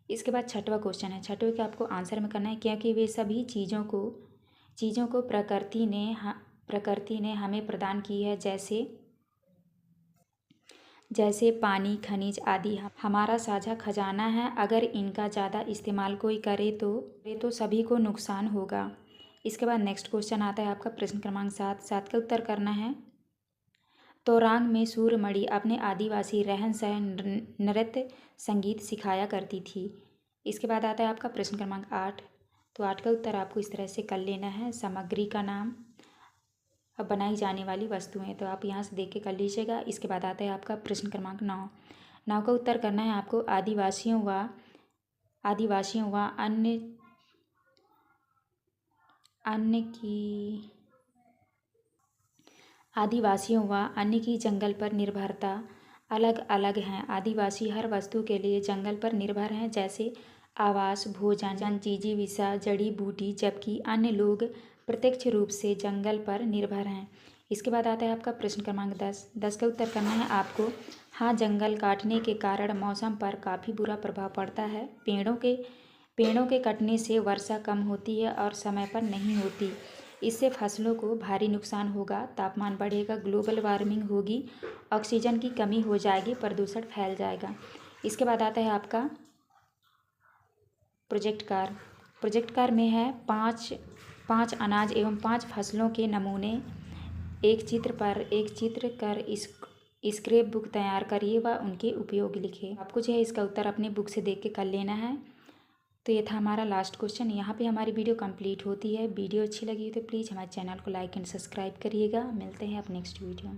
Speaker 1: इसके बाद छठवां क्वेश्चन है, छठवें का आपको आंसर में करना है क्योंकि वे सभी चीज़ों को प्रकृति ने हमें प्रदान की है, जैसे पानी खनिज आदि हमारा साझा खजाना है। अगर इनका ज़्यादा इस्तेमाल कोई करे तो सभी को नुकसान होगा। इसके बाद नेक्स्ट क्वेश्चन आता है आपका प्रश्न क्रमांक 7 का उत्तर करना है तोरांग में सूरमणि अपने आदिवासी रहन सहन नृत्य संगीत सिखाया करती थी। इसके बाद आता है आपका प्रश्न क्रमांक 8। तो 8 का उत्तर आपको इस तरह से कर लेना है सामग्री का नाम, अब बनाई जाने वाली वस्तुएं। तो आप यहाँ से देख के कर लीजिएगा। इसके बाद आता है आपका प्रश्न क्रमांक 9 का उत्तर करना है आपको आदिवासियों व अन्य की जंगल पर निर्भरता अलग अलग हैं। आदिवासी हर वस्तु के लिए जंगल पर निर्भर हैं, जैसे आवास, भोजन, जीविका, जड़ी बूटी, जबकि अन्य लोग प्रत्यक्ष रूप से जंगल पर निर्भर हैं। इसके बाद आता है आपका प्रश्न क्रमांक 10 का उत्तर करना है आपको हाँ, जंगल काटने के कारण मौसम पर काफ़ी बुरा प्रभाव पड़ता है। पेड़ों के कटने से वर्षा कम होती है और समय पर नहीं होती। इससे फसलों को भारी नुकसान होगा, तापमान बढ़ेगा, ग्लोबल वार्मिंग होगी, ऑक्सीजन की कमी हो जाएगी, प्रदूषण फैल जाएगा। इसके बाद आता है आपका प्रोजेक्ट कार में है पाँच अनाज एवं 5 फसलों के नमूने एक चित्र कर स्क्रैप बुक तैयार करिए व उनके उपयोग लिखिए। आपको जो है इसका उत्तर अपने बुक से देख के कर लेना है। तो ये था हमारा लास्ट क्वेश्चन। यहाँ पे हमारी वीडियो कंप्लीट होती है। वीडियो अच्छी लगी तो प्लीज़ हमारे चैनल को लाइक एंड सब्सक्राइब करिएगा। मिलते हैं अब नेक्स्ट वीडियो में।